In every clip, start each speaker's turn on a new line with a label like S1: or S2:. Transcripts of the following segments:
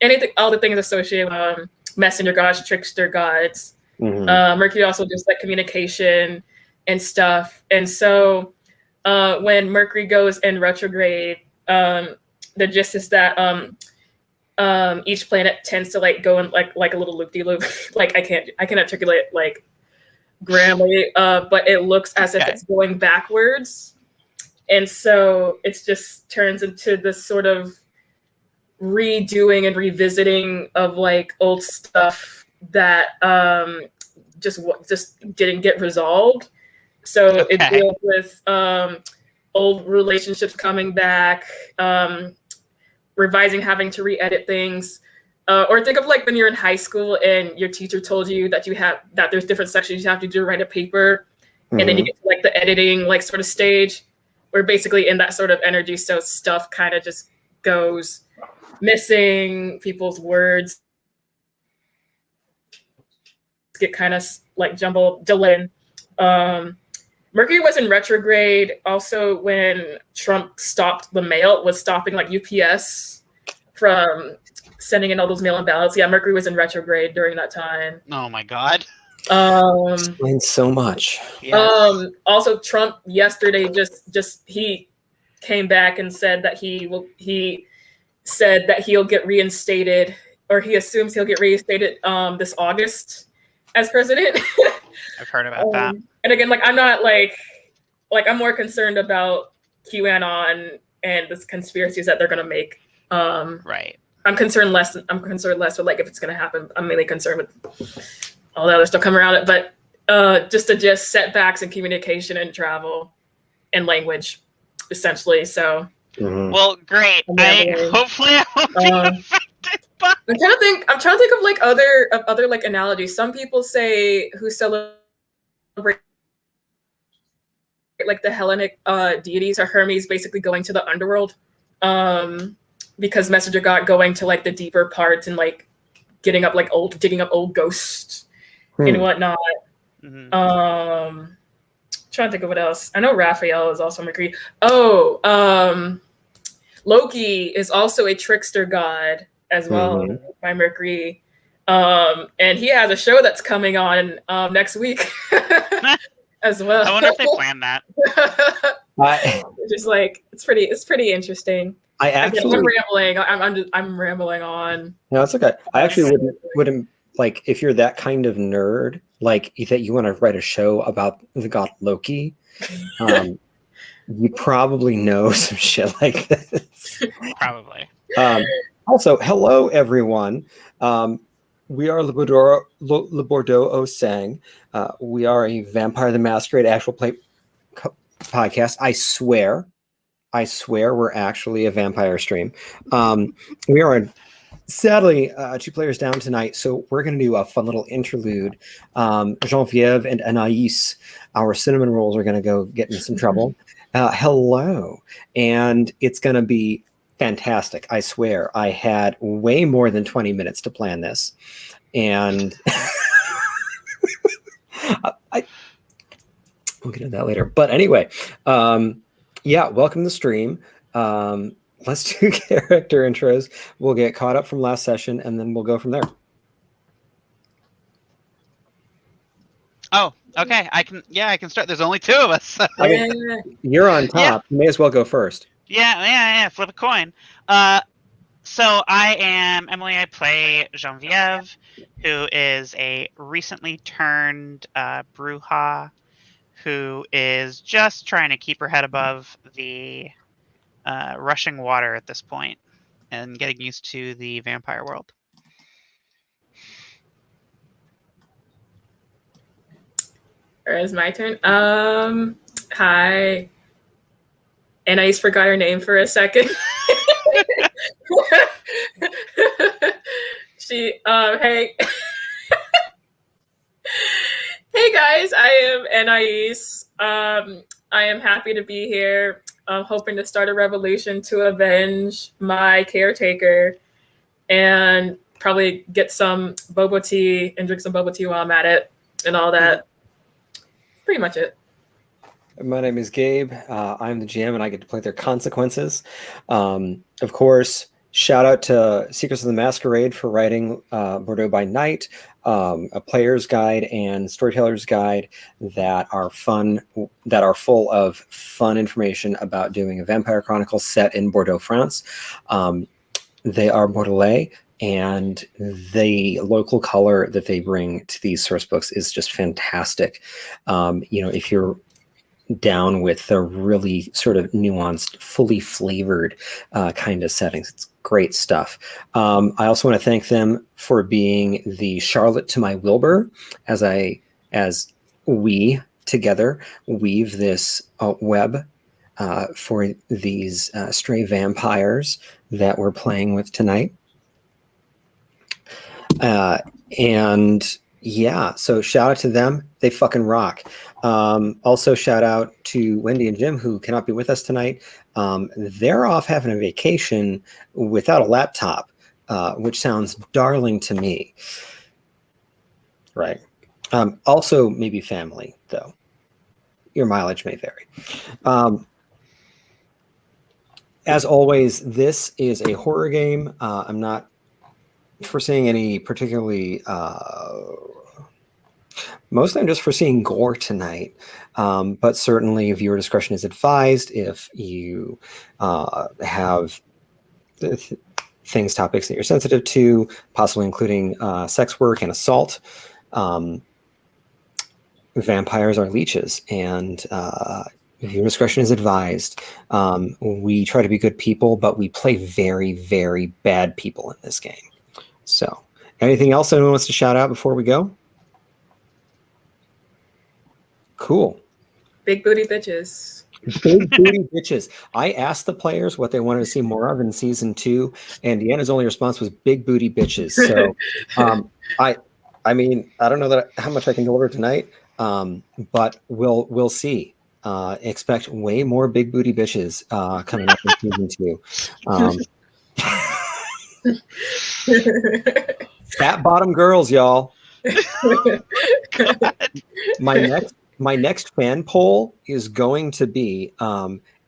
S1: anything, all the things associated with messenger gods, trickster gods. Mercury also does like communication and stuff. And so when Mercury goes in retrograde, the gist is that each planet tends to like go in like a little loop-de-loop. Like I can articulate like grandly, but it looks as if it's going backwards. And so it just turns into this sort of redoing and revisiting of like old stuff that just didn't get resolved. So it deals with old relationships coming back, revising, having to re-edit things. Or think of like when you're in high school and your teacher told you that there's different sections you have to do to write a paper, and then you get to like the editing like sort of stage. We're basically in that sort of energy, so stuff kind of just goes missing, people's words get kind of like jumbled, delayed. Mercury was in retrograde also when Trump stopped the mail, was stopping like UPS from sending in all those mail-in ballots. Yeah, Mercury was in retrograde during that time.
S2: Oh my God.
S3: Explains so much.
S2: Yes.
S1: Also, Trump yesterday just he came back and said that he said that he'll get reinstated, or he assumes he'll get reinstated this August as president.
S2: I've heard about that.
S1: And again, like I'm not like I'm more concerned about QAnon and the conspiracies that they're gonna make.
S2: Right.
S1: I'm concerned less with like if it's gonna happen. I'm mainly concerned with all the other stuff coming around it, but just setbacks in communication and travel and language, essentially. So
S2: well, great. Hopefully I won't be affected by
S1: I'm trying to think of like other like analogies. Some people say who celebrate like the Hellenic deities are Hermes basically going to the underworld, because messenger god going to like the deeper parts and like digging up old ghosts and whatnot. Trying to think of what else. I know Raphael is also Mercury. Loki is also a trickster god as well by Mercury. And he has a show that's coming on next week as well.
S2: I wonder if they planned that.
S1: Just like it's pretty interesting.
S3: I'm
S1: rambling. I'm rambling on.
S3: No, it's okay. I actually wouldn't like if you're that kind of nerd, like that you want to write a show about the god Loki. You probably know some shit like this.
S2: Probably.
S3: Also, hello everyone. We are Le Bordeaux au Sang. We are a Vampire the Masquerade actual play podcast. I swear we're actually a vampire stream. We are sadly 2 players down tonight, so we're going to do a fun little interlude. Genevieve and Anais, our cinnamon rolls, are going to go get in some trouble. Hello, and it's going to be fantastic. I swear I had way more than 20 minutes to plan this, and we'll get into that later. But anyway, yeah, welcome to the stream. Let's do character intros. We'll get caught up from last session, and then we'll go from there.
S2: Oh, okay. I can start. There's only 2 of us. So.
S3: You're on top. Yeah. You may as well go first.
S2: Yeah. Flip a coin. So I am Emily. I play Genevieve, who is a recently turned Bruja, who is just trying to keep her head above the rushing water at this point and getting used to the vampire world.
S1: It's my turn. Hi. Anais forgot her name for a second. Hey. Hey guys, I am Anais. I am happy to be here. I'm hoping to start a revolution to avenge my caretaker and probably get some boba tea and drink some boba tea while I'm at it and all that. Pretty much it.
S3: My name is Gabe. I'm the GM and I get to play their consequences. Of course, Shout out to Secrets of the Masquerade for writing Bordeaux by Night, a player's guide and storyteller's guide that are fun, that are full of fun information about doing a Vampire Chronicles set in Bordeaux, France. They are Bordelais, and the local color that they bring to these source books is just fantastic. If you're down with the really sort of nuanced, fully flavored kind of settings, it's great stuff. I also want to thank them for being the Charlotte to my Wilbur as we together weave this web for these stray vampires that we're playing with tonight. And yeah, so shout out to them. They fucking rock. Also shout out to Wendy and Jim, who cannot be with us tonight. They're off having a vacation without a laptop, which sounds darling to me. Right. Also maybe family, though. Your mileage may vary. As always, this is a horror game. I'm not foreseeing any particularly... mostly I'm just foreseeing gore tonight, but certainly viewer discretion is advised if you have topics that you're sensitive to, possibly including sex work and assault. Vampires are leeches, and viewer discretion is advised. We try to be good people, but we play very, very bad people in this game. So, anything else anyone wants to shout out before we go? Cool.
S1: Big booty bitches.
S3: Big booty bitches. I asked the players what they wanted to see more of in season 2, and Deanna's only response was big booty bitches. So, I mean, I don't know how much I can deliver tonight, but we'll see. Expect way more big booty bitches coming up in season 2. Fat bottom girls, y'all. My next fan poll is going to be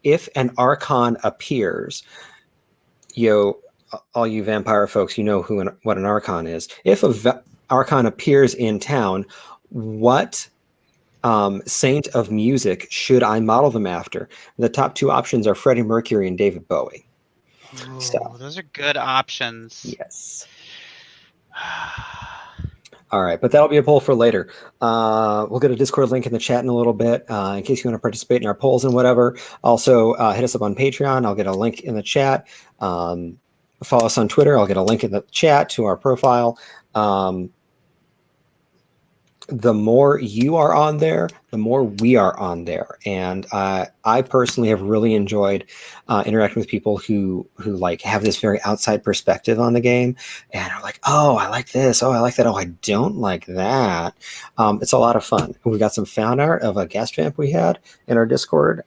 S3: if an Archon appears. All you vampire folks, you know what an Archon is. If Archon appears in town, what saint of music should I model them after? The top 2 options are Freddie Mercury and David Bowie.
S2: Ooh, so those are good options.
S3: Yes. All right, but that'll be a poll for later. We'll get a Discord link in the chat in a little bit in case you want to participate in our polls and whatever. Also, hit us up on Patreon. I'll get a link in the chat. Follow us on Twitter. I'll get a link in the chat to our profile. The more you are on there, the more we are on there. And I personally have really enjoyed interacting with people who like have this very outside perspective on the game and are like, oh, I like this. Oh, I like that. Oh, I don't like that. It's a lot of fun. We got some fan art of a guest vamp we had in our Discord.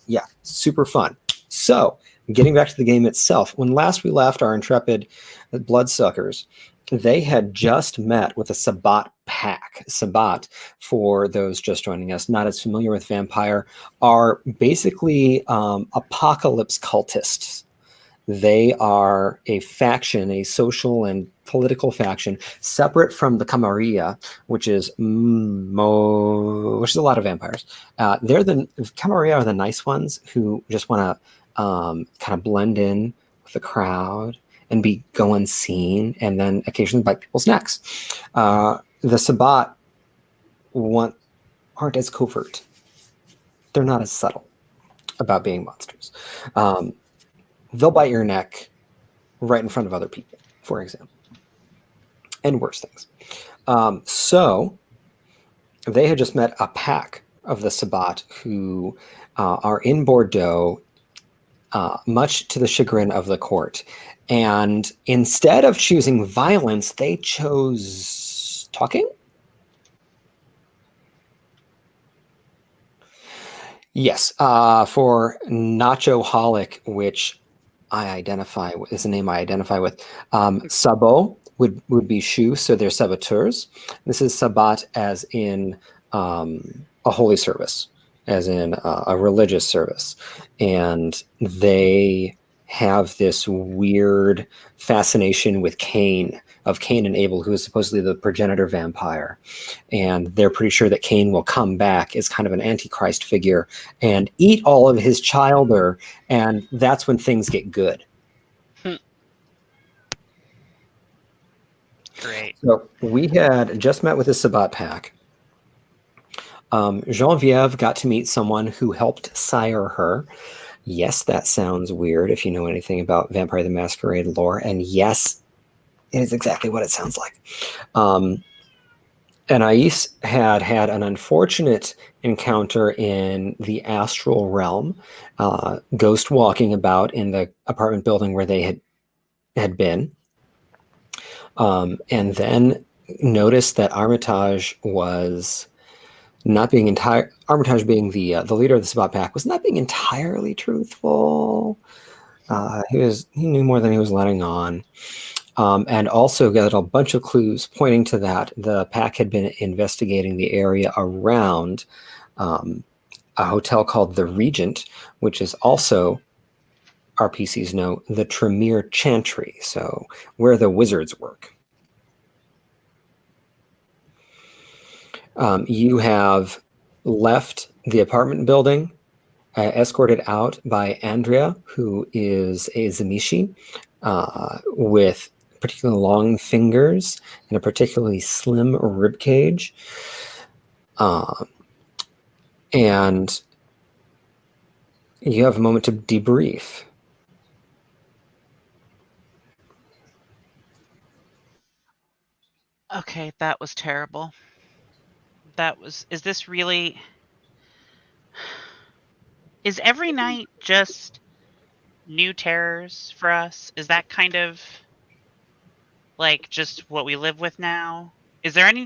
S3: Yeah, super fun. So getting back to the game itself, when last we left our intrepid bloodsuckers, they had just met with a Sabbat pack. Sabbat, for those just joining us, not as familiar with Vampire, are basically apocalypse cultists. They are a faction, a social and political faction, separate from the Camarilla, which is a lot of vampires. Camarilla are the nice ones who just want to kind of blend in with the crowd and be going seen, and then occasionally bite people's necks. The Sabbat aren't as covert. They're not as subtle about being monsters. They'll bite your neck right in front of other people, for example, and worse things. So they had just met a pack of the Sabbat who are in Bordeaux, much to the chagrin of the court. And instead of choosing violence, they chose talking? Yes, for Nachoholic, which I identify with, is a name I identify with. Sabot would be shoe, so they're saboteurs. This is Sabbat as in a holy service, as in a religious service. And they have this weird fascination with Cain, of Cain and Abel, who is supposedly the progenitor vampire. And they're pretty sure that Cain will come back as kind of an antichrist figure and eat all of his childer, and that's when things get good.
S2: Great.
S3: So we had just met with the Sabbat pack. Genevieve got to meet someone who helped sire her. Yes, that sounds weird if you know anything about Vampire the Masquerade lore. And yes, it is exactly what it sounds like. Anais had an unfortunate encounter in the astral realm, ghost walking about in the apartment building where they had been. And then noticed that Armitage was not being Armitage being the leader of the Sabbat pack was not being entirely truthful. He knew more than he was letting on. And also got a bunch of clues pointing to that. The pack had been investigating the area around a hotel called the Regent, which is also, RPCs know, the Tremere Chantry, so where the wizards work. You have left the apartment building, escorted out by Andrea, who is a Zamishi with particularly long fingers and a particularly slim rib cage. And you have a moment to debrief.
S2: Okay, that was terrible. Is every night just new terrors for us? Is that kind of like just what we live with now? Is there any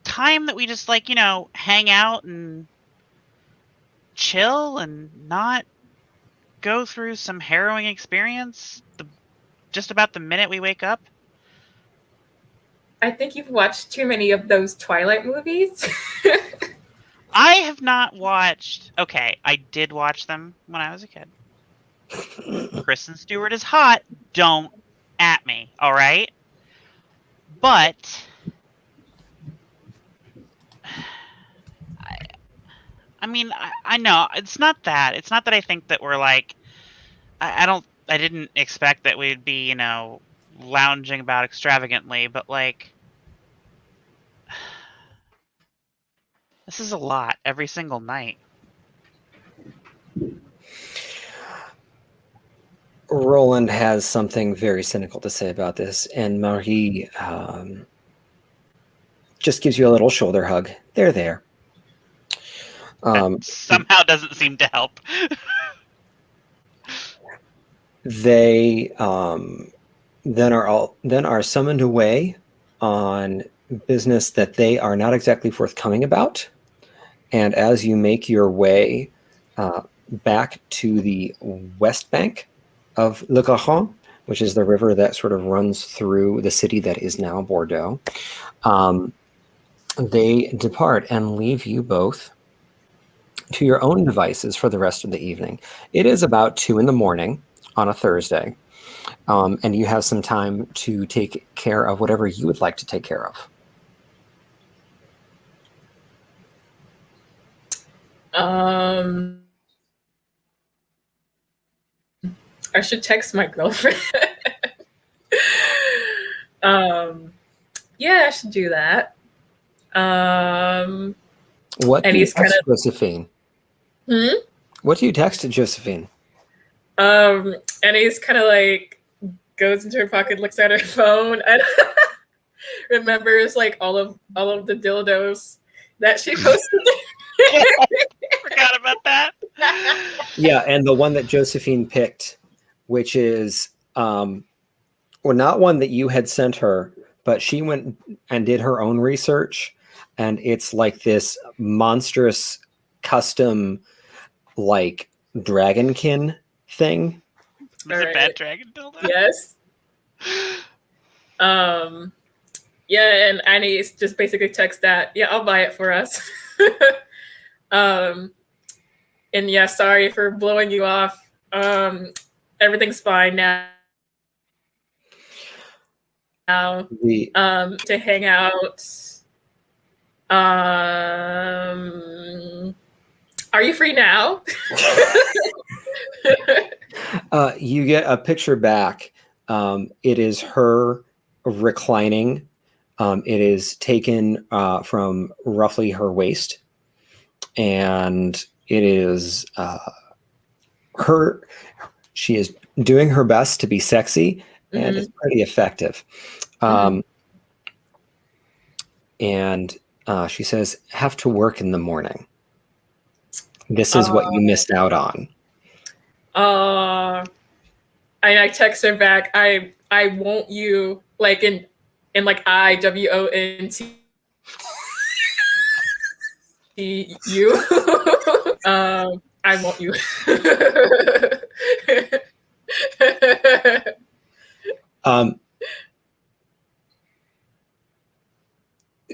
S2: time that we just hang out and chill and not go through some harrowing experience just about the minute we wake up?
S1: I think you've watched too many of those Twilight movies.
S2: I have not watched... Okay, I did watch them when I was a kid. Kristen Stewart is hot. Don't at me, all right? But... I know. It's not that. It's not that I think that we're like... I didn't expect that we'd be, lounging about extravagantly, but like... This is a lot every single night.
S3: Roland has something very cynical to say about this, and Marie just gives you a little shoulder hug. They're there.
S2: That somehow doesn't seem to help.
S3: They then are summoned away on business that they are not exactly forthcoming about. And as you make your way back to the west bank of Le Garonne, which is the river that sort of runs through the city that is now Bordeaux, they depart and leave you both to your own devices for the rest of the evening. It is about 2 a.m. on a Thursday, and you have some time to take care of whatever you would like to take care of.
S1: I should text my girlfriend. Yeah, I should do that.
S3: What do you text Josephine? What do you text Josephine?
S1: And he's kind of like goes into her pocket, looks at her phone, and remembers like all of the dildos that she posted.
S2: Forgot about that.
S3: Yeah, and the one that Josephine picked, which is not one that you had sent her, but she went and did her own research, and it's like this monstrous custom like dragonkin thing.
S2: Is it bad dragon dildo?
S1: Yes. Yeah, and Annie just basically texts that, yeah, I'll buy it for us. And yeah, sorry for blowing you off Everything's fine now. To hang out. Are you free now?
S3: You get a picture back. It is her reclining. It is taken from roughly her waist, and it is her. She is doing her best to be sexy, and it's pretty effective. And she says, "Have to work in the morning. This is what you missed out on."
S1: I text her back. I want you, like in like IWONT you. I want you.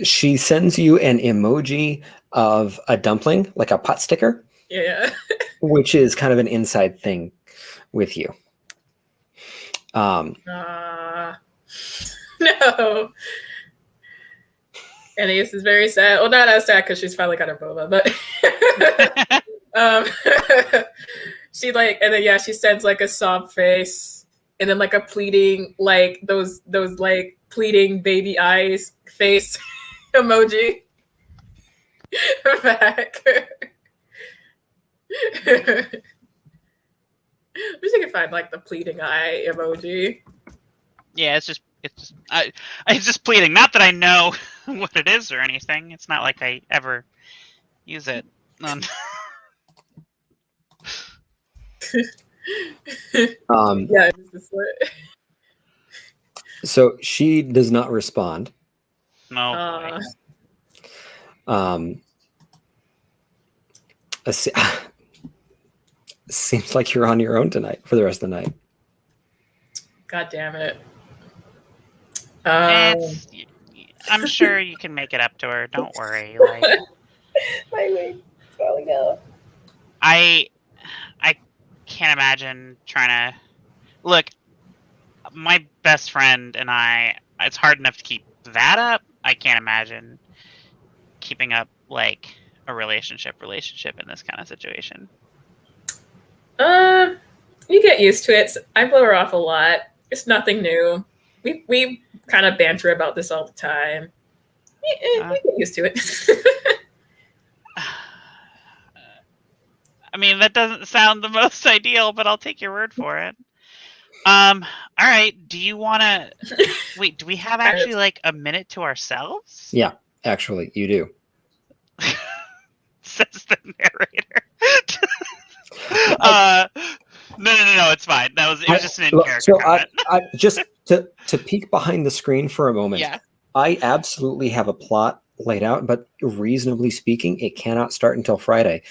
S3: She sends you an emoji of a dumpling, like a pot sticker.
S1: Yeah.
S3: Which is kind of an inside thing with you.
S1: No. Anais is very sad. Well, not as sad because she's finally got her boba, but she and then she sends like a sob face and then like a pleading, like those like pleading baby eyes face emoji back. I wish I could find like the pleading eye emoji.
S2: Yeah, it's just pleading. Not that I know what it is or anything. It's not like I ever use it.
S1: Yeah.
S3: So she does not respond.
S2: No.
S3: Seems like you're on your own tonight for the rest of the night.
S1: God damn it.
S2: I'm sure you can make it up to her. Don't worry. Like,
S1: my wing's falling out.
S2: I can't imagine trying to look. My best friend and I. It's hard enough to keep that up. I can't imagine keeping up like a relationship in this kind of situation.
S1: You get used to it. I blow her off a lot. It's nothing new. We kind of banter about this all the time. We get used to it.
S2: I mean, that doesn't sound the most ideal, but I'll take your word for it. All right. Do you want to wait? Do we have actually like a minute to ourselves?
S3: Yeah, actually, you do.
S2: Says the narrator. No, it's fine. It was just an in-character comment.
S3: I just to peek behind the screen for a moment.
S2: Yeah.
S3: I absolutely have a plot laid out, but reasonably speaking, it cannot start until Friday.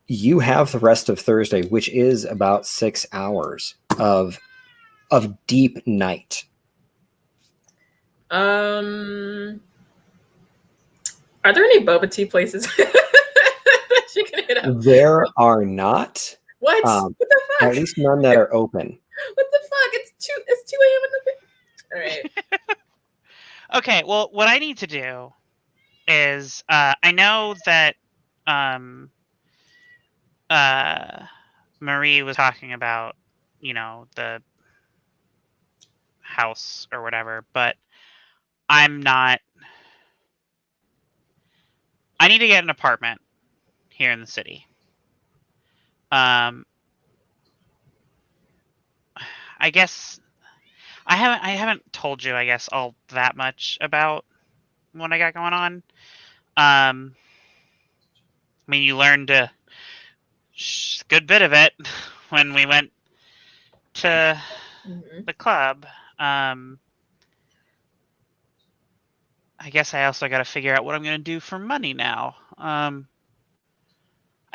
S3: You have the rest of Thursday, which is about 6 hours of deep night.
S1: Are there any boba tea places that you can hit up?
S3: There are not.
S1: What? What the fuck?
S3: At least none that are open.
S1: What the fuck? It's 2 a.m. in the. All right.
S2: Okay. Well, what I need to do is I know that Marie was talking about, the house or whatever, but I'm not. I need to get an apartment here in the city. I guess I haven't told you, I guess, all that much about what I got going on. I mean, you learned a good bit of it when we went to the club. I guess I also got to figure out what I'm going to do for money now. I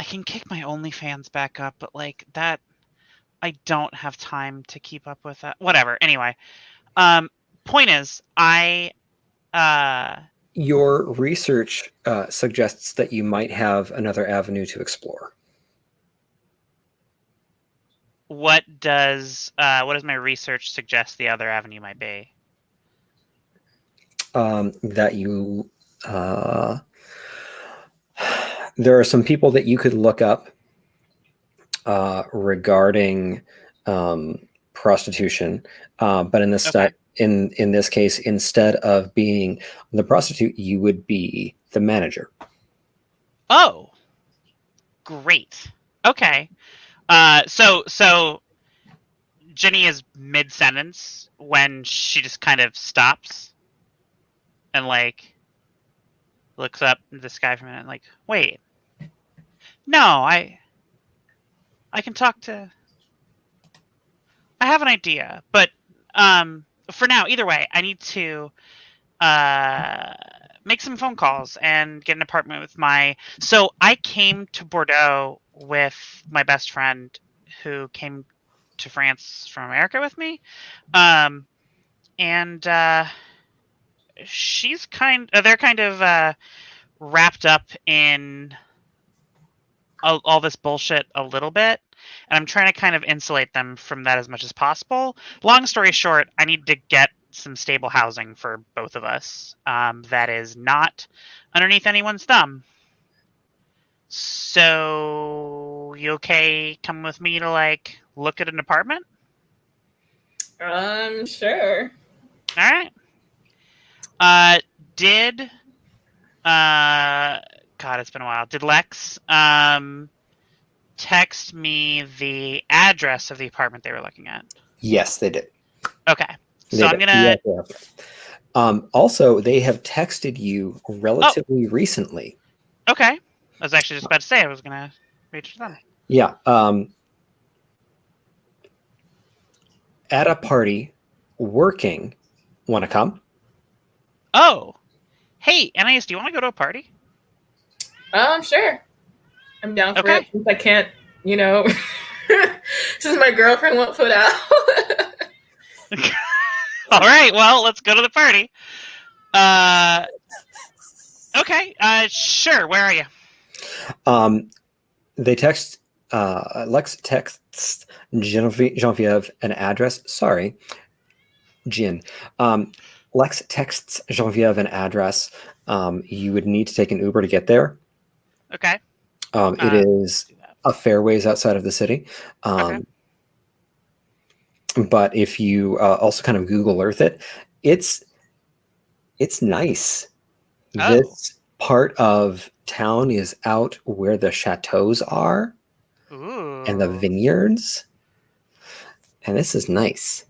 S2: can kick my OnlyFans back up, but like that, I don't have time to keep up with that. Whatever. Anyway, point is,
S3: your research suggests that you might have another avenue to explore.
S2: what does my research suggest the other avenue might be?
S3: That you there are some people that you could look up regarding prostitution, but in this
S2: Okay.
S3: in this case, instead of being the prostitute, you would be the manager.
S2: Oh, great. Okay. So Jenny is mid-sentence when she just kind of stops and like looks up at the sky for a minute, like, wait, no, I can talk to. I have an idea, but for now, either way, I need to make some phone calls and get an apartment with my. So I came to Bordeaux with my best friend, who came to France from America with me, and they're kind of wrapped up in all this bullshit a little bit, and I'm trying to kind of insulate them from that as much as possible. Long story short, I need to get some stable housing for both of us that is not underneath anyone's thumb. So, you okay coming with me to like look at an apartment?
S1: Sure.
S2: All right. Did God, it's been a while. Did Lex text me the address of the apartment they were looking at?
S3: Yes, they did.
S2: Okay. So I'm gonna.
S3: Also, they have texted you relatively recently.
S2: Okay. I was actually just about to say I was gonna reach for them.
S3: Yeah. At a party, working. Want to come?
S2: Oh. Hey, Anais, do you want to go to a party?
S1: Sure. I'm down for
S2: Okay.
S1: it since I can't, since my girlfriend won't put out.
S2: All right. Well, let's go to the party. Okay. Sure. Where are you?
S3: They text. Lex texts Genevieve an address. Sorry, Jin. Lex texts Genevieve an address. You would need to take an Uber to get there.
S2: Okay.
S3: It is a fair ways outside of the city.
S2: Okay.
S3: But if you also kind of Google Earth it, it's nice.
S2: Oh.
S3: This part of town is out where the chateaus are.
S2: Ooh.
S3: And the vineyards. And this is nice.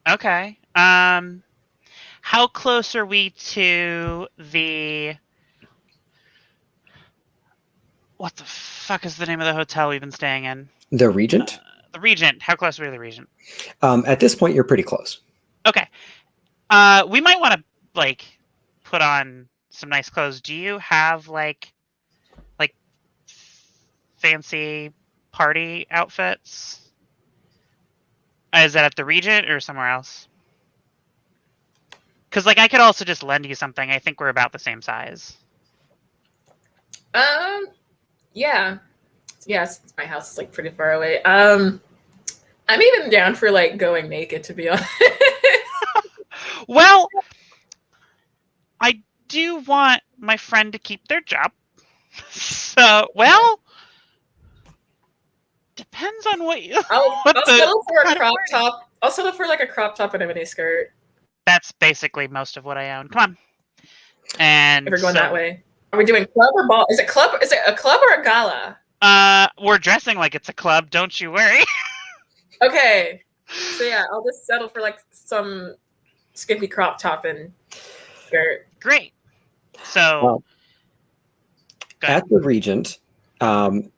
S2: Okay. How close are we to the... What the fuck is the name of the hotel we've been staying in?
S3: The Regent?
S2: The Regent. How close are we to the Regent?
S3: At this point, you're pretty close.
S2: Okay. We might want to, like, put on some nice clothes. Do you have, like fancy party outfits? Is that at the Regent or somewhere else? Because, like, I could also just lend you something. I think we're about the same size.
S1: Yeah. Yes, my house is like pretty far away. I'm even down for like going naked, to be honest.
S2: Well, I do want my friend to keep their job. So, well, depends on what you.
S1: I'll settle for a crop top. I'll settle for like a crop top and a mini skirt.
S2: That's basically most of what I own. Come on. And
S1: if we're going that way, are we doing club or ball? Is it club? Is it a club or a gala?
S2: We're dressing like it's a club. Don't you worry.
S1: Okay. So yeah, I'll just settle for like some skimpy crop top and skirt.
S2: Great. So
S3: at the Regent,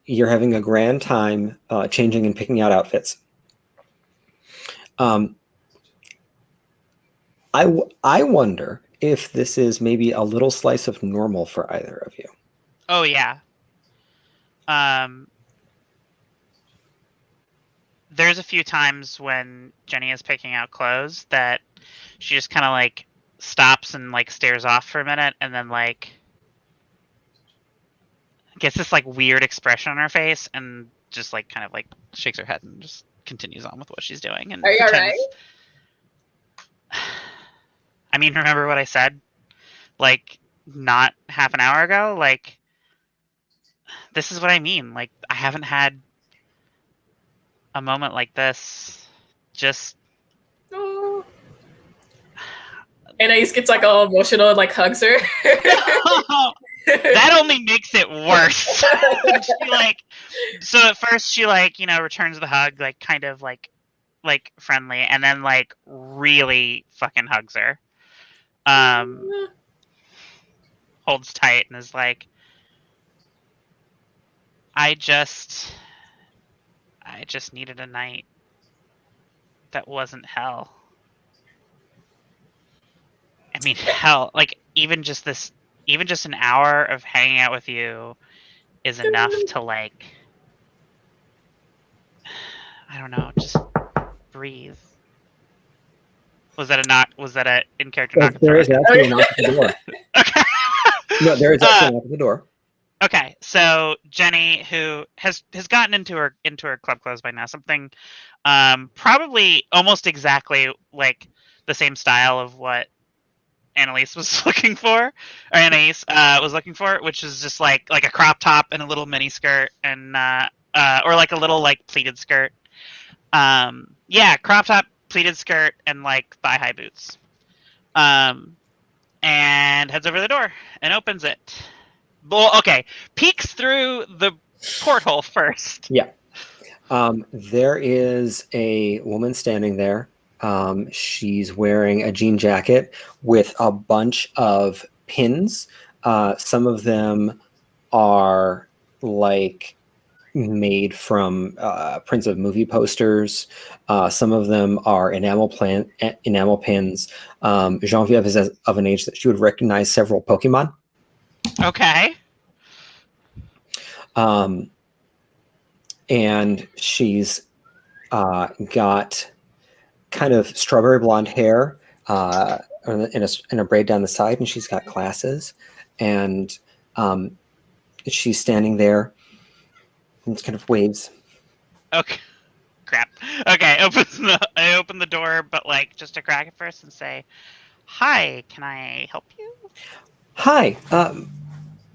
S3: you're having a grand time changing and picking out outfits. I wonder if this is maybe a little slice of normal for either of you.
S2: Oh yeah. There's a few times when Jenny is picking out clothes that she just kind of like stops and like stares off for a minute and then like gets this like weird expression on her face and just like kind of like shakes her head and just continues on with what she's doing and
S1: Are you all
S2: pretends.
S1: right?
S2: I mean, remember what I said? Like, not half an hour ago? Like, this is what I mean. Like, I haven't had a moment like this. Just...
S1: Oh. And Anais gets like all emotional and like hugs her.
S2: That only makes it worse. She like, so at first she like, you know, returns the hug, like kind of like friendly, and then like really fucking hugs her. Holds tight and is like, I just needed a night that wasn't hell. I mean, hell, like even just an hour of hanging out with you is enough to like, I don't know, just breathe. Was that a knock? Was that a in character knock?
S3: There is actually a knock at the door.
S2: Okay.
S3: No, there is actually a knock at the door.
S2: Okay, so Jenny, who has gotten into her club clothes by now, something probably almost exactly like the same style of what Annalise was looking for, or Anais was looking for, which is just like a crop top and a little mini skirt, and or like a little like pleated skirt. Yeah, crop top, pleated skirt, and like thigh high boots. And heads over the door and opens it. Well, okay, peeks through the porthole first.
S3: Yeah. There is a woman standing there. She's wearing a jean jacket with a bunch of pins. Some of them are like made from prints of movie posters. Some of them are enamel pins. Genevieve is of an age that she would recognize several Pokemon.
S2: Okay.
S3: And she's got kind of strawberry blonde hair in a braid down the side, and she's got glasses, and she's standing there and kind of waves.
S2: Okay. Crap. Okay, I open the door, but like just to crack it first and say, "Hi, can I help you?"
S3: Hi.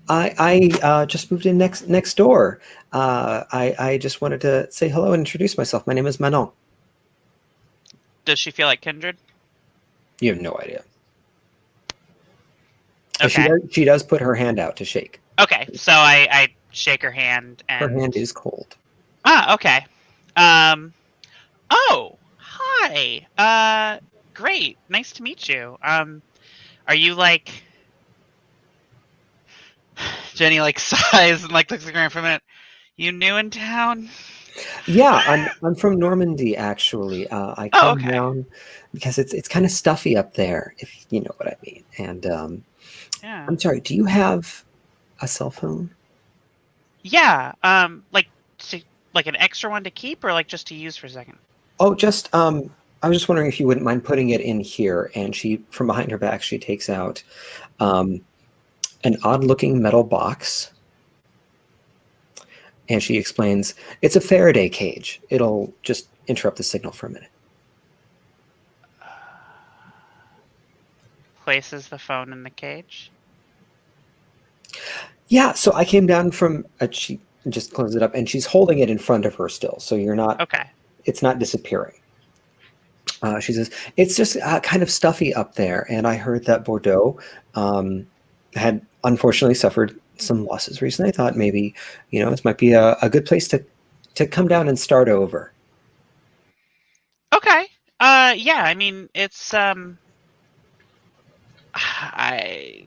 S3: I just moved in next door. I just wanted to say hello and introduce myself. My name is Manon.
S2: Does she feel like kindred?
S3: You have no idea.
S2: Okay.
S3: She does put her hand out to shake.
S2: Okay, so I shake her hand, and
S3: Her hand is cold.
S2: Ah, okay. Oh, hi. Great. Nice to meet you. Are you like... Jenny like sighs and like looks around for a minute. You new in town?
S3: Yeah, I'm from Normandy actually. I came
S2: okay.
S3: down because it's kind of stuffy up there, if you know what I mean. And
S2: Yeah.
S3: I'm sorry, do you have a cell phone?
S2: Yeah. Like an extra one to keep, or like just to use for a second?
S3: Oh, just I was just wondering if you wouldn't mind putting it in here. And she, from behind her back, she takes out an odd-looking metal box. And she explains, it's a Faraday cage. It'll just interrupt the signal for a minute.
S2: Places the phone in the cage?
S3: Yeah, so I came down from, she just closed it up, and she's holding it in front of her still. So you're not,
S2: okay.
S3: It's not disappearing. She says, it's just kind of stuffy up there. And I heard that Bordeaux had unfortunately suffered some losses recently. I thought maybe, this might be a good place to come down and start over.
S2: Okay. Yeah, I mean, it's, I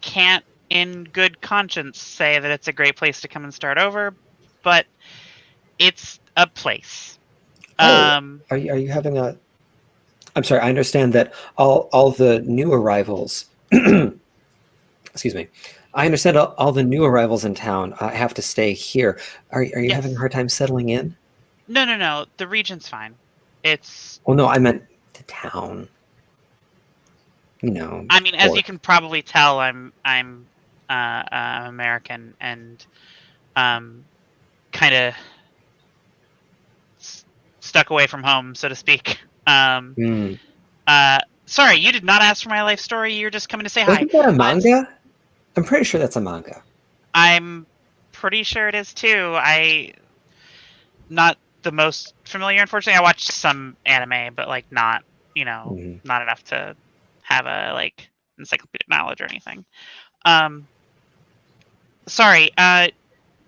S2: can't in good conscience say that it's a great place to come and start over, but it's a place.
S3: Are you having a... I'm sorry, I understand that all the new arrivals, excuse me, I understand all the new arrivals in town have to stay here. Are you
S2: Yes.
S3: having a hard time settling in?
S2: No. The region's fine. It's...
S3: Well, no, I meant the town.
S2: I mean, as you can probably tell, I'm American and kind of stuck away from home, so to speak.
S3: Mm.
S2: Sorry, you did not ask for my life story. You're just coming to say hi.
S3: Wasn't that a manga? I'm pretty sure that's a manga.
S2: I'm pretty sure it is too. Not the most familiar, unfortunately. I watched some anime, but like not, not enough to have a like encyclopedic knowledge or anything. Sorry,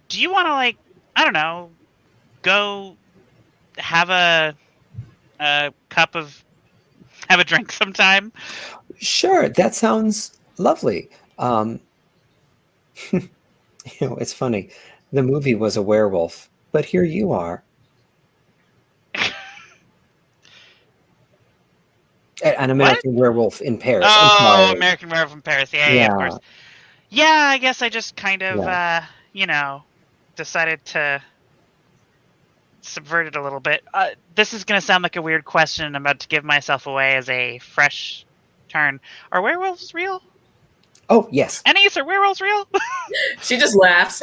S2: do you want to like, I don't know, go have a drink sometime?
S3: Sure, that sounds lovely. It's funny. The movie was a werewolf, but here you are. An American Werewolf in Paris.
S2: Oh, American Werewolf in Paris. Yeah, of course. Yeah, I guess I just kind of, decided to subvert it a little bit. This is going to sound like a weird question. I'm about to give myself away as a fresh turn. Are werewolves real?
S3: Oh, yes.
S2: Anais, are werewolves real?
S1: She just laughs.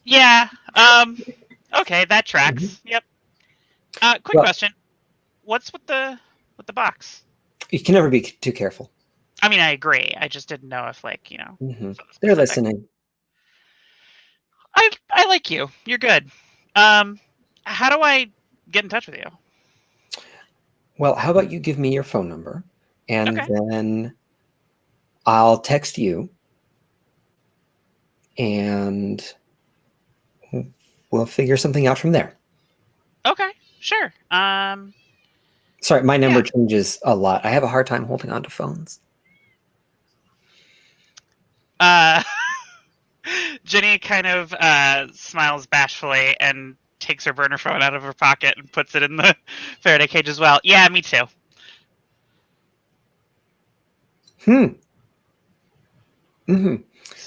S2: Yeah. Okay, that tracks. Mm-hmm. Yep. Quick question. What's with the box?
S3: You can never be too careful.
S2: I mean, I agree. I just didn't know if, like,
S3: They're listening.
S2: I like you. You're good. How do I get in touch with you?
S3: Well, how about you give me your phone number, and then I'll text you, and we'll figure something out from there.
S2: Okay, sure.
S3: Sorry, my number changes a lot. I have a hard time holding on to phones.
S2: Jenny kind of smiles bashfully and takes her burner phone out of her pocket and puts it in the Faraday cage as well. Yeah, me too.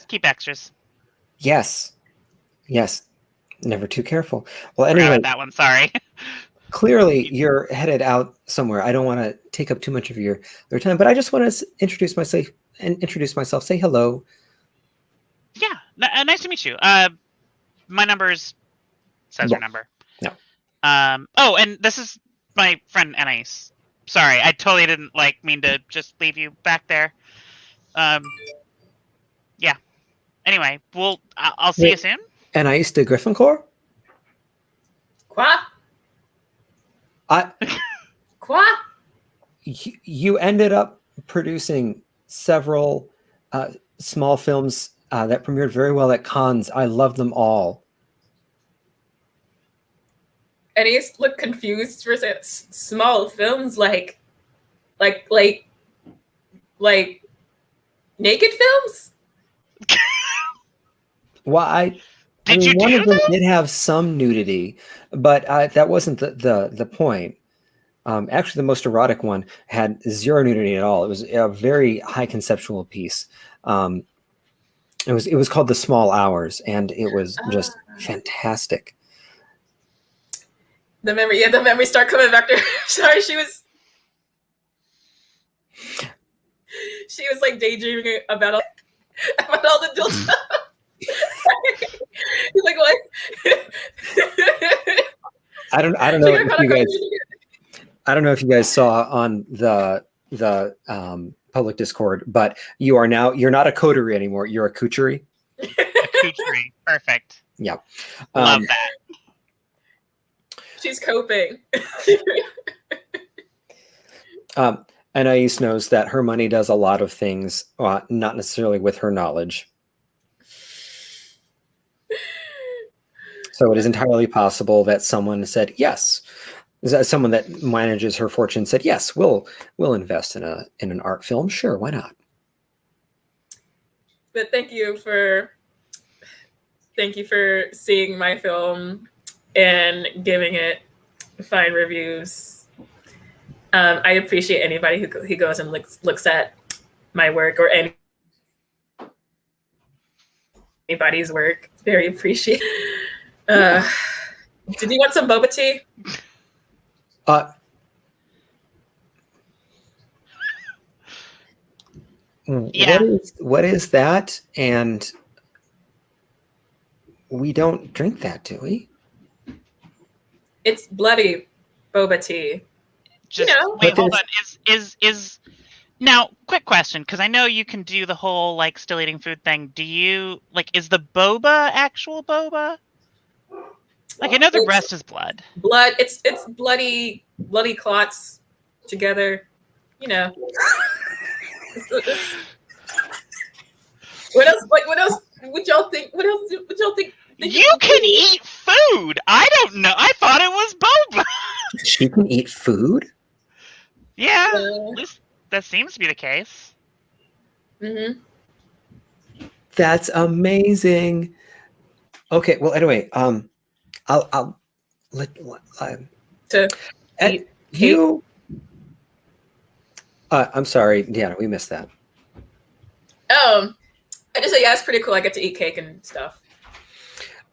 S2: Keep extras.
S3: Yes. Never too careful. Well, anyway,
S2: that one. Sorry.
S3: Clearly, you're headed out somewhere. I don't want to take up too much of your time, but I just want to introduce myself. Say hello.
S2: Yeah, nice to meet you. My number's says your number.
S3: No.
S2: Oh, and this is my friend Anais. Sorry, I totally didn't mean to just leave you back there. Yeah. Anyway, I'll see you soon.
S3: Anais de Griffincourt?
S1: Quoi? Quoi?
S3: You ended up producing several small films that premiered very well at cons. I love them all.
S1: And he looked confused for small films, like naked films.
S3: Well, I mean, one of them did have some nudity, but that wasn't the point. Actually, the most erotic one had zero nudity at all. It was a very high conceptual piece. It was called The Small Hours, and it was just fantastic.
S1: The memory start coming back to her. Sorry, she was like daydreaming about all the dildos. He's like, what?
S3: I don't know if you guys. I don't know if you guys saw on the public Discord, but you're not a coterie anymore. You're a coucherie.
S2: A coucherie, perfect.
S3: Yeah,
S2: love that.
S1: She's coping.
S3: Anais knows that her money does a lot of things, not necessarily with her knowledge. So it is entirely possible that someone said yes. Someone that manages her fortune said yes. We'll invest in an art film. Sure, why not?
S1: But thank you for seeing my film and giving it fine reviews. I appreciate anybody who goes and looks at my work or anybody's work. Very appreciated. Did you want some boba tea?
S2: Yeah.
S3: What is that? And we don't drink that, do we?
S1: It's bloody boba tea.
S2: Just wait, hold on. Is now, quick question, because I know you can do the whole like still eating food thing. Do you like is the boba actual boba? Like I know the rest is blood.
S1: Blood. It's bloody clots together. You know. What else? Like what else? Would y'all think? What else? Would y'all think?
S2: You can eat food. I don't know. I thought it was boba.
S3: She can eat food?
S2: Yeah, at least that seems to be the case.
S1: Mm-hmm.
S3: That's amazing. Okay, well, anyway, I'll let
S1: To eat
S3: you. I'm sorry, Deanna, we missed that.
S1: I just say, yeah, it's pretty cool. I get to eat cake and stuff.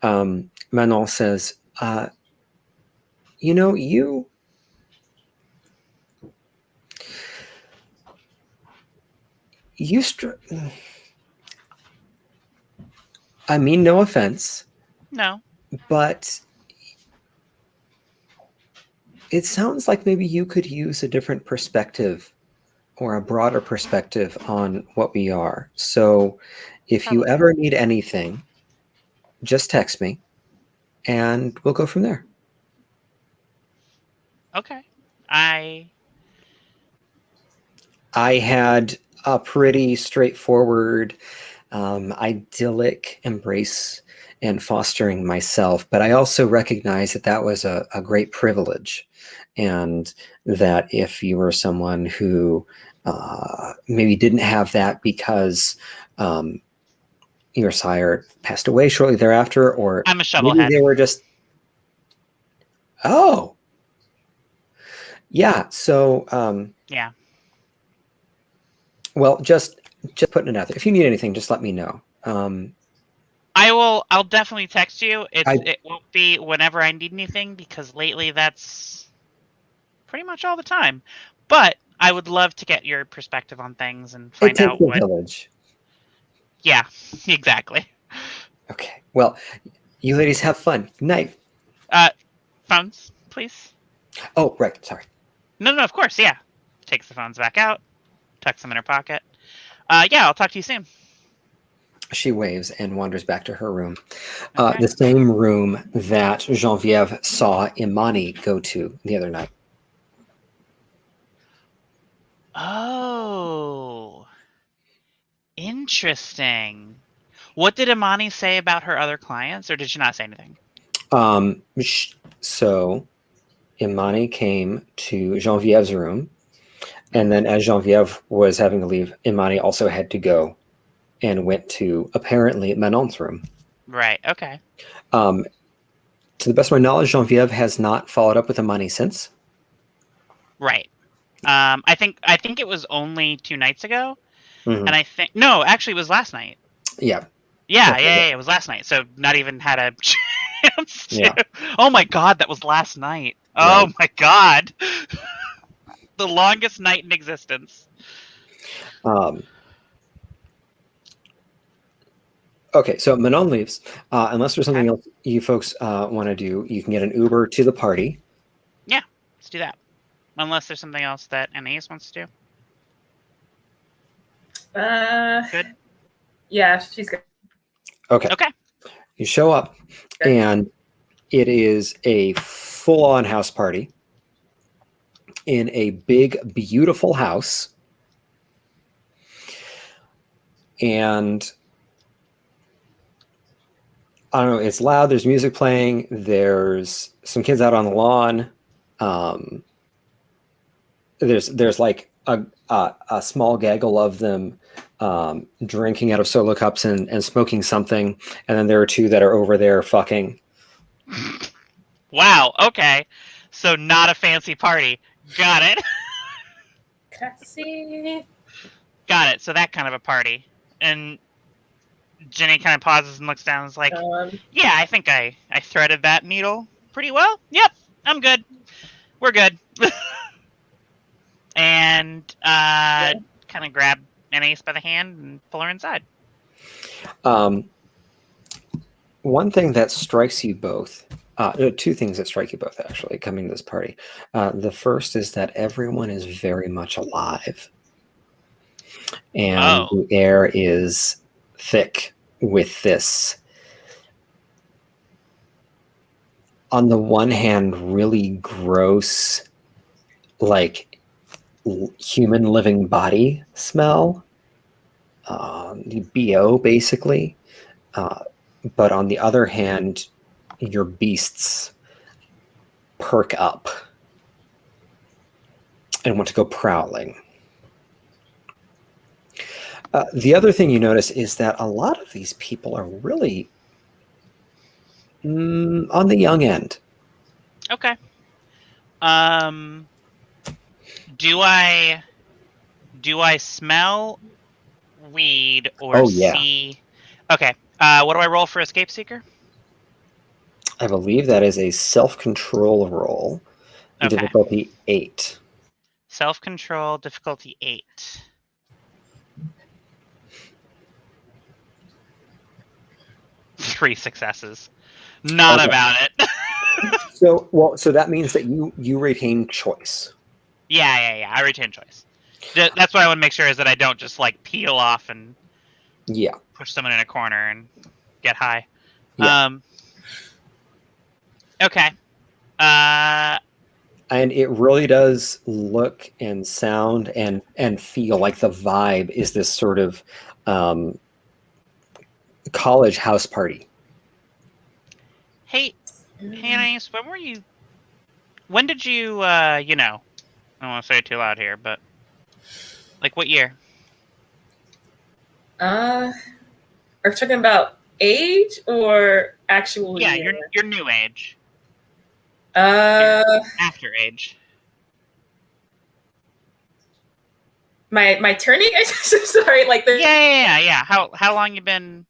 S3: Manon says, you I mean, no offense.
S2: No.
S3: But it sounds like maybe you could use a different perspective or a broader perspective on what we are. So if you ever need anything, just text me and we'll go from there.
S2: Okay. I
S3: had a pretty straightforward, idyllic embrace and fostering myself, but I also recognize that was a great privilege, and that if you were someone who maybe didn't have that because your sire passed away shortly thereafter, or
S2: I'm a shovelhead.
S3: maybe they were just so
S2: yeah.
S3: Well, just putting it out there. If you need anything, just let me know.
S2: I'll definitely text you. It won't be whenever I need anything, because lately that's pretty much all the time. But I would love to get your perspective on things and find out what.
S3: Village.
S2: Yeah, exactly.
S3: Okay. Well, you ladies have fun. Good night.
S2: Phones, please.
S3: Oh, right. Sorry.
S2: No, of course, yeah. Takes the phones back out, tucks them in her pocket. Yeah, I'll talk to you soon.
S3: She waves and wanders back to her room.
S2: Okay.
S3: The same room that Genevieve saw Imani go to the other night.
S2: Oh. Interesting. What did Imani say about her other clients, or did she not say anything?
S3: So Imani came to Genevieve's room, and then as Genevieve was having to leave, Imani also had to go and went to apparently Manon's room.
S2: Right. Okay.
S3: To the best of my knowledge, Genevieve has not followed up with Imani since.
S2: Right. I think it was only 2 nights ago,
S3: Mm-hmm.
S2: and I think actually it was last night.
S3: Yeah.
S2: Yeah, it was last night. So not even had a chance to.
S3: Yeah.
S2: Oh my god, that was last night.
S3: Right.
S2: Oh my god. The longest night in existence.
S3: Okay, so Manon leaves. Unless there's something else you folks want to do, you can get an Uber to the party.
S2: Yeah, let's do that. Unless there's something else that Anais wants to do. Good.
S1: Yeah, she's good.
S3: Okay. You show up, and it is a full-on house party in a big, beautiful house. And I don't know, it's loud. There's music playing. There's some kids out on the lawn. There's like a small gaggle of them drinking out of solo cups and smoking something. And then there are 2 that are over there fucking.
S2: Wow. Okay. So not a fancy party. Got it.
S1: Cassie.
S2: Got it. So that kind of a party. And Jenny kind of pauses and looks down and is like, yeah, I think I threaded that needle pretty well. Yep, I'm good. We're good. And kind of grab Anais by the hand and pull her inside.
S3: One thing that strikes you both Two things that strike you both, actually, coming to this party. The first is that everyone is very much alive. And the air is thick with this, on the one hand, really gross, like human living body smell. The BO, basically. But on the other hand, your beasts perk up and want to go prowling. The other thing you notice is that a lot of these people are really on the young end.
S2: Okay. Do I smell weed or see? Okay. What do I roll for Escape Seeker?
S3: I believe that is a self-control roll.
S2: Okay.
S3: Difficulty 8.
S2: Self-control, difficulty 8. Three successes. Not about it.
S3: So that means that you retain choice.
S2: Yeah. I retain choice. That's what I want to make sure is that I don't just like peel off and push someone in a corner and get high.
S3: Yeah.
S2: Okay.
S3: And it really does look and sound and feel like the vibe is this sort of college house party.
S2: Hey, Anais, when did you, I don't want to say it too loud here, but, like, what year?
S1: Are we talking about age or actual year?
S2: Yeah, your new age.
S1: After
S2: age.
S1: My turning age? Sorry, like the
S2: Yeah. How long you been?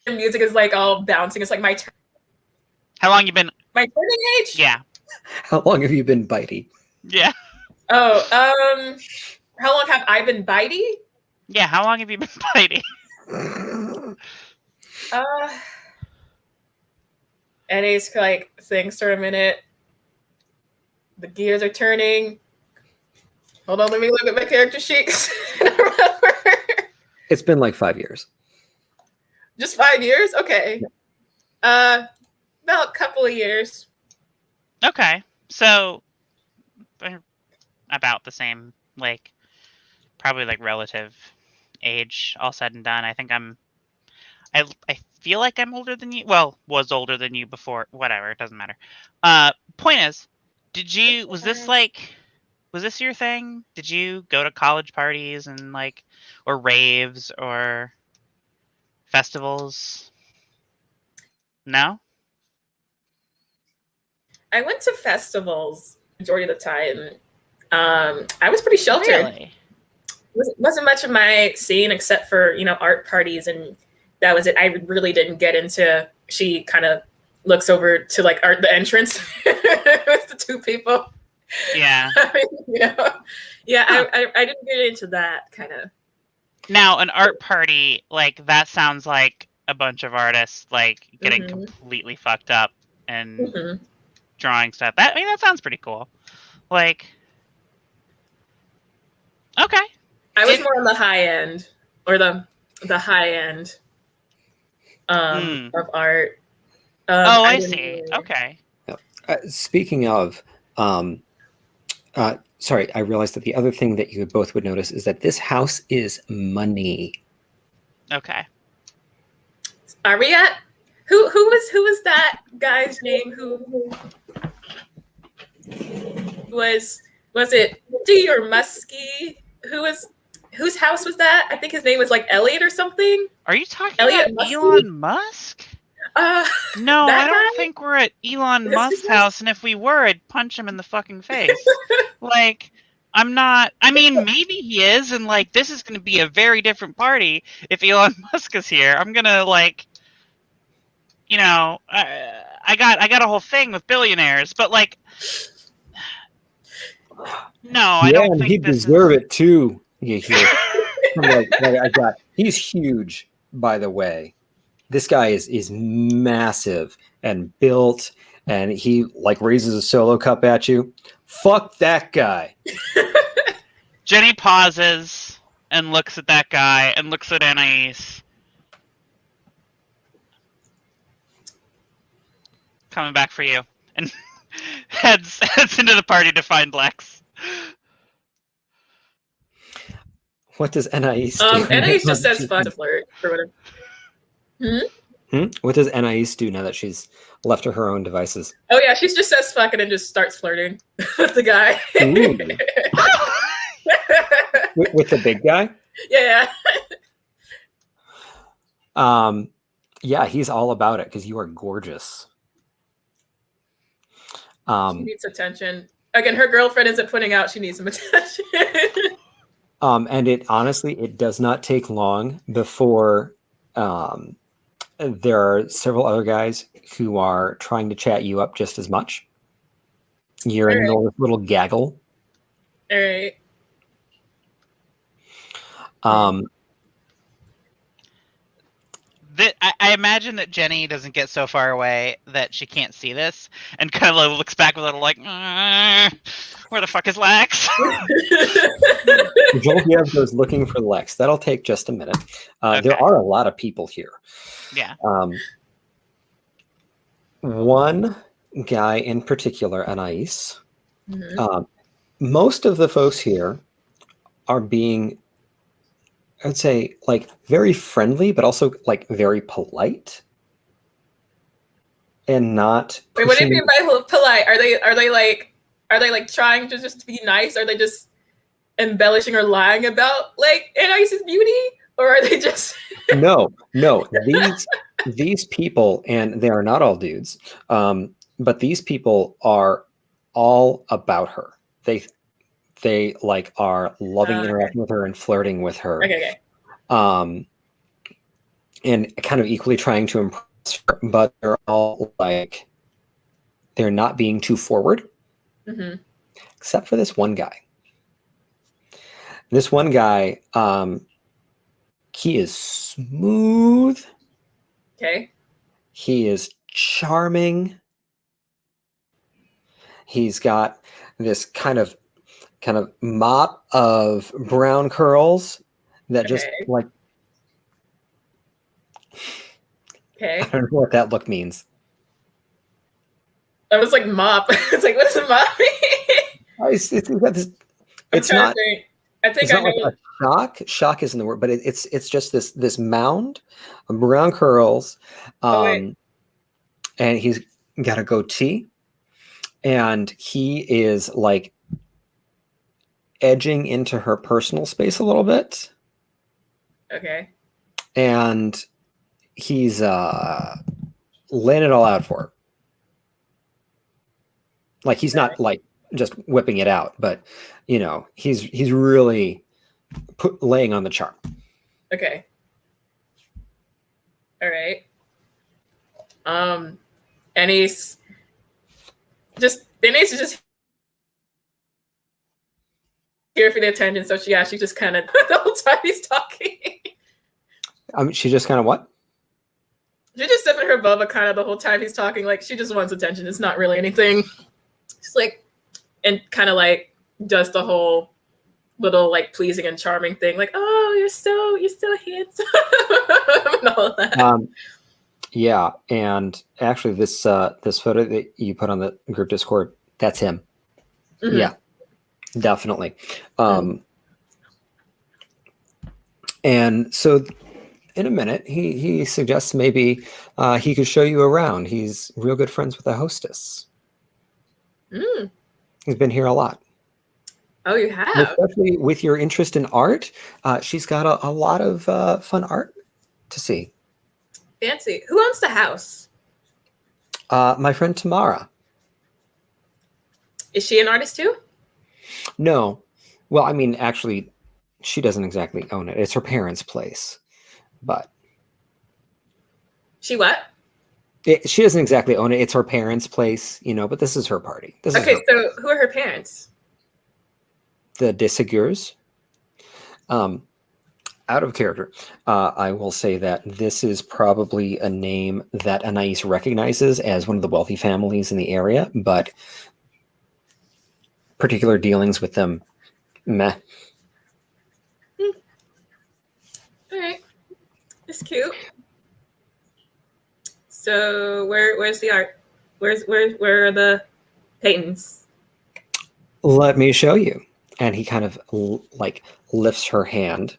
S1: The music is like all bouncing. It's like my turn.
S2: How long you been?
S1: My turning age?
S2: Yeah.
S3: How long have you been bitey?
S2: Yeah.
S1: Oh, how long have I been bitey?
S2: Yeah, how long have you been bitey?
S1: Annie's like thinks for a minute. The gears are turning. Hold on, let me look at my character sheets.
S3: It's been like 5 years.
S1: Just 5 years? Okay. About a couple of years.
S2: Okay. So about the same, like probably like relative age, all said and done. I think I feel like I'm older than you. Well, was older than you before. Whatever, it doesn't matter. Point is, was this your thing? Did you go to college parties and like, or raves or festivals? No?
S1: I went to festivals majority of the time. I was pretty sheltered.
S2: Really?
S1: Wasn't much of my scene except for, art parties, and that was it. I really didn't get into. She kind of looks over to like the entrance with the two people.
S2: Yeah.
S1: I didn't get into that kind of.
S2: Now, an art party, like, that sounds like a bunch of artists, like, getting completely fucked up and drawing stuff. That sounds pretty cool. Like, okay.
S1: I was more on the high end, or the high end of art.
S2: I see. Okay.
S3: Speaking of, sorry, I realized that the other thing that you both would notice is that this house is money.
S2: Okay.
S1: Are we at? Who was that guy's name? Who was it D or Muskie? Whose house was that? I think his name was like Elliot or something.
S2: Are you talking
S1: Elliot
S2: about
S1: Muskie?
S2: Elon Musk? No, I don't
S1: guy?
S2: think we're at Elon Musk's house, and if we were, I'd punch him in the fucking face. Like, I'm not. I mean, maybe he is, and like, this is going to be a very different party if Elon Musk is here. I'm gonna like, I got a whole thing with billionaires, but like, no, I don't think
S3: he deserve it too. You hear? He's huge, by the way. This guy is massive and built and he like raises a solo cup at you. Fuck that guy.
S2: Jenny pauses and looks at that guy and looks at Anais. Coming back for you. And heads into the party to find Lex.
S3: What does Anais do?
S1: Anais just says fuck to flirt or whatever.
S3: What does Anais do now that she's left to her own devices?
S1: Oh yeah, she just says fuck and then just starts flirting with the guy.
S3: with the big guy?
S1: Yeah.
S3: Yeah, he's all about it because you are gorgeous.
S1: She needs attention. Again, her girlfriend isn't putting out. She needs some attention.
S3: And it does not take long before there are several other guys who are trying to chat you up just as much. You're in the little gaggle.
S1: All right.
S2: I imagine that Jenny doesn't get so far away that she can't see this, and kind of looks back a little like, where the fuck is Lex?
S3: Genevieve goes looking for Lex. That'll take just a minute.
S2: Okay.
S3: There are a lot of people here.
S2: Yeah.
S3: One guy in particular, Anais. Most of the folks here are being, I would say, like very friendly, but also like very polite, and not.
S1: Wait, what do you mean by polite? Are they like trying to just be nice? Are they just embellishing or lying about like Anais' beauty, or are they just?
S3: No. These people, and they are not all dudes, but these people are all about her. They like are loving interacting with her and flirting with her.
S1: Okay.
S3: And kind of equally trying to impress her, but they're all like, they're not being too forward, except for this one guy. This one guy, he is smooth.
S1: Okay.
S3: He is charming. He's got this kind of mop of brown curls that just like.
S1: Okay.
S3: I don't know what that look means.
S1: I was like mop. It's like, what does a mop mean?
S3: It's not.
S1: I think
S3: it's
S1: I
S3: not
S1: know.
S3: like a shock. Shock isn't the word, but it's just this mound of brown curls, and he's got a goatee, and he is like edging into her personal space a little bit.
S1: Okay.
S3: And he's laying it all out for her. Like he's not like just whipping it out, but you know, he's really laying on the charm.
S1: Okay. All right. Anais is just here for the attention, so she just kind of the whole time he's talking.
S3: She just kind of what?
S1: She's just sipping her boba kind of the whole time he's talking. Like she just wants attention. It's not really anything. She's like, and kind of like does the whole little like pleasing and charming thing. Like, oh, you're so handsome and all of that.
S3: Yeah, and actually, this photo that you put on the group Discord, that's him. Yeah, definitely. And so, in a minute, he suggests maybe he could show you around. He's real good friends with the hostess. He's been here a lot.
S1: Oh, you have?
S3: Especially with your interest in art, she's got a lot of fun art to see.
S1: Fancy. Who owns the house?
S3: My friend Tamara.
S1: Is she an artist too?
S3: No. Well, I mean, actually, she doesn't exactly own it. It's her parents' place. But
S1: she what?
S3: She doesn't exactly own it. It's her parents' place, you know, but this is her party.
S1: So who are her parents?
S3: The de Segures. out of character, I will say that this is probably a name that Anais recognizes as one of the wealthy families in the area, but particular dealings with them, meh.
S1: All right, it's cute. So where's the art? Where are the paintings?
S3: Let me show you. And he kind of like lifts her hand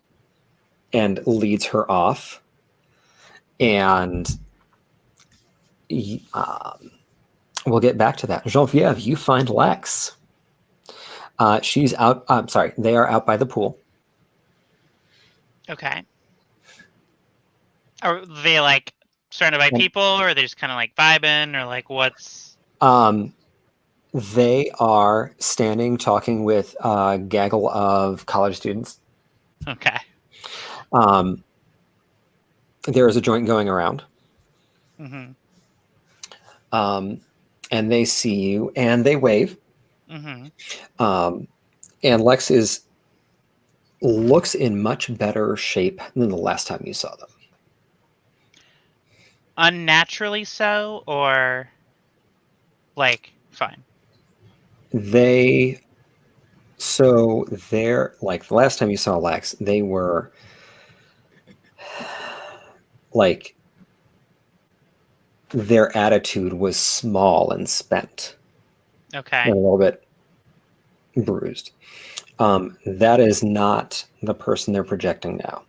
S3: and leads her off. And we'll get back to that. Genevieve, you find Lex. She's out. I'm sorry. They are out by the pool.
S2: Okay. Are they like surrounded by people, or are they just kind of like vibing, or like what's?
S3: They are standing talking with a gaggle of college students.
S2: Okay.
S3: There is a joint going around.
S2: Mm-hmm.
S3: And they see you and they wave.
S2: Mm-hmm.
S3: And Lex looks in much better shape than the last time you saw them.
S2: Unnaturally so, or like fine?
S3: They're like the last time you saw Lex, they were like their attitude was small and spent.
S2: Okay.
S3: And a little bit bruised. That is not the person they're projecting now.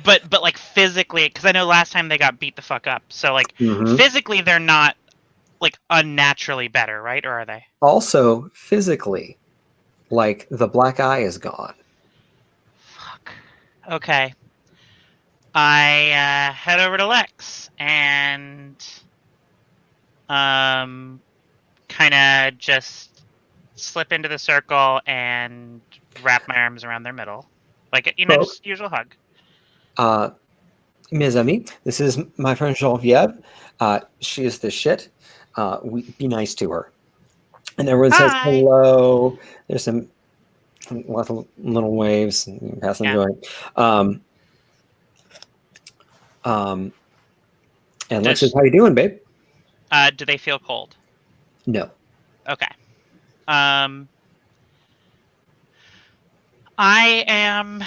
S2: But like physically, because I know last time they got beat the fuck up. So like physically, they're not like unnaturally better, right? Or are they?
S3: Also, physically, like the black eye is gone.
S2: Fuck. Okay. I head over to Lex and kind of just slip into the circle and wrap my arms around their middle, like just usual hug.
S3: Mes amis, this is my friend Genevieve. She is the shit. Be nice to her. And everyone says hello. There's some lots of little waves and pass them joy. And Lex says, "How you doing, babe?"
S2: Do they feel cold?
S3: No.
S2: Okay. I am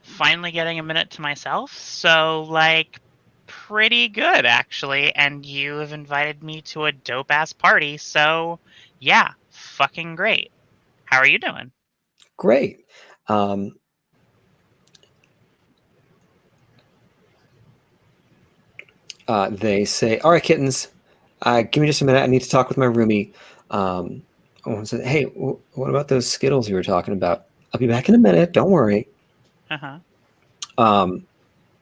S2: finally getting a minute to myself, so like pretty good actually, and you have invited me to a dope ass party, so yeah, fucking great. How are you doing?
S3: Great. They say, "All right, kittens, give me just a minute. I need to talk with my roomie." One said, "Hey, what about those Skittles you were talking about? I'll be back in a minute. Don't worry."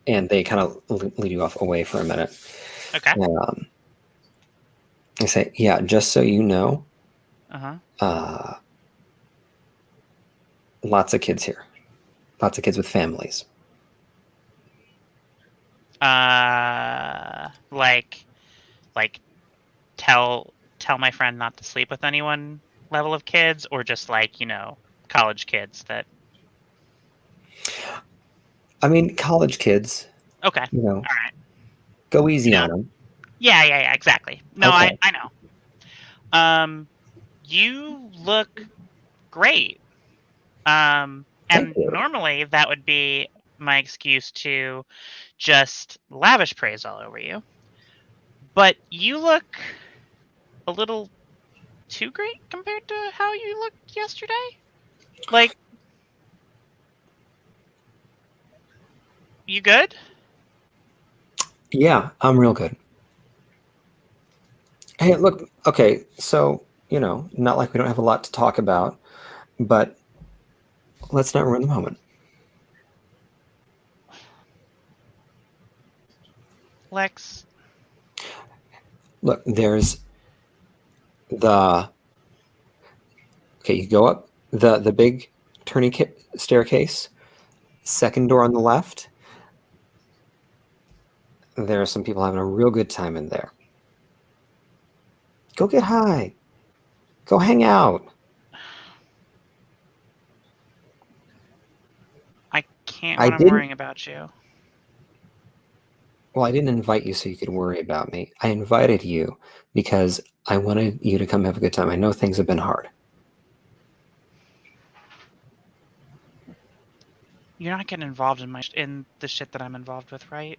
S3: And they kind of lead you off away for a minute.
S2: Okay.
S3: I say, "Yeah, just so you know, lots of kids here. Lots of kids with families."
S2: Like tell my friend not to sleep with anyone level of kids, or just like, college kids that...
S3: I mean, college kids.
S2: Okay.
S3: All
S2: right.
S3: Go easy on them.
S2: Yeah, exactly. No,
S3: okay.
S2: I know. You look great. And normally that would be my excuse to just lavish praise all over you. But you look a little too great compared to how you looked yesterday. Like, you good?
S3: Yeah, I'm real good. Hey, look, okay, so, not like we don't have a lot to talk about, but let's not ruin the moment.
S2: Lex.
S3: Look, there's okay, you go up the big turning staircase, second door on the left. There are some people having a real good time in there. Go get high. Go hang out.
S2: I can't when I'm worrying about you.
S3: Well, I didn't invite you so you could worry about me. I invited you because I wanted you to come have a good time. I know things have been hard.
S2: You're not getting involved in the shit that I'm involved with, right?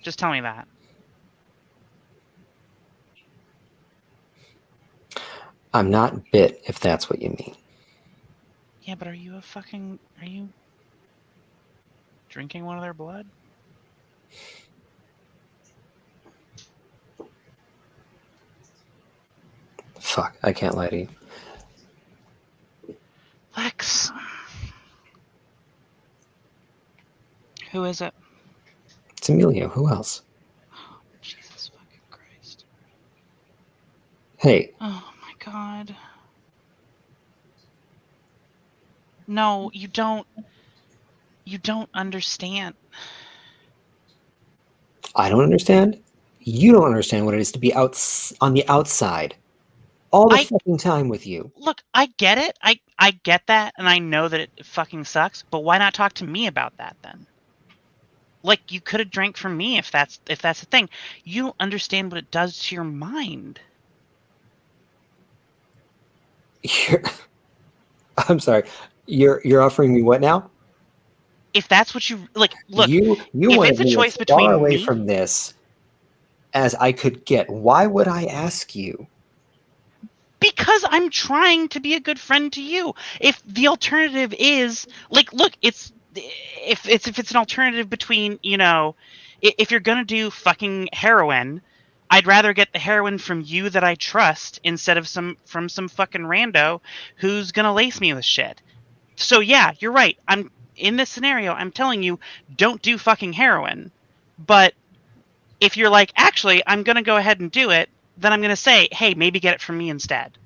S2: Just tell me that.
S3: I'm not bit, if that's what you mean.
S2: Yeah, but are you drinking one of their blood?
S3: Fuck, I can't lie to you.
S2: Lex. Who is it?
S3: It's Emilio. Who else?
S2: Oh, Jesus fucking Christ.
S3: Hey.
S2: Oh my God. No, you don't. You don't understand.
S3: I don't understand. You don't understand what it is to be out on the outside all the fucking time with you.
S2: Look, I get it. I get that, and I know that it fucking sucks. But why not talk to me about that then? Like, you could have drank from me if that's the thing. You don't understand what it does to your mind.
S3: I'm sorry. You're offering me what now?
S2: If that's what you like, look.
S3: You
S2: if
S3: wanted
S2: it's a
S3: me
S2: choice
S3: as far
S2: between
S3: away
S2: me
S3: from this as I could get. Why would I ask you?
S2: Because I'm trying to be a good friend to you. If the alternative is like, look, if it's an alternative between, if you're gonna do fucking heroin, I'd rather get the heroin from you that I trust instead of from some fucking rando who's gonna lace me with shit. So yeah, you're right. I'm in this scenario. I'm telling you, don't do fucking heroin. But if you're like, actually, I'm gonna go ahead and do it, then I'm gonna say, hey, maybe get it from me instead.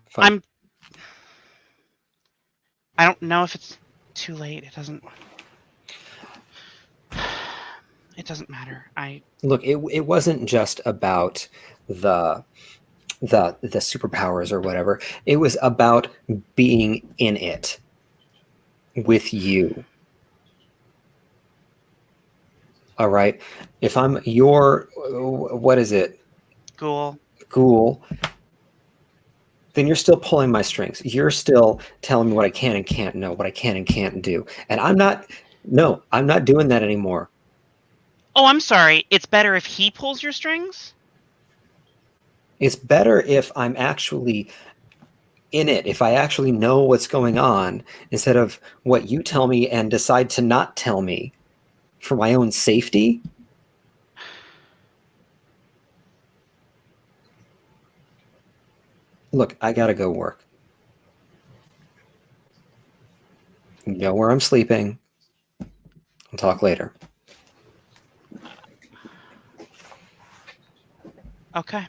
S3: Fine.
S2: I don't know if it's too late. It doesn't matter.
S3: Look, it wasn't just about the superpowers or whatever. It was about being in it with you. All right. If I'm your, what is it? Ghoul. Then you're still pulling my strings. You're still telling me what I can and can't know, what I can and can't do. And I'm not doing that anymore.
S2: Oh, I'm sorry. It's better if he pulls your strings?
S3: It's better if I'm actually in it, if I actually know what's going on, instead of what you tell me and decide to not tell me for my own safety. Look, I gotta go work. You know where I'm sleeping. We'll talk later.
S2: Okay.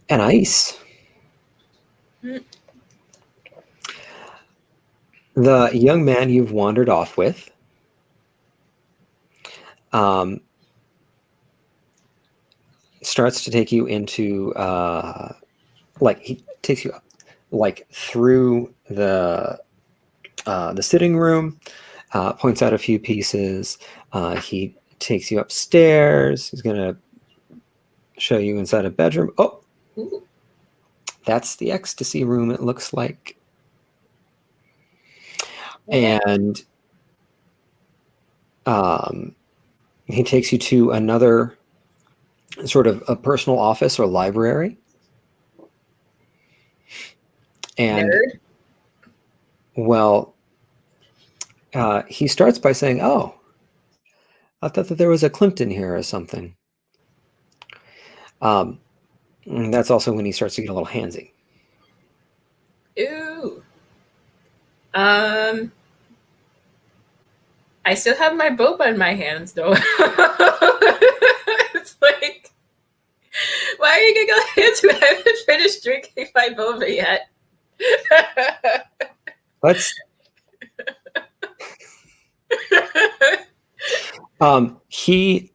S3: Anais. The young man you've wandered off with starts to take you into he takes you through the sitting room, points out a few pieces. He takes you upstairs. He's gonna show you inside a bedroom. Oh, that's the ecstasy room, it looks like. And he takes you to another sort of a personal office or library. And
S1: Nerd.
S3: Well, he starts by saying, "Oh, I thought that there was a Plimpton here or something." And that's also when he starts to get a little handsy.
S1: Ooh. I still have my boba in my hands, though. It's like, why are you gonna go into it? I haven't finished drinking my boba yet.
S3: Let's. He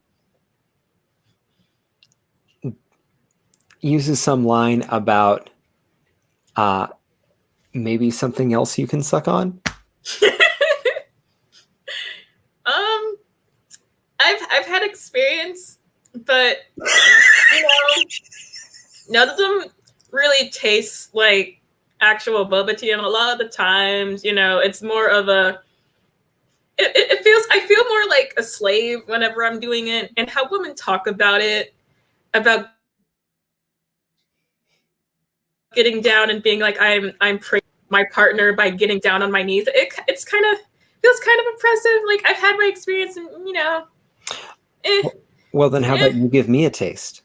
S3: uses some line about Maybe something else you can suck on?
S1: I've had experience, but you know, none of them really taste like actual boba tea, and a lot of the times, it's more of a. It feels. I feel more like a slave whenever I'm doing it, and how women talk about it, about getting down and being like, I'm my partner by getting down on my knees. It's kind of feels kind of impressive. Like I've had my experience, and
S3: Well, then how about you give me a taste?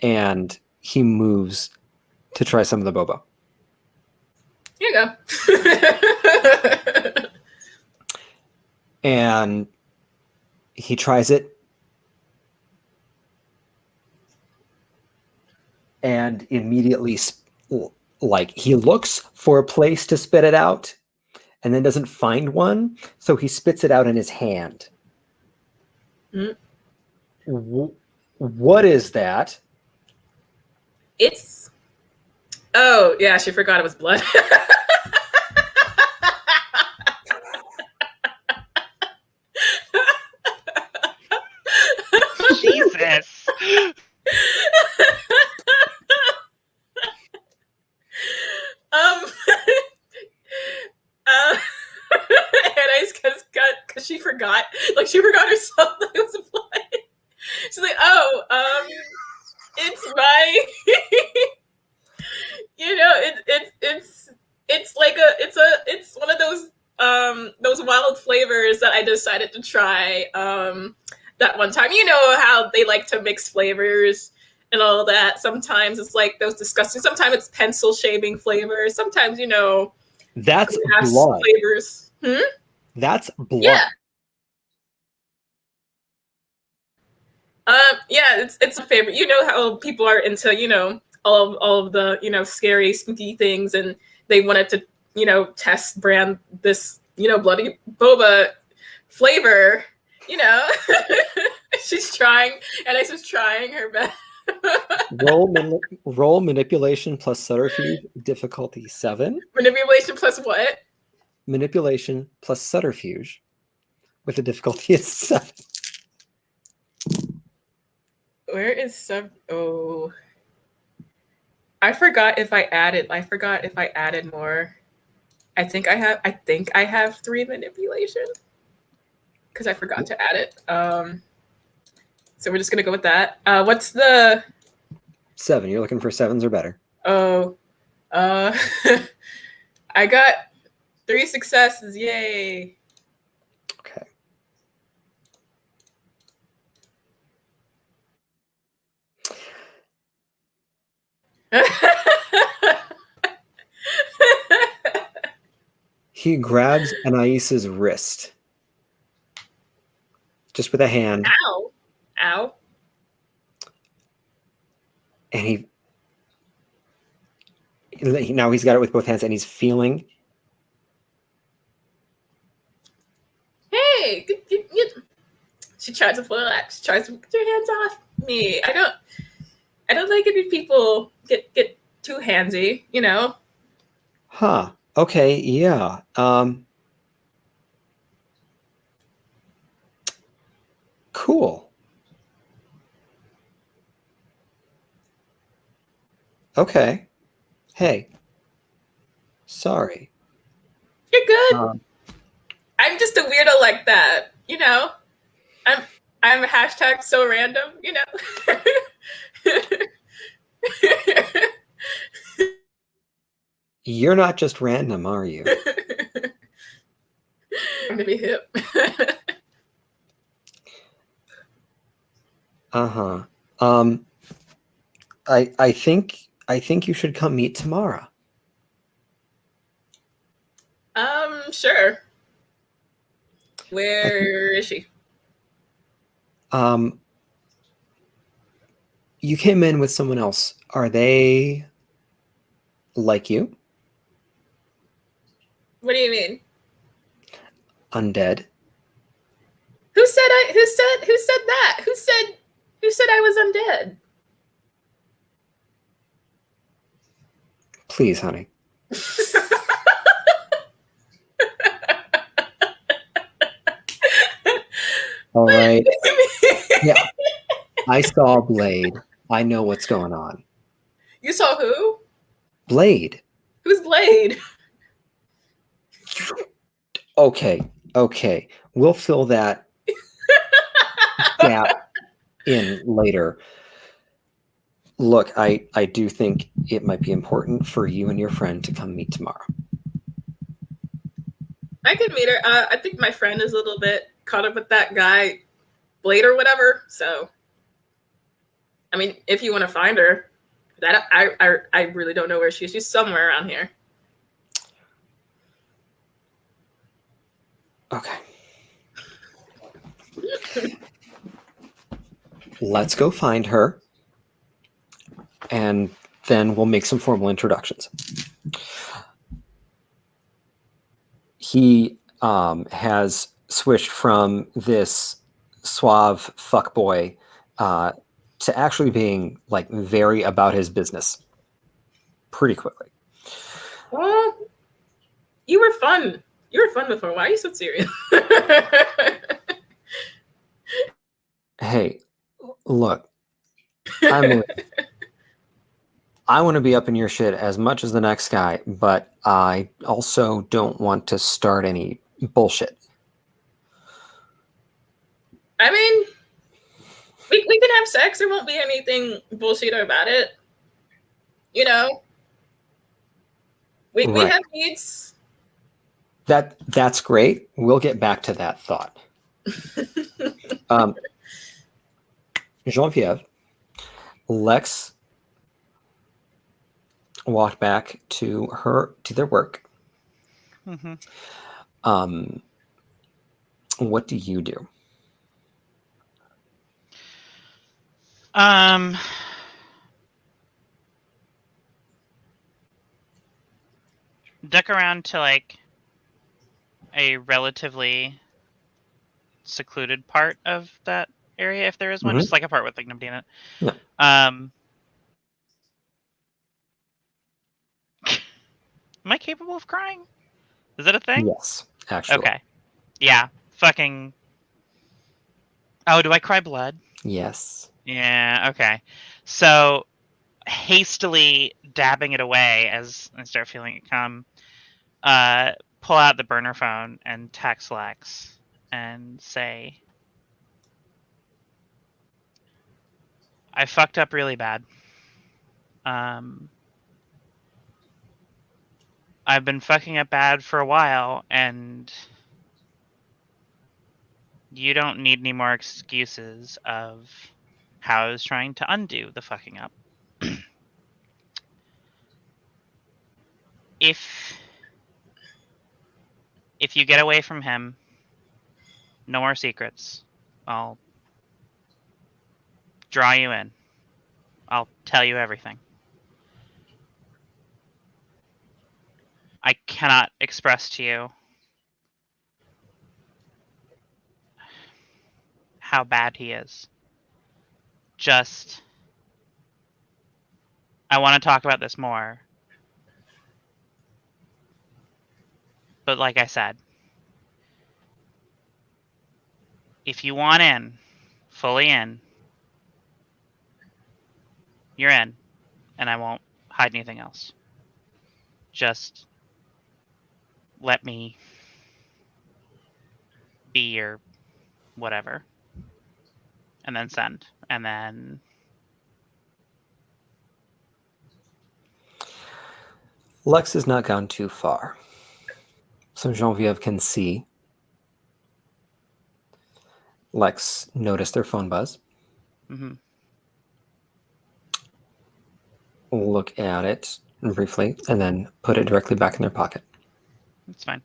S3: And he moves to try some of the boba.
S1: Here you go.
S3: And he tries it. And immediately, he looks for a place to spit it out and then doesn't find one. So he spits it out in his hand.
S1: Mm.
S3: What is that?
S1: Oh, yeah, she forgot it was blood.
S2: Jesus.
S1: Because she forgot, she forgot herself that it was blood. She's like, oh, it's my, it's one of those wild flavors that I decided to try that one time. You know how they like to mix flavors and all that. Sometimes it's like those disgusting. Sometimes it's pencil shaving flavors. Sometimes
S3: that's blood
S1: flavors.
S3: That's blood.
S1: Yeah. Yeah, it's a favorite. You know how people are into, all of the, scary, spooky things, and they wanted to, test brand this, bloody boba flavor, She's trying, and I was trying her best.
S3: Roll manipulation plus subterfuge, difficulty 7.
S1: Manipulation plus what?
S3: Manipulation plus subterfuge with a difficulty of 7.
S1: Where is sub? Oh, I forgot if I added more. I think I have 3 manipulation because I forgot to add it. So we're just gonna go with that. What's the
S3: 7? You're looking for 7s or better.
S1: Oh, I got 3 successes. Yay!
S3: Okay. He grabs Anais's wrist. Just with a hand.
S1: Ow. Ow.
S3: And now he's got it with both hands and he's feeling.
S1: Hey, she tries to pull it out. She tries to get your hands off me. I don't like it when people get too handsy,
S3: Huh. Okay, yeah. Cool. Okay. Hey. Sorry.
S1: You're good. I'm just a weirdo like that, I'm hashtag so random,
S3: You're not just random, are you?
S1: I'm to be hip.
S3: Uh-huh. I think you should come meet Tamara.
S1: Sure. Where is she?
S3: You came in with someone else. Are they like you?
S1: What do you mean?
S3: Undead.
S1: Who said that? Who said I was undead?
S3: Please, honey. All right. Yeah. I saw Blade. I know what's going on.
S1: You saw who?
S3: Blade.
S1: Who's Blade?
S3: Okay. We'll fill that gap in later. Look, I do think it might be important for you and your friend to come meet tomorrow.
S1: I could meet her. I think my friend is a little bit caught up with that guy, Blade or whatever. So, I mean, if you want to find her, that I really don't know where she is. She's somewhere around here.
S3: Okay. Let's go find her, and then we'll make some formal introductions. He has switched from this suave fuckboy to actually being like very about his business pretty quickly.
S1: Well, you were fun. You were fun before. Why are you so serious?
S3: Hey, look, I want to be up in your shit as much as the next guy, but I also don't want to start any bullshit.
S1: I mean, we can have sex. There won't be anything bullshit about it. You know, we have needs.
S3: That's great. We'll get back to that thought. Genevieve, Lex walked back to their work.
S2: Mm-hmm.
S3: What do you do?
S2: Duck around to like a relatively secluded part of that area, if there is one, just like a part with like nobody in it.
S3: Yeah.
S2: Am I capable of crying? Is that a thing?
S3: Yes, actually.
S2: Okay. Yeah. Fucking. Oh, do I cry blood?
S3: Yes.
S2: Yeah. Okay. So, hastily dabbing it away as I start feeling it come, pull out the burner phone and text Lex and say, I fucked up really bad. I've been fucking up bad for a while, and you don't need any more excuses of how I was trying to undo the fucking up. If you get away from him, no more secrets. I'll draw you in. I'll tell you everything. I cannot express to you how bad he is. Just, I want to talk about this more. But like I said, if you want in, fully in, you're in, and I won't hide anything else. Just let me be your whatever. And then send. And then...
S3: Lex has not gone too far. So Genevieve can see. Lex noticed their phone buzz.
S2: Mm-hmm.
S3: Look at it briefly, and then put it directly back in their pocket.
S2: It's fine.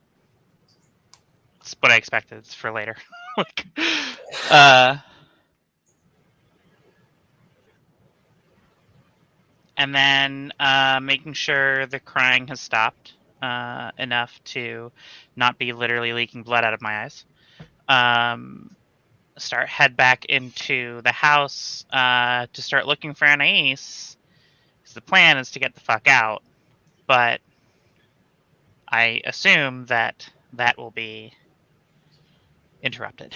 S2: It's what I expected. It's for later. And then making sure the crying has stopped enough to not be literally leaking blood out of my eyes. Head back into the house to start looking for Anais. Because the plan is to get the fuck out. but I assume that will be interrupted.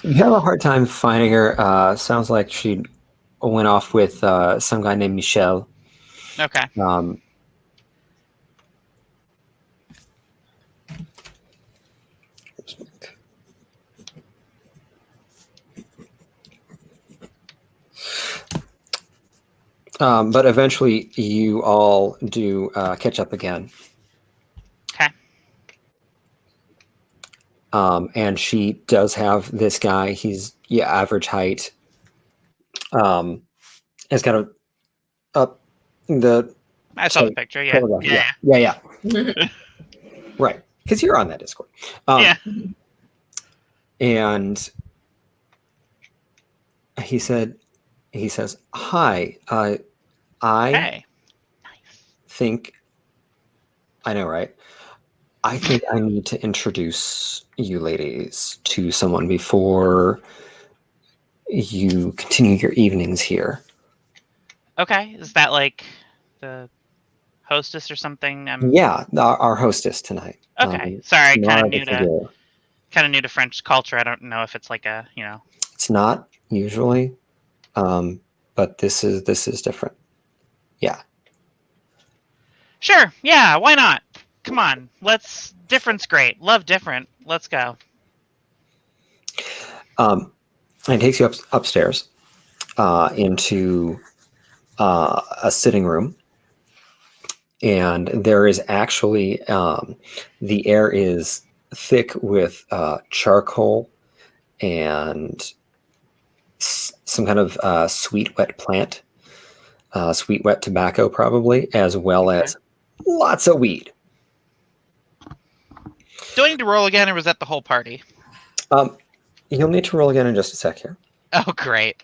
S3: You have a hard time finding her. Sounds like she went off with some guy named Michel.
S2: Okay.
S3: But eventually you all do catch up again.
S2: Okay.
S3: And she does have this guy. He's average height. Has got a up the.
S2: I saw the picture. Yeah.
S3: Yeah. Right, because you're on that Discord.
S2: Yeah.
S3: And he says, "Hi, I
S2: Hey.
S3: think I know, right? I think I need to introduce you ladies to someone before you continue your evenings here."
S2: Okay. Is that like the hostess or something?
S3: Yeah, our hostess tonight.
S2: Okay. Sorry, kind
S3: Tamara
S2: of new to French culture. I don't know if it's like a,
S3: It's not usually, but this is different. Yeah.
S2: Sure. Yeah. Why not? Come on. Different's great. Love different. Let's go.
S3: And it takes you upstairs into a sitting room. And there is actually the air is thick with charcoal and some kind of sweet wet plant, sweet wet tobacco probably, as well as lots of weed.
S2: Do I need to roll again, or was that the whole party?
S3: You'll need to roll again in just a sec here.
S2: Oh, great.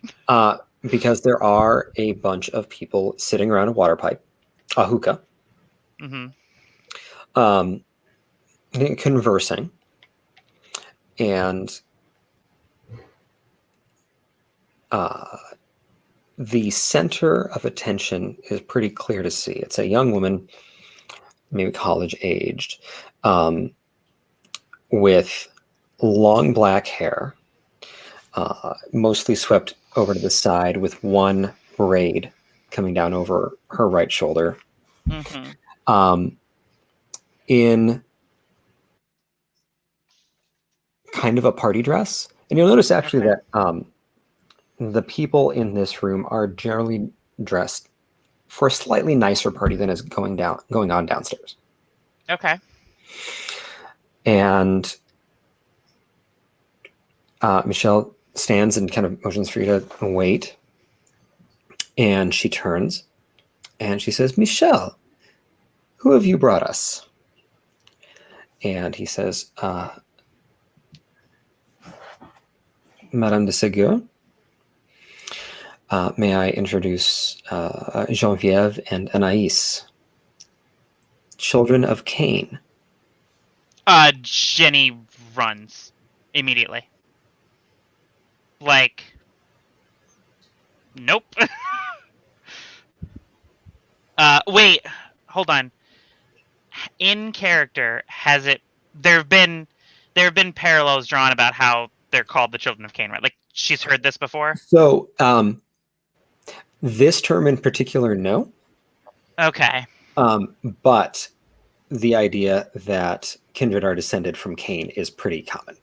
S3: Because there are a bunch of people sitting around a water pipe, a hookah. Conversing, and the center of attention is pretty clear to see. It's a young woman, maybe college aged, with long black hair, mostly swept over to the side with one braid coming down over her right shoulder. In kind of a party dress. And you'll notice actually that the people in this room are generally dressed for a slightly nicer party than is going on downstairs.
S2: Okay.
S3: And Michelle stands and kind of motions for you to wait. And she turns and she says, "Michelle, who have you brought us?" And he says, "Madame de Ségur, may I introduce Genevieve and Anais, children of Cain."
S2: Jenny runs immediately. Like, nope. Wait, hold on. In character, there have been parallels drawn about how they're called the children of Cain, right? Like, she's heard this before?
S3: So, this term in particular, no.
S2: Okay.
S3: But the idea that kindred are descended from Cain is pretty common.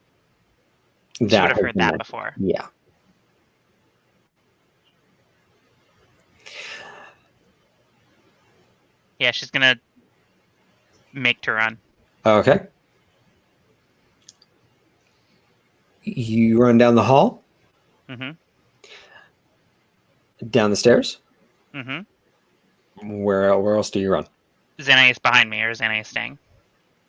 S2: She would have heard that before.
S3: Yeah.
S2: Yeah, she's gonna make to run.
S3: Okay. You run down the hall? Down the stairs? Where else do you run?
S2: Is Anais behind me, or is Anais staying?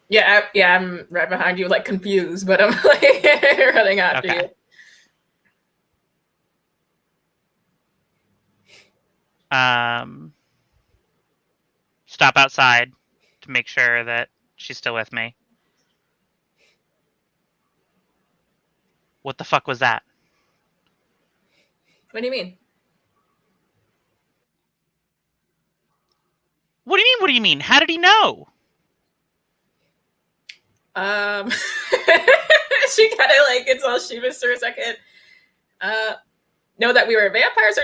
S1: Yeah, I'm right behind you, like confused, but I'm like running after you.
S2: Stop outside to make sure that she's still with me. What the fuck was that?
S1: What do you mean?
S2: What do you What do you mean? How did he know?
S1: She kind of like gets all sheepish for a second. Know that we were vampires,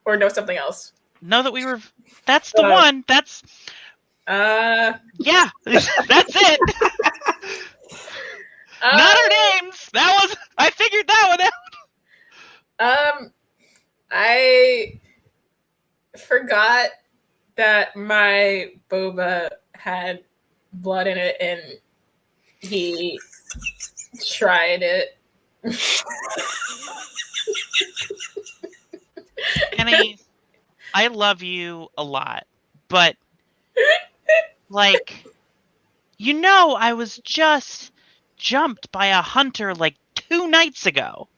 S1: or know something else?
S2: Know that we were. That's the one. That's. Yeah, that's it. Not our names. I figured that one
S1: out. I forgot that my boba had blood in it, and he tried it.
S2: Annie, I love you a lot, but like, I was just jumped by a hunter like 2 nights ago.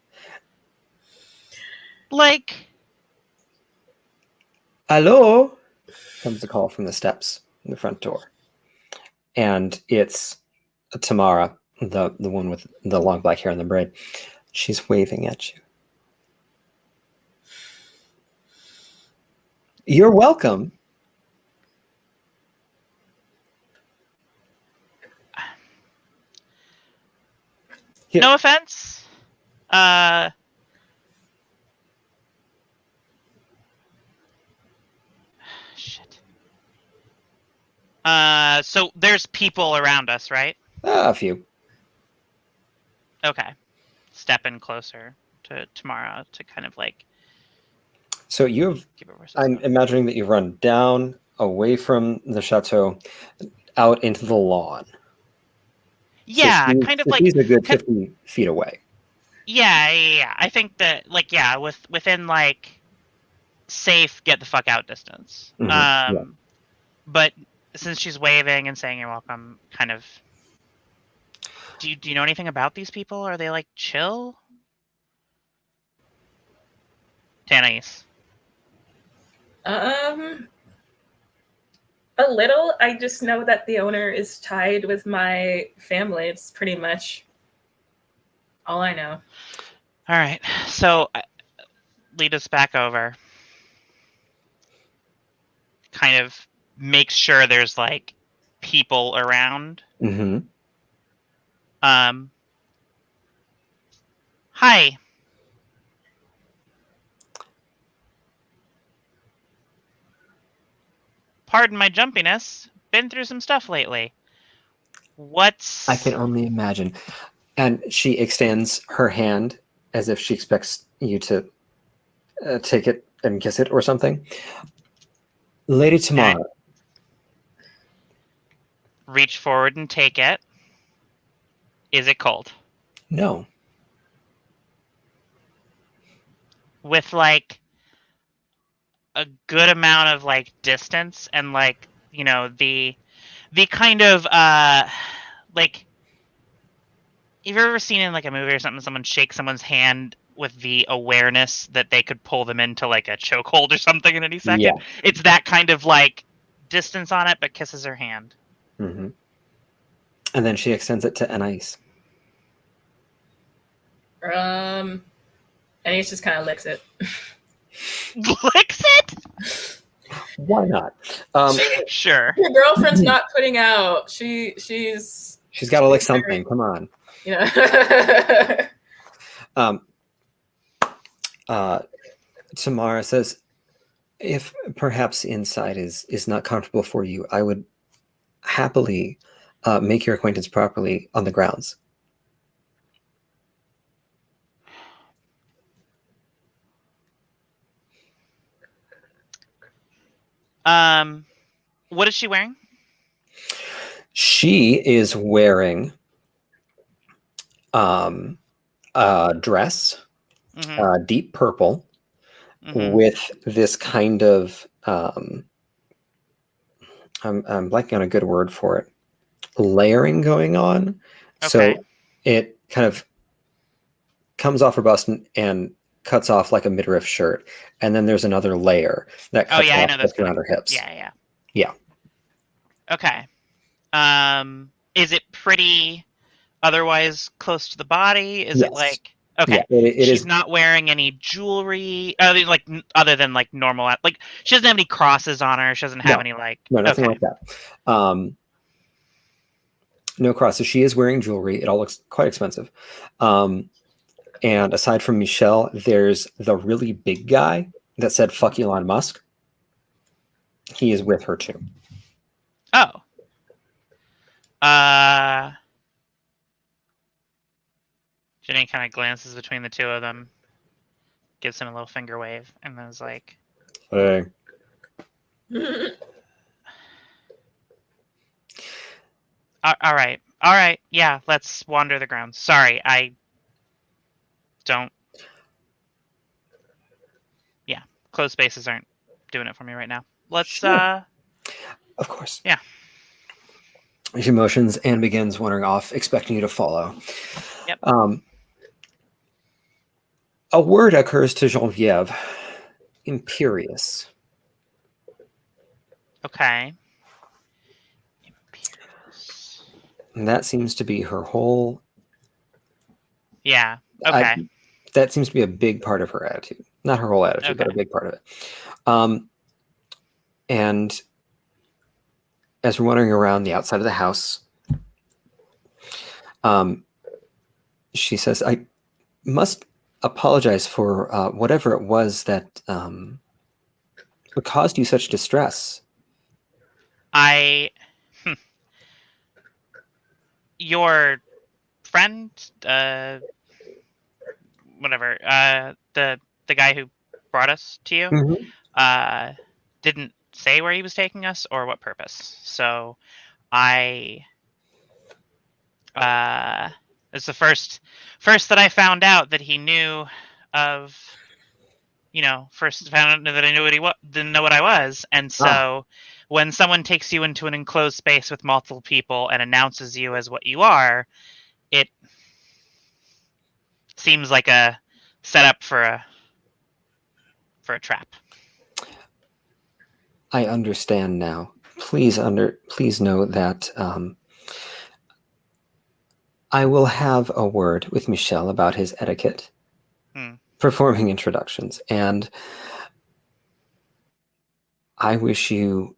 S2: Like,
S3: hello, comes a call from the steps in the front door, and it's Tamara, the one with the long black hair and the braid. She's waving at you. You're welcome.
S2: No offense. Shit. So there's people around us, right?
S3: A few.
S2: Okay. Stepping closer to Tamara to kind of like.
S3: So I'm imagining that you've run down, away from the chateau, out into the lawn.
S2: Yeah,
S3: so
S2: kind of like.
S3: He's a good 50 feet away.
S2: Yeah. I think that, like, yeah, within like safe get the fuck out distance.
S3: Mm-hmm.
S2: But since she's waving and saying you're welcome, kind of. Do you know anything about these people? Are they like chill? Anais.
S1: A little. I just know that the owner is tied with my family. It's pretty much all I know.
S2: All right. So lead us back over. Kind of makes sure there's like people around.
S3: Mm-hmm.
S2: Hi. Pardon my jumpiness. Been through some stuff lately.
S3: I can only imagine. And she extends her hand as if she expects you to take it and kiss it or something. Lady Tamara.
S2: Reach forward and take it. Is it cold?
S3: No.
S2: With like a good amount of like distance and like, the kind of like, you've ever seen in like a movie or something, someone shake someone's hand with the awareness that they could pull them into like a chokehold or something in any second?
S3: Yeah.
S2: It's that kind of like distance on it, but kisses her hand.
S3: Mm-hmm. And then she extends it to Anais.
S1: Anais just kind of licks it.
S2: Licks it?
S3: Why not?
S2: Sure.
S1: Your girlfriend's not putting out. She's
S3: got to lick something. Come on.
S1: Yeah.
S3: Tamara says, if perhaps inside is not comfortable for you, I would happily make your acquaintance properly on the grounds.
S2: What is she wearing?
S3: She is wearing a dress, deep purple, with this kind of I'm blanking on a good word for it, layering going on.
S2: Okay.
S3: So it kind of comes off her bust and cuts off like a midriff shirt, and then there's another layer that cuts off around her hips. Yeah.
S2: Okay. Is it pretty otherwise close to the body? Is it like Okay.
S3: Yeah, it
S2: She's
S3: is.
S2: not wearing any jewelry, other than like normal. Like she doesn't have any crosses on her. She doesn't have any like.
S3: No, nothing
S2: Okay.
S3: like that. No crosses. She is wearing jewelry. It all looks quite expensive. And aside from Michelle, there's the really big guy that said "fuck Elon Musk." He is with her too.
S2: Oh. Jenny kind of glances between the two of them, gives him a little finger wave, and then is like,
S3: Hey.
S2: all right, yeah, let's wander the grounds. Sorry, I don't. Yeah, closed spaces aren't doing it for me right now. Let's,
S3: Sure. Of course.
S2: Yeah.
S3: She motions and begins wandering off, expecting you to follow.
S2: Yep.
S3: A word occurs to Genevieve. Imperious.
S2: Okay.
S3: And that seems to be her whole...
S2: Yeah, okay.
S3: That seems to be a big part of her attitude. Not her whole attitude, but a big part of it. And as we're wandering around the outside of the house, she says, I must apologize for whatever it was that caused you such distress.
S2: Your friend, whatever, the guy who brought us to you,
S3: Mm-hmm.
S2: didn't say where he was taking us or what purpose. So it's the first that I found out that he knew of, first found out that I knew didn't know what I was. And so when someone takes you into an enclosed space with multiple people and announces you as what you are, it seems like a setup for a trap.
S3: I understand now. Please know that I will have a word with Michel about his etiquette, performing introductions, and I wish you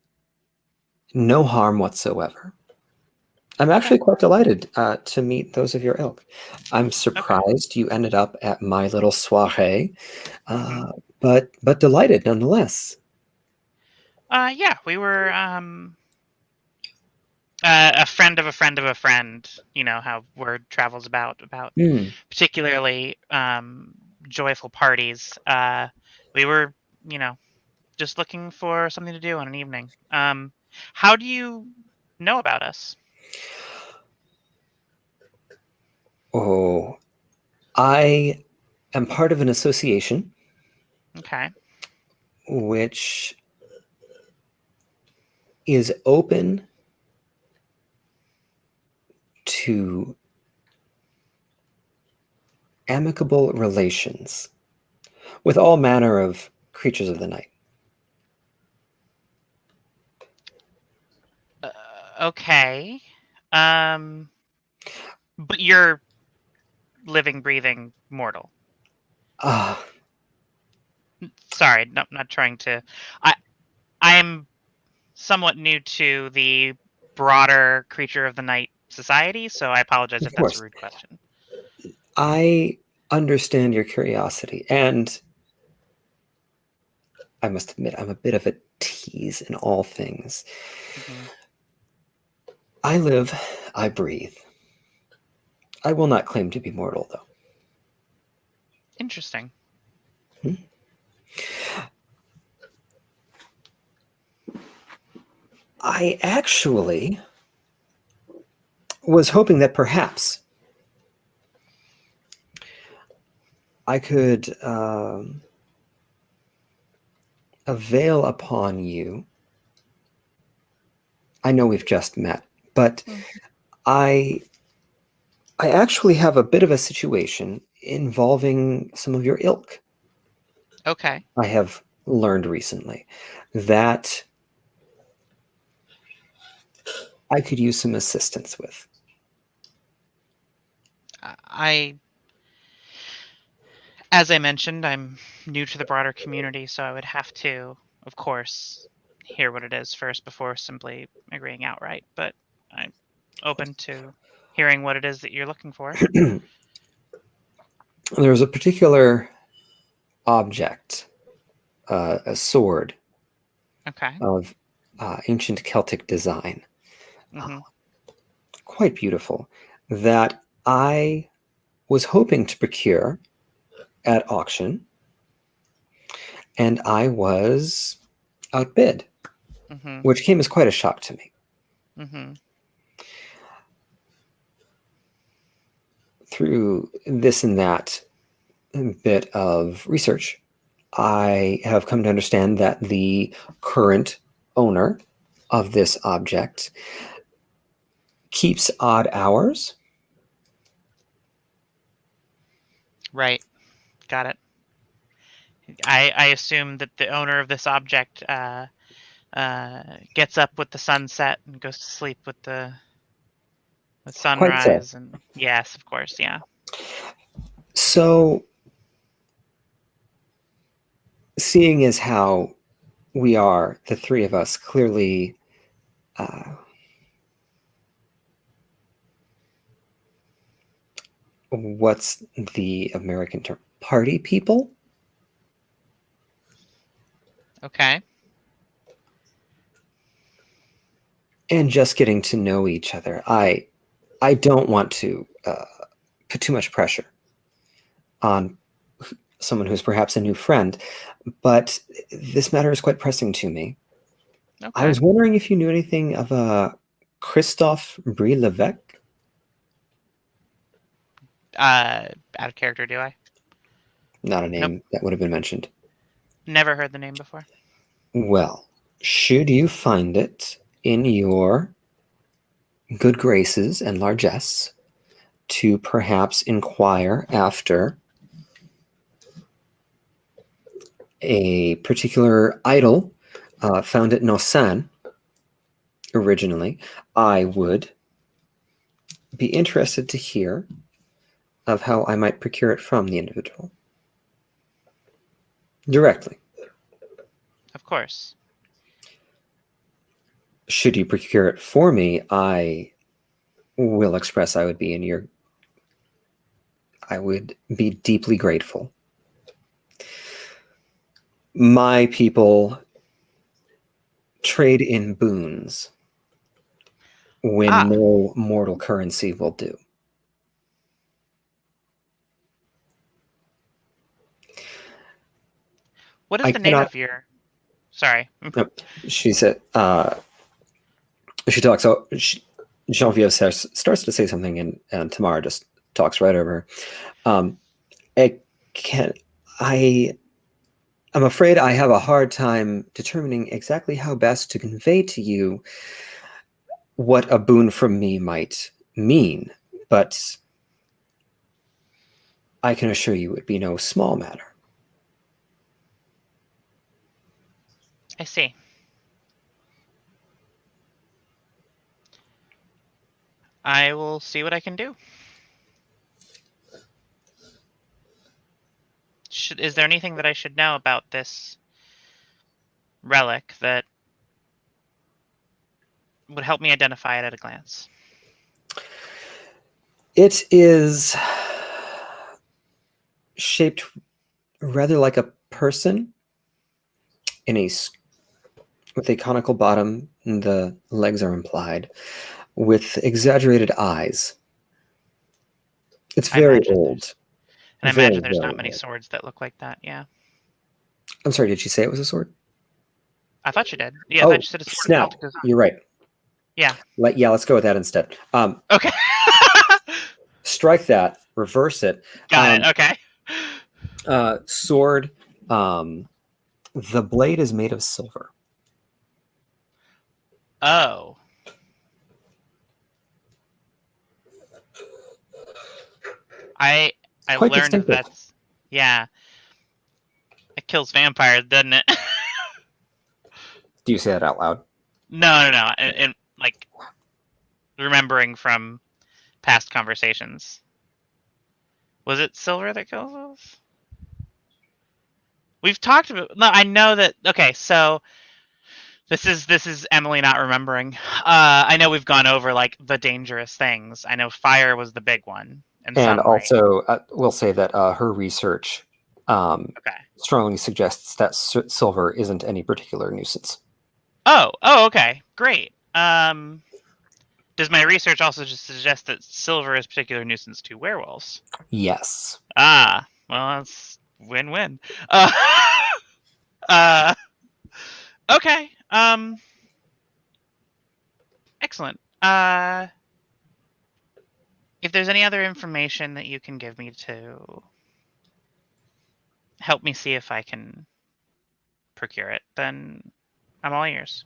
S3: no harm whatsoever. I'm actually quite delighted to meet those of your ilk. I'm surprised you ended up at my little soiree, but delighted nonetheless.
S2: Yeah, we were a friend of a friend of a friend. You know how word travels about particularly joyful parties. We were, just looking for something to do on an evening. How do you know about us?
S3: Oh, I am part of an association.
S2: Okay.
S3: Which is open to amicable relations with all manner of creatures of the night.
S2: Okay. But you're living, breathing mortal. Sorry, not trying to. I'm somewhat new to the broader creature of the night society, so I apologize if that's a rude question.
S3: I understand your curiosity, and I must admit I'm a bit of a tease in all things. I live, I breathe. I will not claim to be mortal, though.
S2: Interesting.
S3: I actually was hoping that perhaps I could avail upon you. I know we've just met, but I actually have a bit of a situation involving some of your ilk.
S2: Okay.
S3: I have learned recently that I could use some assistance with.
S2: As I mentioned, I'm new to the broader community, so I would have to, of course, hear what it is first before simply agreeing outright. But I'm open to hearing what it is that you're looking for.
S3: There's a particular object, a sword
S2: Okay.
S3: of ancient Celtic design,
S2: Hmm.
S3: quite beautiful, that I was hoping to procure at auction, and I was outbid,
S2: Hmm.
S3: which came as quite a shock to me.
S2: Hmm.
S3: Through this and that bit of research, I have come to understand that the current owner of this object keeps odd hours.
S2: Right. Got it. I assume that the owner of this object gets up with the sunset and goes to sleep with the
S3: Quite so.
S2: sunrise. And yes, of course, yeah.
S3: So, seeing as how we are, the three of us, clearly what's the American term? Party people?
S2: Okay.
S3: And just getting to know each other. I don't want to put too much pressure on someone who's perhaps a new friend, but this matter is quite pressing to me. I
S2: Okay.
S3: was wondering if you knew anything of a Christophe Brie-Levesque.
S2: Out of character, do I?
S3: Not a
S2: Nope.
S3: name that would have been mentioned.
S2: Never heard the name before.
S3: Well, should you find it in your good graces and largesse to perhaps inquire after a particular idol found at Nosan originally, I would be interested to hear of how I might procure it from the individual directly.
S2: Of course.
S3: Should you procure it for me, I will express I would be deeply grateful. My people trade in boons when no mortal currency will do.
S2: What is the name of your... Sorry.
S3: She said, she talks, so Genevieve starts to say something, and Tamara just talks right over her. I'm afraid I have a hard time determining exactly how best to convey to you what a boon from me might mean, but I can assure you it would be no small matter.
S2: I see. I will see what I can do. Is there anything that I should know about this relic that would help me identify it at a glance?
S3: It is shaped rather like a person with a conical bottom, and the legs are implied, with exaggerated eyes. It's very old.
S2: And I imagine there's not many swords that look like that, yeah.
S3: I'm sorry, did she say it was a sword?
S2: I thought you did. Yeah, I thought you said a sword.
S3: Snap. You're right.
S2: Yeah.
S3: Let's go with that instead.
S2: Okay.
S3: Strike that, reverse it.
S2: Got it, okay.
S3: Sword, the blade is made of silver.
S2: Oh. I learned that's... Yeah. It kills vampires, doesn't it?
S3: Do you say that out loud?
S2: No. And like, remembering from past conversations. Was it silver that kills us? We've talked about. No, I know that. Okay, so this is Emily not remembering. I know we've gone over like the dangerous things. I know fire was the big one, and
S3: also we'll say that her research
S2: okay.
S3: strongly suggests that silver isn't any particular nuisance.
S2: Oh, okay, great. Does my research also just suggest that silver is a particular nuisance to werewolves?
S3: Yes.
S2: Ah, well, that's win-win. Uh, okay. Excellent. If there's any other information that you can give me to help me see if I can procure it, then I'm all ears.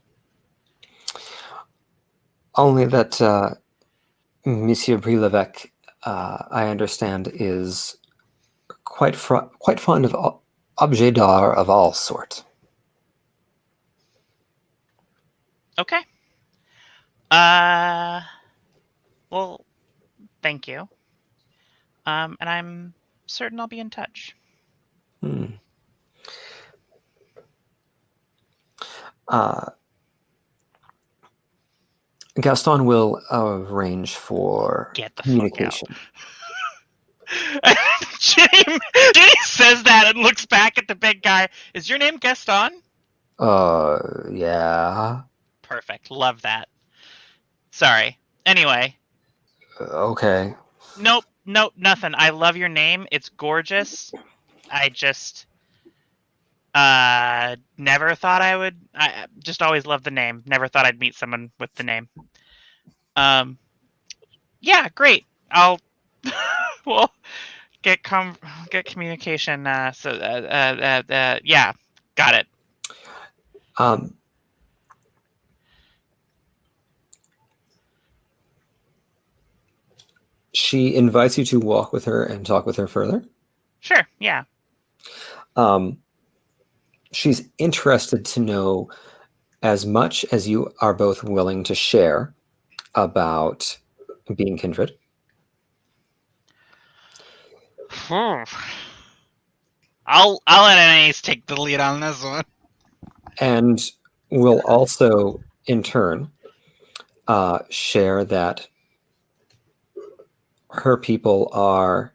S3: Only that Monsieur Brilevec, I understand, is quite fond of objets d'art of all sorts.
S2: Okay. Well, thank you. And I'm certain I'll be in touch.
S3: Gaston will arrange for communication.
S2: Jimmy says that and looks back at the big guy. Is your name Gaston?
S3: Yeah.
S2: Perfect. Love that. Sorry. Anyway.
S3: Okay.
S2: Nope, nothing. I love your name. It's gorgeous. I just never thought I would. I just always loved the name. Never thought I'd meet someone with the name. Yeah, great. I'll we'll get communication. Yeah, got it.
S3: She invites you to walk with her and talk with her further.
S2: Sure. Yeah.
S3: She's interested to know as much as you are both willing to share about being kindred.
S2: I'll let Anais take the lead on this one.
S3: And will also, in turn, share that her people are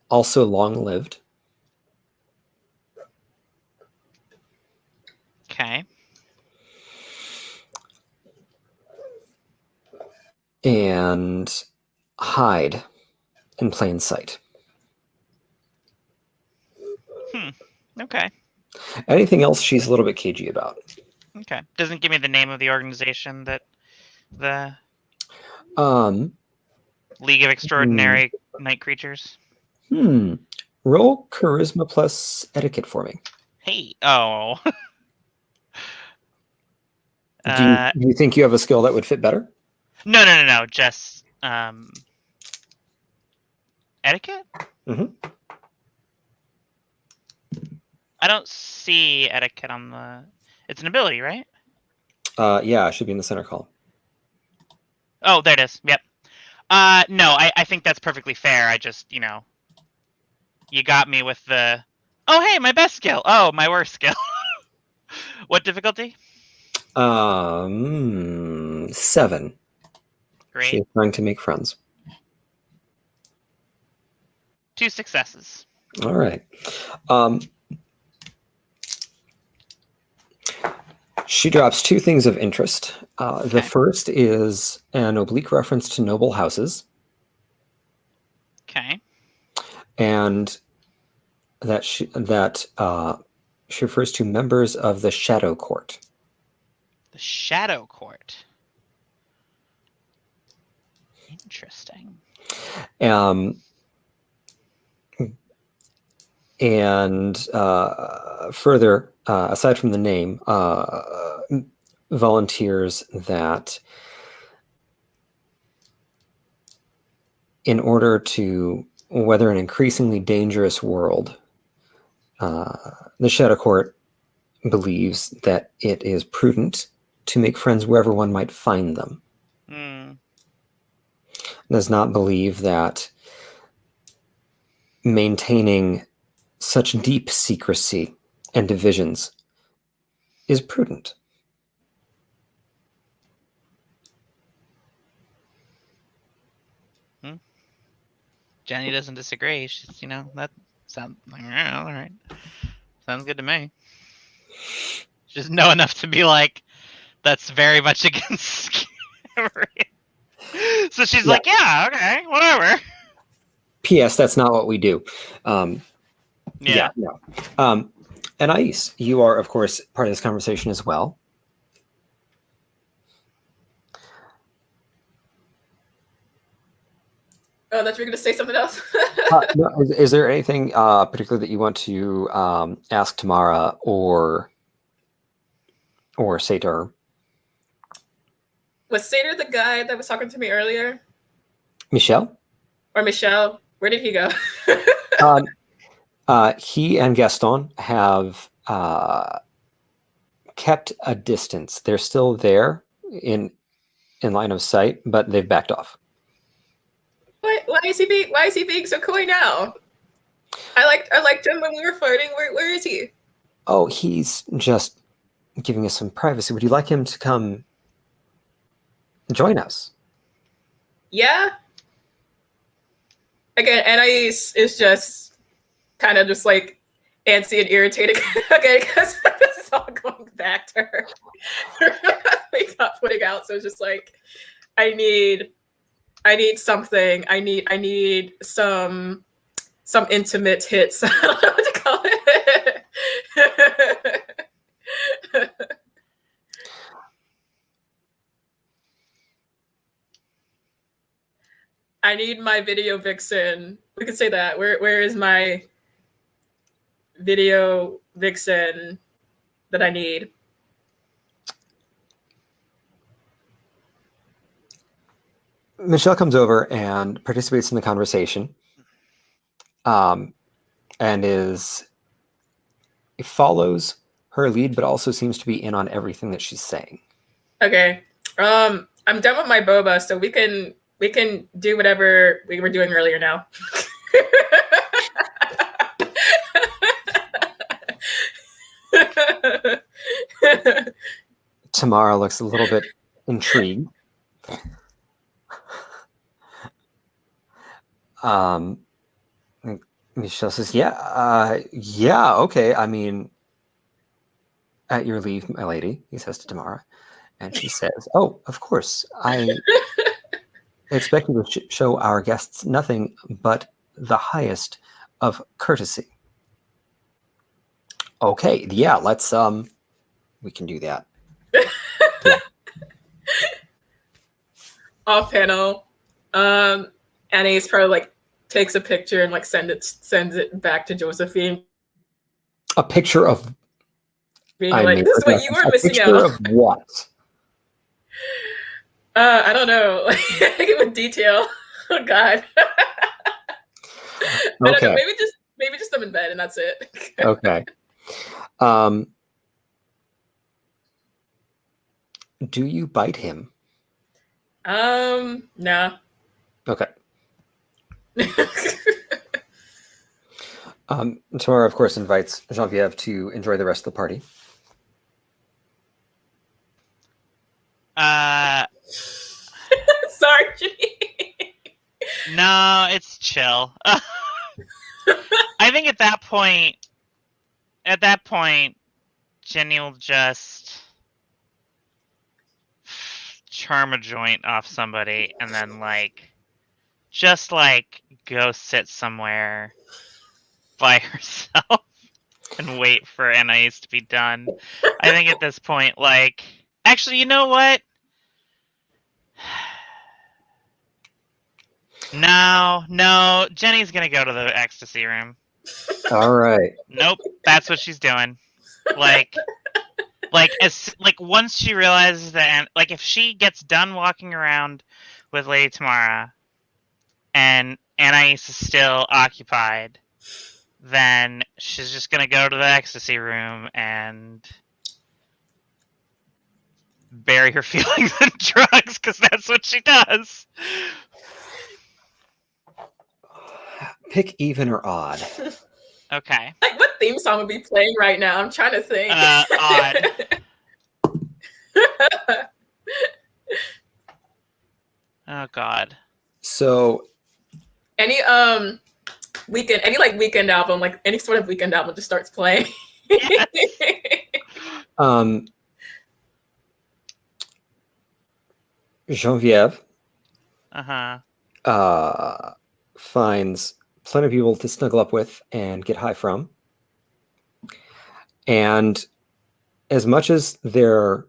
S3: also long-lived.
S2: Okay.
S3: And hide in plain sight.
S2: Okay.
S3: Anything else she's a little bit cagey about.
S2: Okay. Doesn't give me the name of the organization that the League of Extraordinary Night Creatures.
S3: Roll charisma plus etiquette for me.
S2: Hey. Oh.
S3: Do you think you have a skill that would fit better?
S2: No. Just etiquette?
S3: Mm-hmm.
S2: I don't see etiquette on the... It's an ability, right?
S3: Yeah, it should be in the center column.
S2: Oh, there it is. Yep. No, I think that's perfectly fair. I just, you got me with the... Oh, hey, my best skill. Oh, my worst skill. What difficulty?
S3: 7.
S2: Great.
S3: She's trying to make friends.
S2: 2 successes.
S3: All right. She drops 2 things of interest. The first is an oblique reference to noble houses.
S2: Okay.
S3: And that she refers to members of the Shadow Court.
S2: The Shadow Court. Interesting.
S3: And further, aside from the name, volunteers that in order to weather an increasingly dangerous world, the Shadow Court believes that it is prudent to make friends wherever one might find them. Does not believe that maintaining such deep secrecy and divisions is prudent.
S2: Jenny doesn't disagree. She's, that sounds like, yeah, all right. Sounds good to me. She doesn't know enough to be like, that's very much against scampery. So she's like, yeah, okay, whatever.
S3: P.S. That's not what we do.
S2: Yeah.
S3: No. Anais, you are, of course, part of this conversation as well.
S1: Oh, that you're going to say something else?
S3: No, is there anything particular that you want to ask Tamara or say to her?
S1: Was Sater the guy that was talking to me earlier?
S3: Michelle?
S1: Or Michelle? Where did he go?
S3: He and Gaston have kept a distance. They're still there in line of sight, but they've backed off.
S1: Why is he being so coy now? I liked him when we were flirting. Where is he?
S3: Oh, he's just giving us some privacy. Would you like him to come join us?
S1: Yeah. Again, Anais is just kind of just like antsy and irritated again because this is all going back to her. We got putting out, so it's just like I need something. I need some intimate hits. I don't know what to call it. I need my video vixen. We could say that. Where is my video vixen that I need?
S3: Michelle comes over and participates in the conversation, and follows her lead, but also seems to be in on everything that she's saying.
S1: Okay. I'm done with my boba, so we can do whatever we were doing earlier now.
S3: Tamara looks a little bit intrigued. Michelle says, yeah, okay. I mean, at your leave, my lady, he says to Tamara. And she says, oh, of course. I expect you to show our guests nothing but the highest of courtesy. Okay, yeah, let's, we can do that. Yeah.
S1: Off panel, Anais probably like takes a picture and like sends it back to Josephine.
S3: A picture of
S1: being like, this is what you were missing out.
S3: A picture of what?
S1: I don't know. Like, give a detail. Oh God. I don't know. Maybe just them in bed and that's it.
S3: Okay. Do you bite him?
S1: No.
S3: Okay. Tamara, of course, invites Genevieve to enjoy the rest of the party.
S1: Sorry, Ginny.
S2: No, it's chill. I think at that point, Jenny will just charm a joint off somebody and then just go sit somewhere by herself and wait for Anais to be done. I think at this point, actually, you know what? No, Jenny's gonna go to the ecstasy room.
S3: All right.
S2: Nope, that's what she's doing. Once she realizes that, if she gets done walking around with Lady Tamara, and Anais is still occupied, then she's just gonna go to the ecstasy room and bury her feelings in drugs, because that's what she does.
S3: Pick even or odd.
S2: Okay.
S1: Like, what theme song would be playing right now? I'm trying to think.
S2: Odd. Oh God.
S3: So
S1: any weekend album, like any sort of weekend album just starts playing.
S2: Yes.
S3: Genevieve
S2: Uh-huh.
S3: finds plenty of people to snuggle up with and get high from. And as much as they're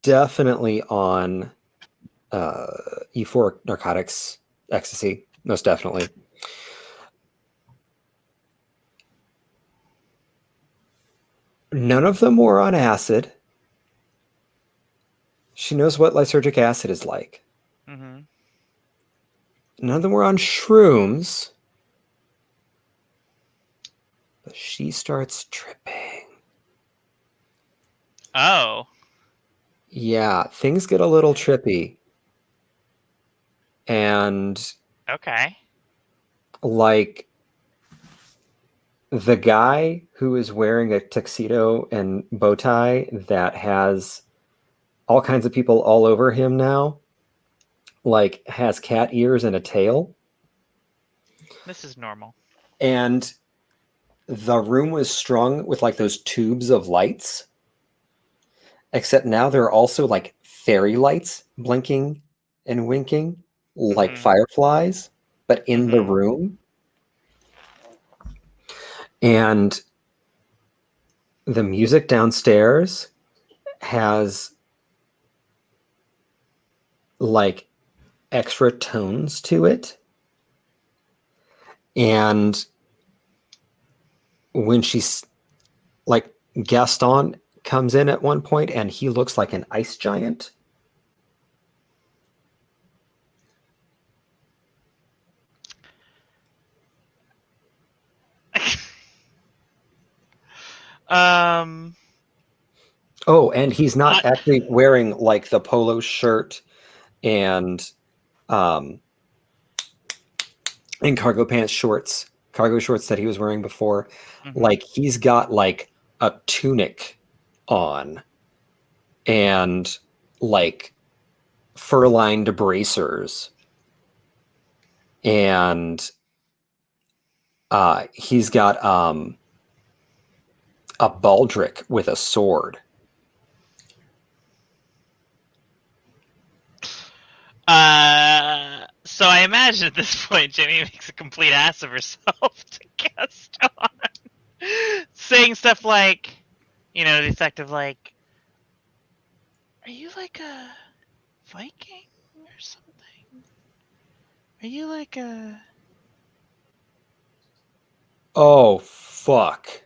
S3: definitely on euphoric narcotics, ecstasy, most definitely, none of them were on acid. She knows what lysergic acid is like.
S2: Mm-hmm.
S3: None of them were on shrooms. But she starts tripping.
S2: Oh.
S3: Yeah, things get a little trippy. And
S2: Okay.
S3: like the guy who is wearing a tuxedo and bow tie that has all kinds of people all over him now, like has cat ears and a tail.
S2: This is normal.
S3: And the room was strung with like those tubes of lights. Except now there are also like fairy lights blinking and winking like fireflies, but in the room. And the music downstairs has like extra tones to it. And when she's like Gaston comes in at one point and he looks like an ice giant. Oh, and he's not actually wearing like the polo shirt and cargo shorts that he was wearing before. Like he's got like a tunic on and like fur-lined bracers. And he's got a baldric with a sword.
S2: So I imagine at this point Jamie makes a complete ass of herself to Gaston. Saying stuff like, you know, the effect of like, are you like a Viking or something? Are you like a...
S3: Oh, fuck.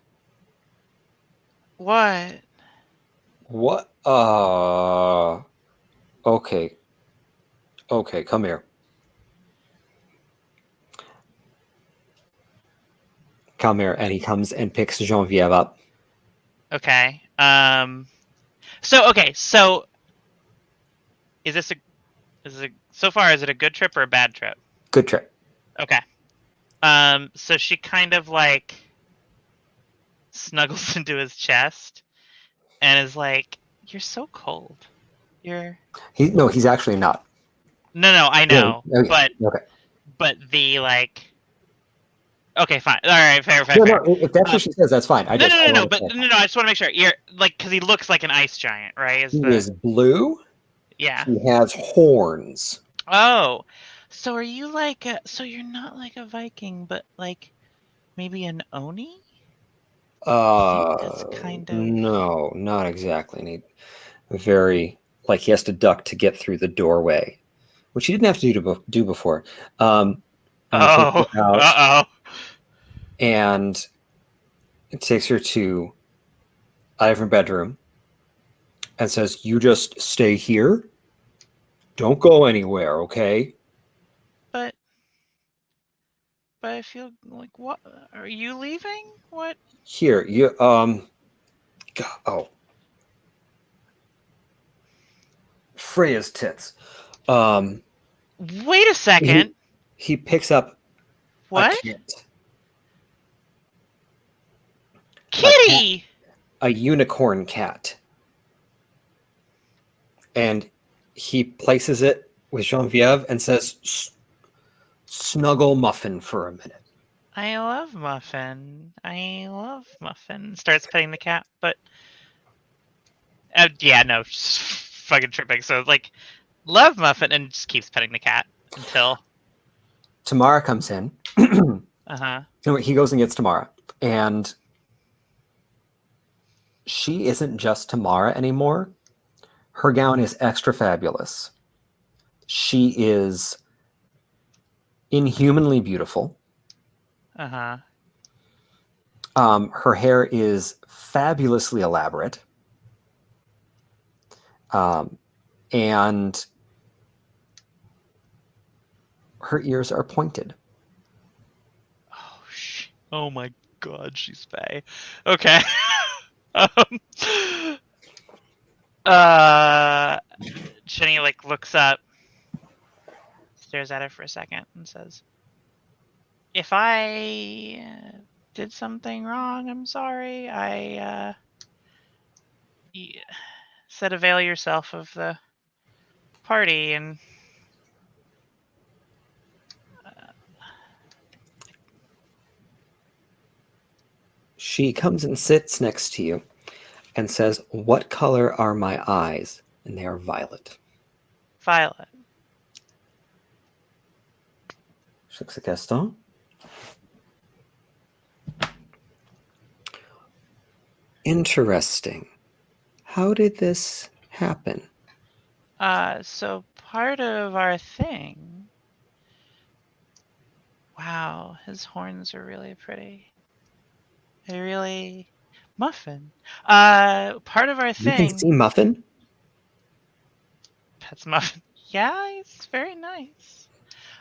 S2: What?
S3: What? Okay. Okay, come here. Come here. And he comes and picks Genevieve up.
S2: Okay. So is this so far, is it a good trip or a bad trip?
S3: Good trip.
S2: Okay. So she kind of like snuggles into his chest and is like, "You're so cold.
S3: He's actually not.
S2: No, I know.
S3: No, okay.
S2: But the like... Okay, fine. All right, fair.
S3: No, if that's what she says, that's fine.
S2: No. I just want to make sure you're like, because he looks like an ice giant, right?
S3: He is blue.
S2: Yeah.
S3: He has horns.
S2: Oh, so are you like so you're not like a Viking, but like maybe an Oni?
S3: That's
S2: kind of...
S3: No, not exactly. And he has to duck to get through the doorway, which he didn't have to do before. And it takes her to a different bedroom and says, "You just stay here. Don't go anywhere, okay?"
S2: But I feel like, what? Are you leaving? What?
S3: Here, you Freya's tits.
S2: Wait a second.
S3: He picks up
S2: what?
S3: a kit.
S2: kitty!
S3: A unicorn cat. And he places it with Genevieve and says, snuggle Muffin for a minute.
S2: I love Muffin. I love Muffin. Starts petting the cat, but yeah, no, just fucking tripping. So like, love Muffin and just keeps petting the cat until
S3: Tamara comes in. No, he goes and gets Tamara, and she isn't just Tamara anymore. Her gown is extra fabulous. She is inhumanly beautiful. Her hair is fabulously elaborate. And her ears are pointed.
S2: Oh my god, she's Faye. Okay. Jenny like looks up, stares at it for a second, and says, "If I did something wrong, I'm sorry. I said avail yourself of the party and."
S3: She comes and sits next to you and says, what color are my eyes? And they are violet.
S2: Violet.
S3: She looks at Gaston. Interesting. How did this happen?
S2: So part of our thing... Wow, his horns are really pretty. They really... Muffin. Part of our thing...
S3: You can see Muffin?
S2: That's Muffin. Yeah, he's very nice.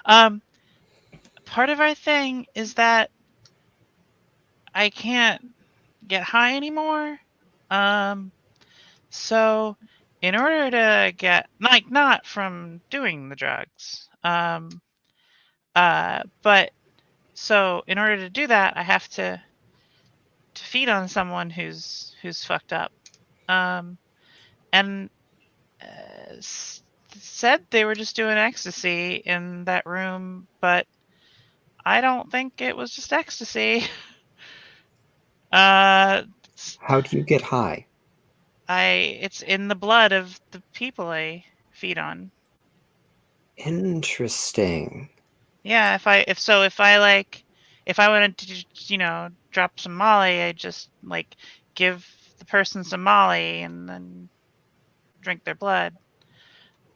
S2: Part of our thing is that I can't get high anymore. So in order to get... Like, not from doing the drugs. But so in order to do that, I have to feed on someone who's fucked up, and said they were just doing ecstasy in that room, but I don't think it was just ecstasy.
S3: How do you get high?
S2: It's in the blood of the people I feed on.
S3: Interesting.
S2: Yeah, if I wanted to, drop some Molly, I just like give the person some Molly and then drink their blood.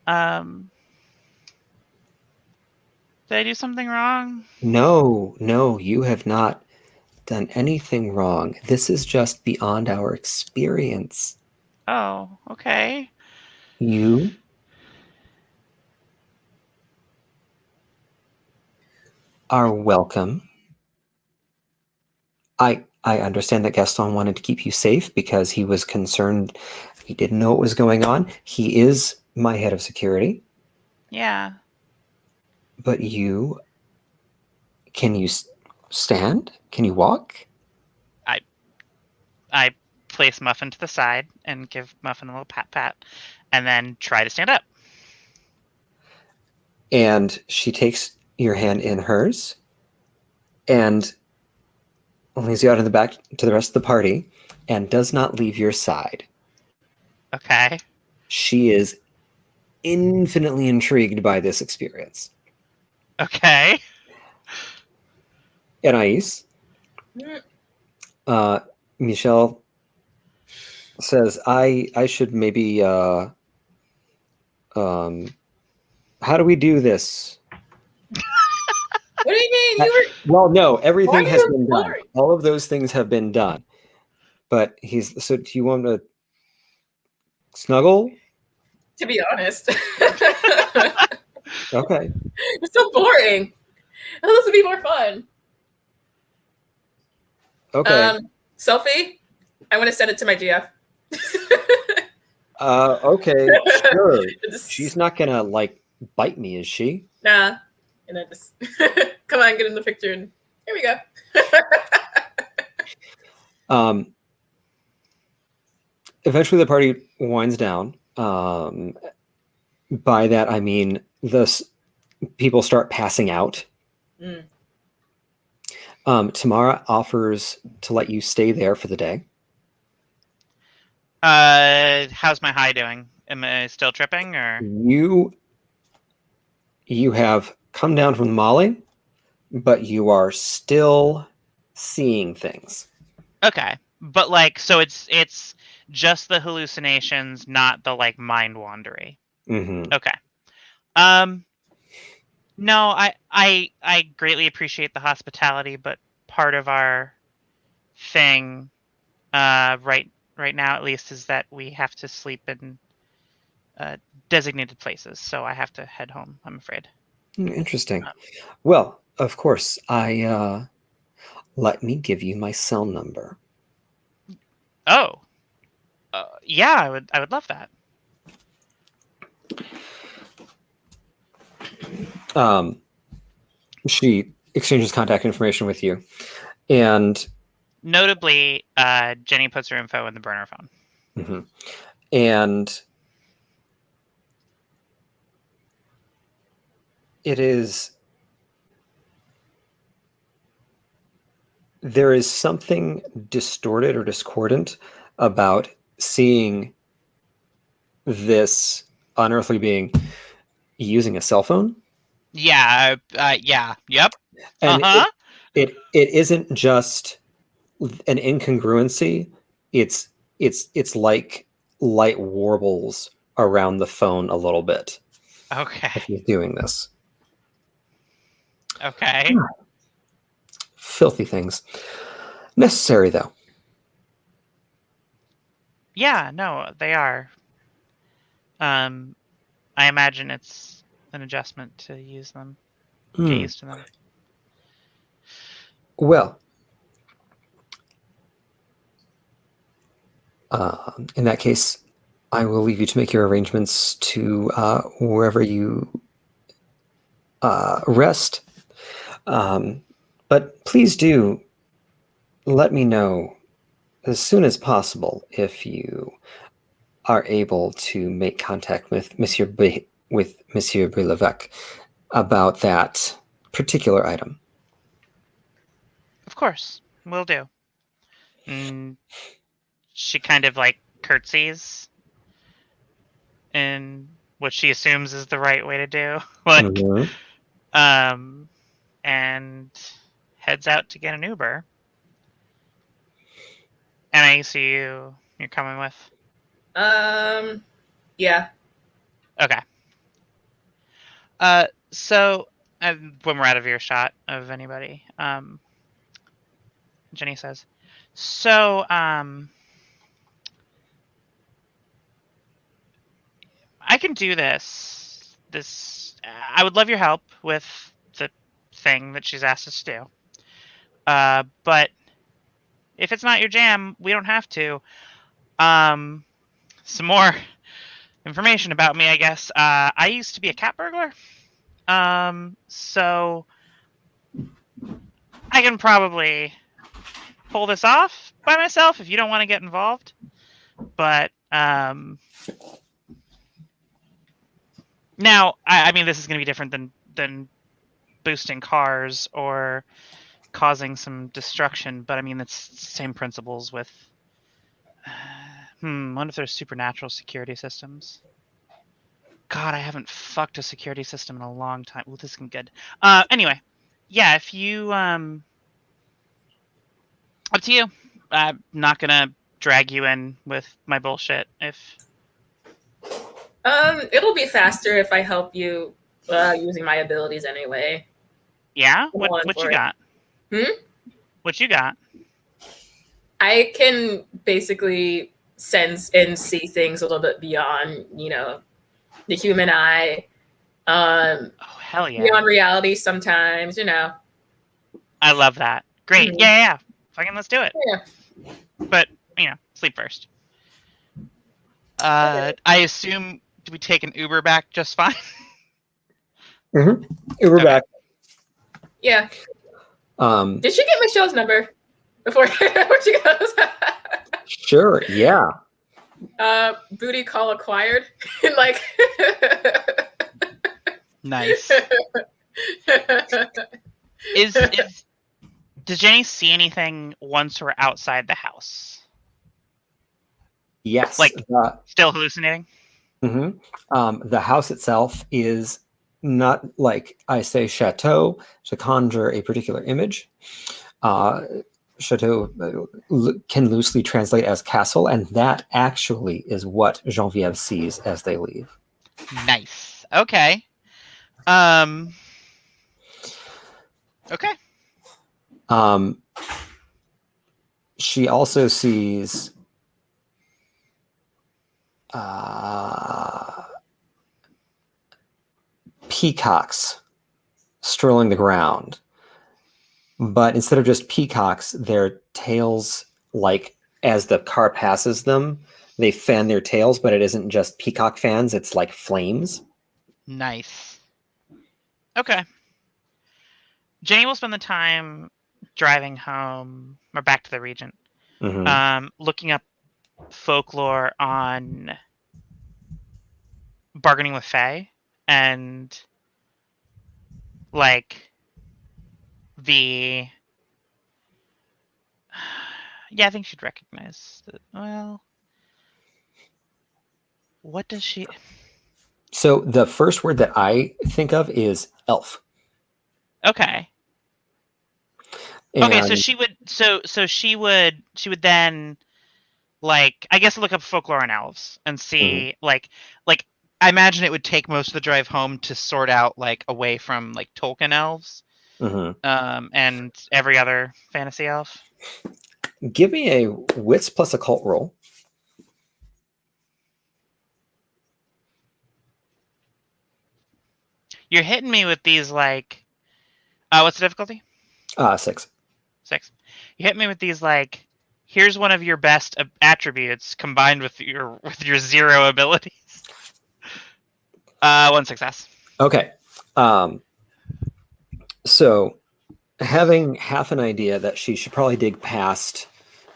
S2: Did I do something wrong?
S3: No, you have not done anything wrong. This is just beyond our experience.
S2: Oh, okay.
S3: You are welcome. I understand that Gaston wanted to keep you safe because he was concerned. He didn't know what was going on. He is my head of security.
S2: Yeah.
S3: But can you stand? Can you walk?
S2: I place Muffin to the side and give Muffin a little pat, and then try to stand up.
S3: And she takes your hand in hers and leads you out in the back to the rest of the party and does not leave your side.
S2: Okay.
S3: She is infinitely intrigued by this experience.
S2: Okay.
S3: Anais, Michelle says, I should maybe, how do we do this?
S1: What do you mean?
S3: Well, no, everything has been done. All of those things have been done. But so do you want to snuggle?
S1: To be honest.
S3: Okay.
S1: It's so boring. This would be more fun.
S3: Okay.
S1: Selfie? I want to send it to my GF.
S3: Okay, sure. She's not gonna bite me, is she?
S1: Nah. And then just come on, get in the picture, and here we go.
S3: Eventually, the party winds down. By that, I mean people start passing out. Tamara offers to let you stay there for the day.
S2: How's my high doing? Am I still tripping, or
S3: you have come down from the Molly, but you are still seeing things.
S2: Okay, but like, so it's just the hallucinations, not the like mind wandery.
S3: Mm-hmm.
S2: Okay. No, I greatly appreciate the hospitality, but part of our thing, right now at least, is that we have to sleep in designated places. So I have to head home, I'm afraid.
S3: Interesting. Well, of course, let me give you my cell number.
S2: Oh, yeah, I would love that.
S3: She exchanges contact information with you, and
S2: notably, Jenny puts her info in the burner phone.
S3: Mm-hmm. And there is something distorted or discordant about seeing this unearthly being using a cell phone.
S2: Yeah, yep.
S3: And it isn't just an incongruency. It's like light warbles around the phone a little bit.
S2: Okay.
S3: If he's doing this.
S2: Okay.
S3: Filthy things. Necessary, though.
S2: Yeah, no, they are. I imagine it's an adjustment to use them, get used to them.
S3: Well, in that case, I will leave you to make your arrangements to wherever you rest. But please do let me know as soon as possible if you are able to make contact with Monsieur Brillevec about that particular item.
S2: Of course, will do. She kind of like curtsies in what she assumes is the right way to do, like, and heads out to get an Uber. And I see you're coming with.
S1: Yeah.
S2: Okay. So when we're out of earshot of anybody, Jenny says, so, I can do this. I would love your help with the thing that she's asked us to do. But if it's not your jam, we don't have to. Some more information about me, I guess. I used to be a cat burglar. So I can probably pull this off by myself if you don't want to get involved. But now, I mean, this is going to be different than boosting cars or causing some destruction. But I mean, it's the same principles with. What if there's supernatural security systems? God, I haven't fucked a security system in a long time. Ooh, this is good. Anyway, yeah, if you up to you. I'm not gonna drag you in with my bullshit. If
S1: it'll be faster if I help you using my abilities anyway.
S2: Yeah, what you got? What you got?
S1: I can basically sense and see things a little bit beyond, the human eye.
S2: Oh, hell yeah.
S1: Beyond reality sometimes,
S2: I love that. Great. Mm-hmm. Yeah. Fucking let's do it.
S1: Yeah.
S2: But, sleep first. I assume, do we take an Uber back just fine?
S3: Mm-hmm. Uber back.
S1: Yeah. Did she get Michelle's number? before she goes.
S3: Sure. Yeah.
S2: Booty call acquired. Like.
S1: Nice.
S2: Does Jenny see anything once we're outside the house?
S3: Yes.
S2: Like still hallucinating?
S3: Mm-hmm. The house itself is not like I say chateau to conjure a particular image. Chateau can loosely translate as castle, and that actually is what Genevieve sees as they leave.
S1: Nice. Okay. Okay.
S3: She also sees peacocks strolling the ground, but instead of just peacocks, their tails, like as the car passes them, they fan their tails, but it isn't just peacock fans, it's like flames.
S1: Nice. Okay. Jenny will spend the time driving home or back to the Regent, looking up folklore on bargaining with Fae and like the I think she'd recognize that. Well, what does she?
S3: So the first word that I think of is elf.
S1: Okay.
S3: And
S1: okay, so she would then, like, I guess look up folklore and elves and see like I imagine it would take most of the drive home to sort out like away from like Tolkien elves, and every other fantasy elf.
S3: Give me a wits plus occult roll.
S1: You're hitting me with these like, what's the difficulty?
S3: 6.
S1: 6. You hit me with these like, here's one of your best attributes combined with your 0 abilities. 1 success.
S3: Okay. So having half an idea that she should probably dig past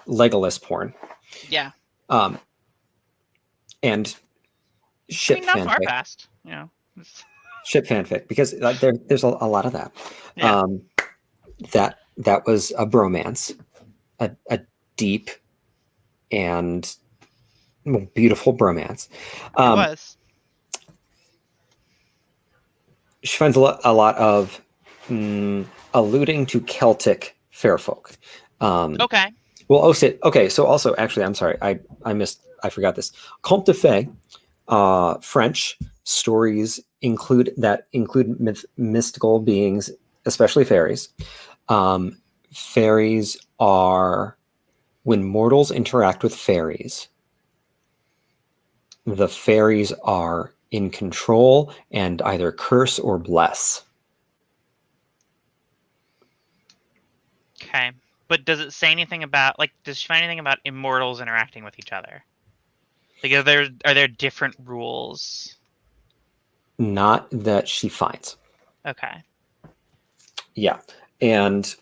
S3: Legolas porn.
S1: Yeah.
S3: And ship
S1: not
S3: fanfic.
S1: far past, you know.
S3: Ship fanfic, because there's a lot of that.
S1: Yeah.
S3: That was a bromance, a deep and beautiful bromance.
S1: It was.
S3: She finds a lot of alluding to Celtic fair folk.
S2: Okay.
S3: Well, okay. So also, actually, I'm sorry, I forgot this. Conte de Fées, French stories include mystical beings, especially fairies. Fairies are when mortals interact with fairies. The fairies are in control and either curse or bless.
S2: Okay. But does it say anything about, like, does she find anything about immortals interacting with each other? Like, are there different rules?
S3: Not that she finds.
S2: Okay.
S3: Yeah. And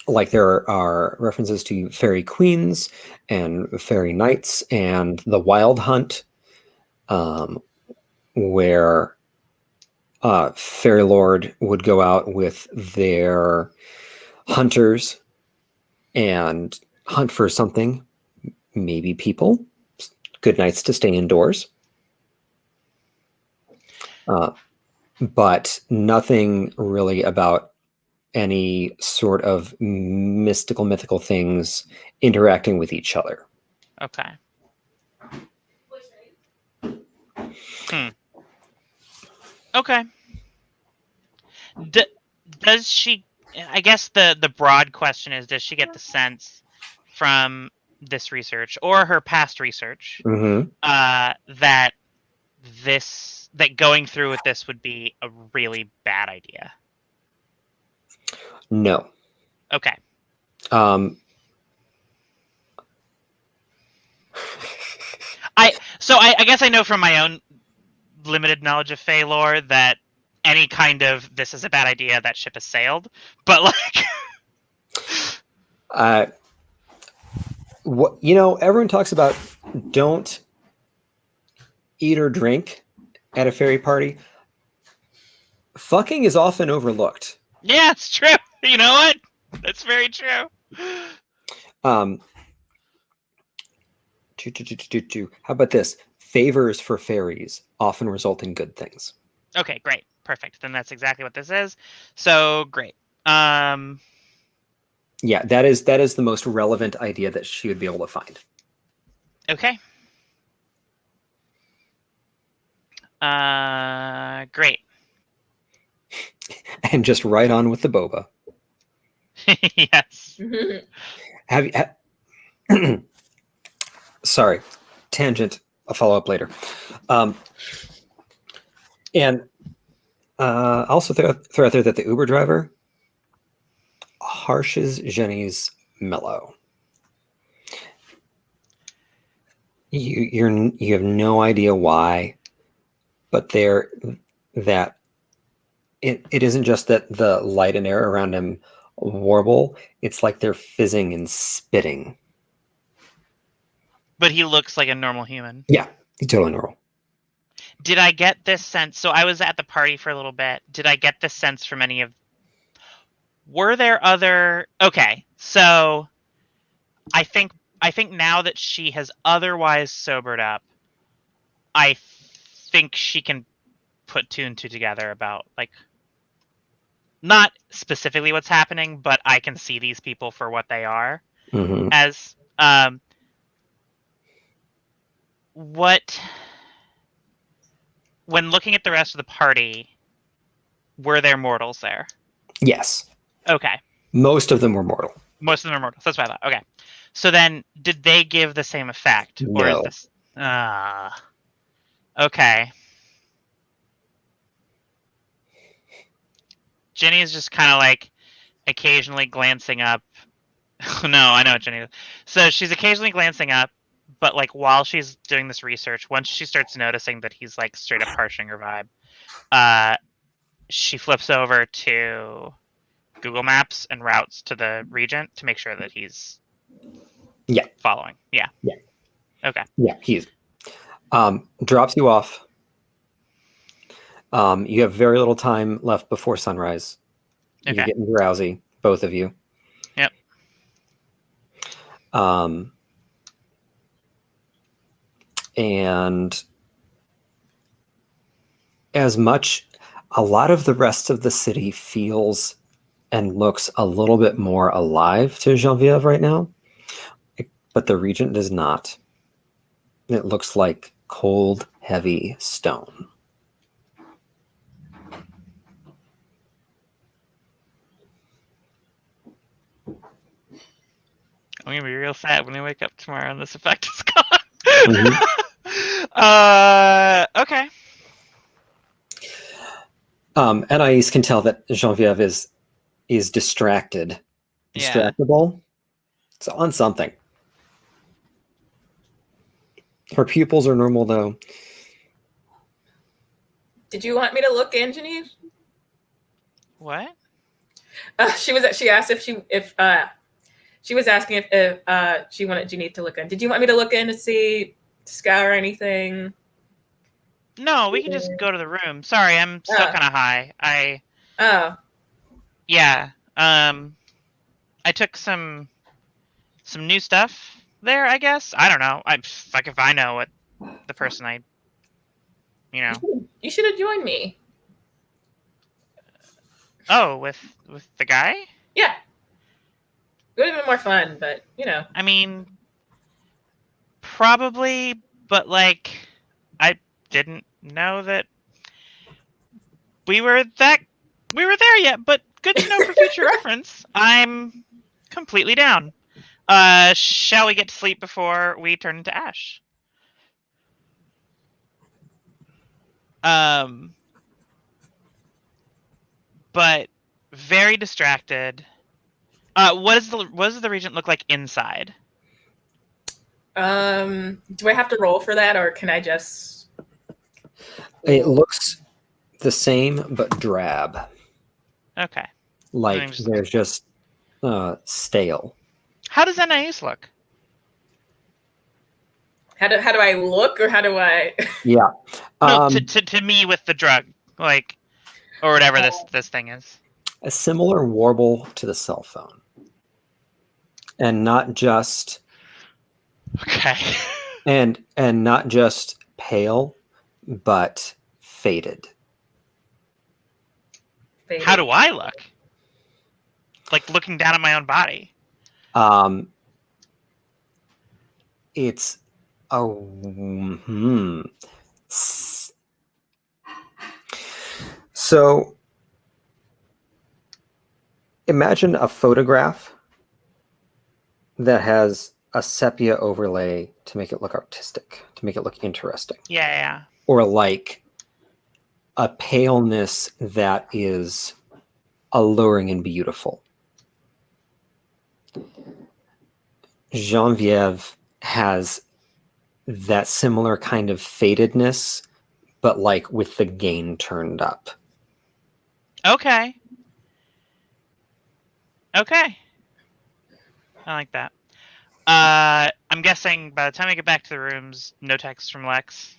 S3: like there are references to fairy queens and fairy knights and the wild hunt, where Fairy Lord would go out with their hunters and hunt for something, maybe people, good nights to stay indoors. But nothing really about any sort of mythical things interacting with each other.
S2: Okay. Okay. Does she, I guess the broad question is, does she get the sense from this research or her past research that going through with this would be a really bad idea?
S3: No.
S2: Okay. I guess I know from my own limited knowledge of Fae lore that any kind of this is a bad idea, that ship has sailed. But like,
S3: What everyone talks about don't eat or drink at a fairy party. Fucking is often overlooked.
S2: Yeah, it's true. You know what? That's very true.
S3: How about this? Favors for fairies often result in good things.
S2: Okay, great. Perfect. Then that's exactly what this is. So great. Yeah,
S3: that is the most relevant idea that she would be able to find.
S2: Okay. Great.
S3: And just right on with the boba.
S2: Yes.
S3: Have you? Sorry, tangent. I'll follow up later. And also throw out there that the Uber driver harshes Jenny's mellow. You have no idea why, but that it isn't just that the light and air around him warble. It's like they're fizzing and spitting.
S2: But he looks like a normal human.
S3: Yeah, he's totally normal.
S2: Did I get this sense? So I was at the party for a little bit. Did I get this sense from any of... Were there other... Okay, so I think now that she has otherwise sobered up, I think she can put two and two together about, like, not specifically what's happening, but I can see these people for what they are.
S3: Mm-hmm.
S2: As when looking at the rest of the party, were there mortals there?
S3: Yes.
S2: Okay.
S3: Most of them were mortal.
S2: Most of them are mortals. That's what I thought. Okay. So then, did they give the same effect?
S3: No.
S2: Or is this... okay. Jenny is just kind of like occasionally glancing up. No, I know what Jenny is. So she's occasionally glancing up, but like while she's doing this research, once she starts noticing that he's like straight up harshing her vibe, she flips over to Google Maps and routes to the Regent to make sure that he's following. Yeah. Okay.
S3: Yeah, he's drops you off. You have very little time left before sunrise.
S2: Okay.
S3: You're getting drowsy, both of you.
S2: Yep.
S3: And as much, a lot of the rest of the city feels and looks a little bit more alive to Genevieve right now, but the Regent does not. It looks like cold, heavy stone.
S2: I'm gonna be real sad when I wake up tomorrow and this effect is gone.
S3: Mm-hmm.
S2: Okay.
S3: Anais can tell that Genevieve is distracted, distractible. It's on something. Her pupils are normal though.
S1: Did you want me to look in, Genevieve?
S2: What?
S1: She asked if she was asking if she wanted Genevieve to look in. Did you want me to look in to see, scour anything?
S2: No, we can just go to the room. Sorry, I'm still kind of high. Yeah. I took some new stuff there, I guess. I don't know. Like if I know what the person
S1: You should have joined me.
S2: Oh, with the guy?
S1: Yeah. It would have been more fun, but
S2: I mean, probably, but like, I didn't know that we were there yet. But good to know for future reference. I'm completely down. Shall we get to sleep before we turn into ash? But very distracted. What does the Regent look like inside?
S1: Do I have to roll for that, or can I just?
S3: It looks the same but drab.
S2: Okay.
S3: Like there's just stale.
S2: How does Anais look?
S1: How do I look, or how do I?
S3: Yeah.
S2: No, to me with the drug, like, or whatever this thing is.
S3: A similar warble to the cell phone, and not just
S2: Okay.
S3: and not just pale, but faded.
S2: How do I look? Like looking down at my own body.
S3: It's So imagine a photograph that has a sepia overlay to make it look artistic, to make it look interesting.
S2: Yeah.
S3: Or like a paleness that is alluring and beautiful. Genevieve has that similar kind of fadedness, but like with the gain turned up.
S2: Okay. I like that. I'm guessing by the time I get back to the rooms, no text from Lex.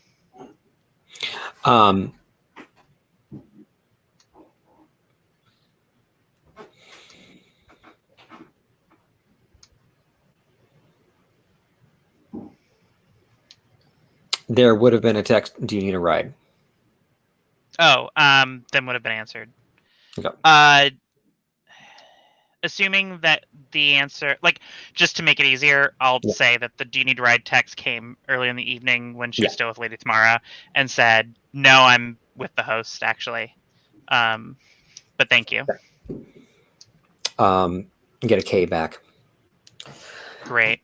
S3: There would have been a text, do you need a ride?
S2: Oh, then would have been answered.
S3: Okay.
S2: Assuming that the answer, like, just to make it easier, I'll say that the do you need a ride text came early in the evening when she was still with Lady Tamara and said, no, I'm with the host, actually. But thank you.
S3: Get a K back.
S2: Great.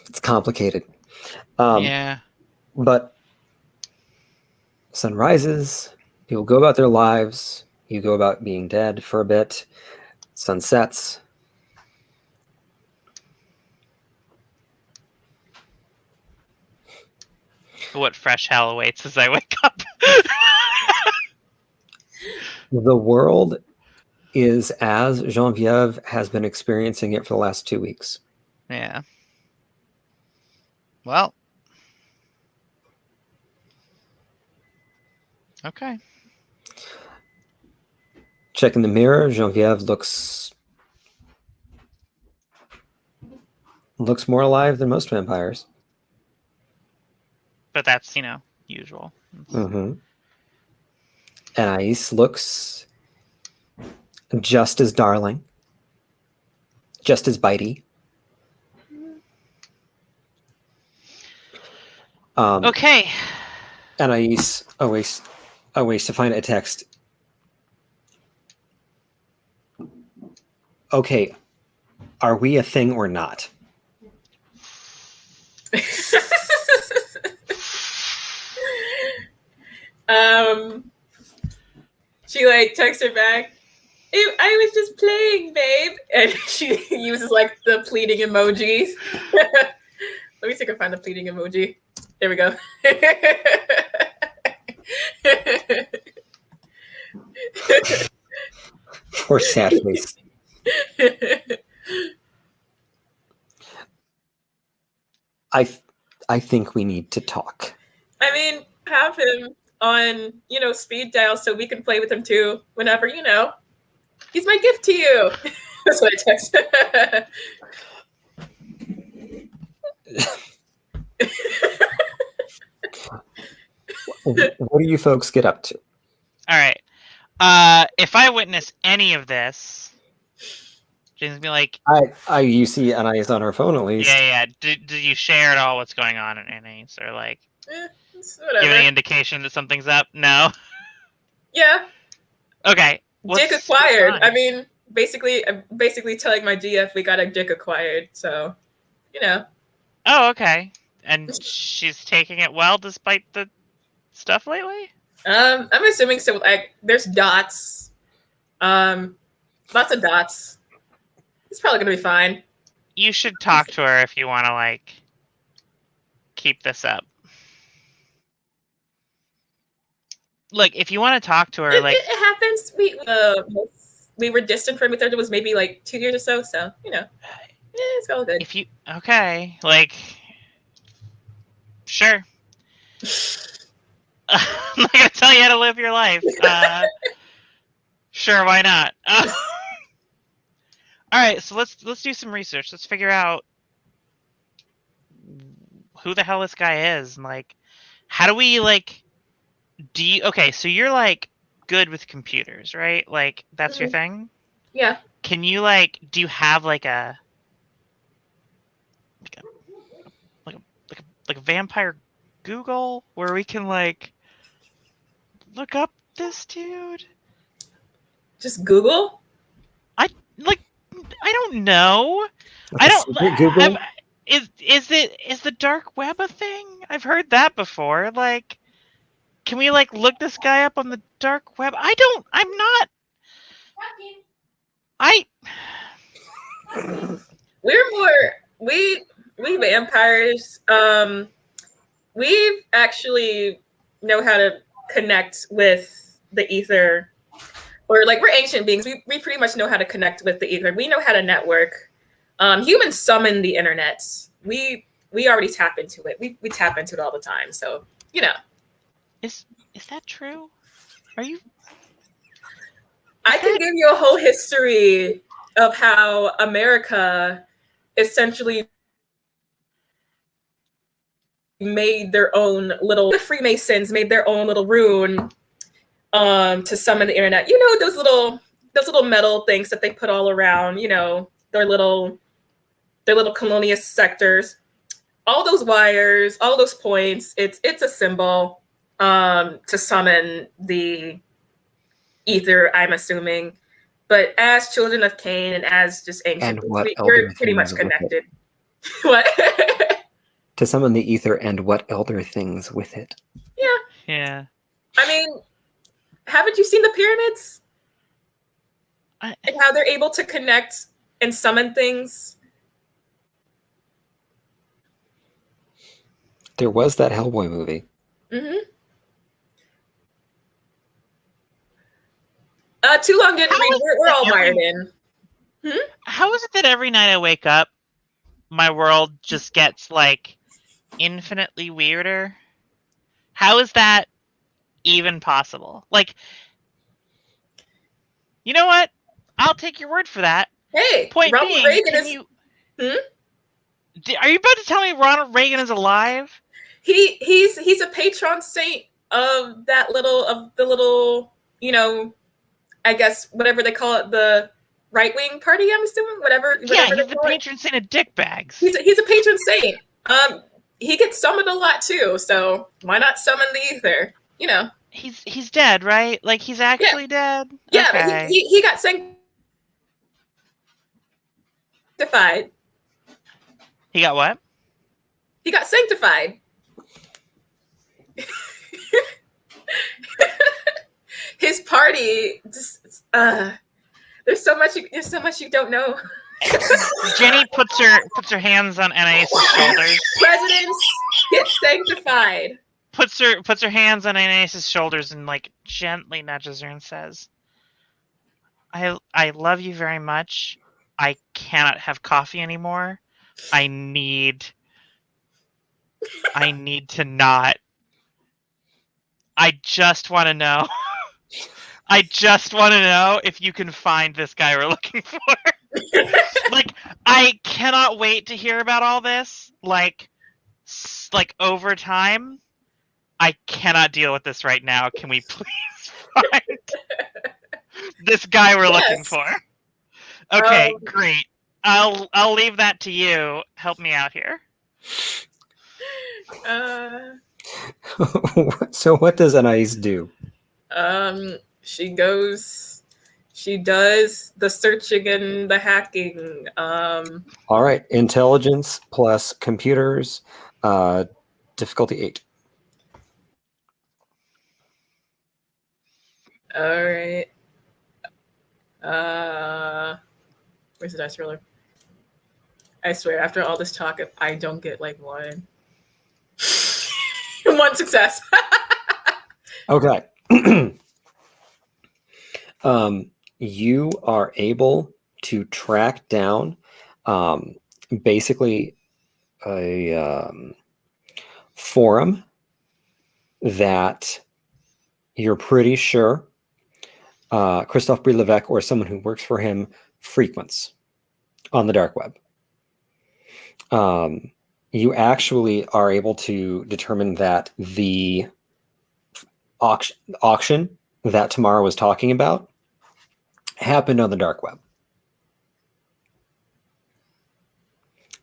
S3: It's complicated.
S2: Yeah.
S3: But sun rises, people go about their lives, you go about being dead for a bit, sun sets.
S2: What fresh hell awaits as I wake up?
S3: The world is as Genevieve has been experiencing it for the last 2 weeks.
S2: Yeah. Well. Okay.
S3: Check in the mirror, Genevieve looks more alive than most vampires.
S2: But that's, usual.
S3: Mm-hmm. Anais looks just as darling, just as bitey.
S2: Okay.
S3: Anais always to find a text. Okay, are we a thing or not?
S1: She like texts her back, I was just playing, babe. And she uses like the pleading emojis. Let me see if I can find the pleading emoji. There we go.
S3: Poor sad face. I think we need to talk.
S1: I mean, have him on, speed dial so we can play with him too whenever, he's my gift to you. That's what I text.
S3: What do you folks get up to?
S2: All right. If I witness any of this, James be like,
S3: you see Anais on her phone at least.
S2: Yeah. Did you share at all what's going on in Anais, or like
S1: whatever.
S2: give any indication that something's up? No.
S1: Yeah.
S2: Okay.
S1: Dick acquired. I mean, basically telling my GF we got a dick acquired. So,
S2: Oh, okay. And she's taking it well despite the stuff lately?
S1: I'm assuming so. Like, there's dots. Lots of dots. It's probably gonna be fine.
S2: You should talk to her if you want to, like, keep this up. Like, if you want to talk to her, like...
S1: It happens. we were distant from each other was maybe like 2 years or so. So it's all good.
S2: If you like, sure. I'm not gonna tell you how to live your life. Sure, why not? All right, so let's do some research. Let's figure out who the hell this guy is, and like, how do we like? Okay, so you're like good with computers, right? Like that's your thing.
S1: Yeah.
S2: Can you like? Do you have like a vampire Google where we can like look up this dude?
S1: Just Google?
S2: I don't know.
S3: Like Google?
S2: Is the dark web a thing? I've heard that before. Like, can we like look this guy up on the dark web? I'm not.
S1: We vampires. We actually know how to connect with the ether, or like we're ancient beings. We pretty much know how to connect with the ether. We know how to network. Humans summon the internet. We already tap into it. We tap into it all the time. So
S2: Is that true? Are you?
S1: I can give you a whole history of how America essentially made their own the Freemasons made their own little rune to summon the internet. Those little metal things that they put all around, their little colonial sectors. All those wires, all those points, it's a symbol to summon the ether, I'm assuming. But as children of Cain and as just ancient, we're pretty much connected. What?
S3: To summon the ether and what elder things with it.
S2: Yeah.
S1: I mean, haven't you seen the pyramids? And how they're able to connect and summon things?
S3: There was that Hellboy movie.
S1: Mm-hmm. Too long didn't read. We're all wired in.
S2: How is it that every night I wake up, my world just gets like infinitely weirder? How is that even possible? Like, you know what? I'll take your word for that.
S1: Hey,
S2: Point
S1: Ronald
S2: being,
S1: Reagan
S2: are you about to tell me Ronald Reagan is alive?
S1: He's a patron saint of the little, I guess whatever they call it, the right-wing party, I'm assuming, whatever
S2: He's the patron saint of dick bags.
S1: He's a patron saint. He gets summoned a lot too, so why not summon the ether?
S2: He's dead, right? Like he's actually dead.
S1: Yeah,
S2: okay.
S1: But he got sanctified.
S2: He got what?
S1: He got sanctified. His party just there's so much you don't know.
S2: Jenny puts her hands on Anais' shoulders.
S1: Presidents get sanctified.
S2: Puts her hands on Anais' shoulders and like gently nudges her and says, I love you very much. I cannot have coffee anymore. I need to not. I just want to know. I just want to know if you can find this guy we're looking for. Like, I cannot wait to hear about all this. Like over time. I cannot deal with this right now. Can we please find this guy we're looking for? Okay, great. I'll leave that to you. Help me out here.
S3: So what does Anais do?
S1: She does the searching and the hacking.
S3: All right, intelligence plus computers, difficulty 8.
S1: All right. Where's the dice roller? I swear, after all this talk, if I don't get like one success.
S3: you are able to track down basically a forum that you're pretty sure Christophe Brie-Levesque or someone who works for him frequents on the dark web. You actually are able to determine that the auction that Tamara was talking about happened on the dark web.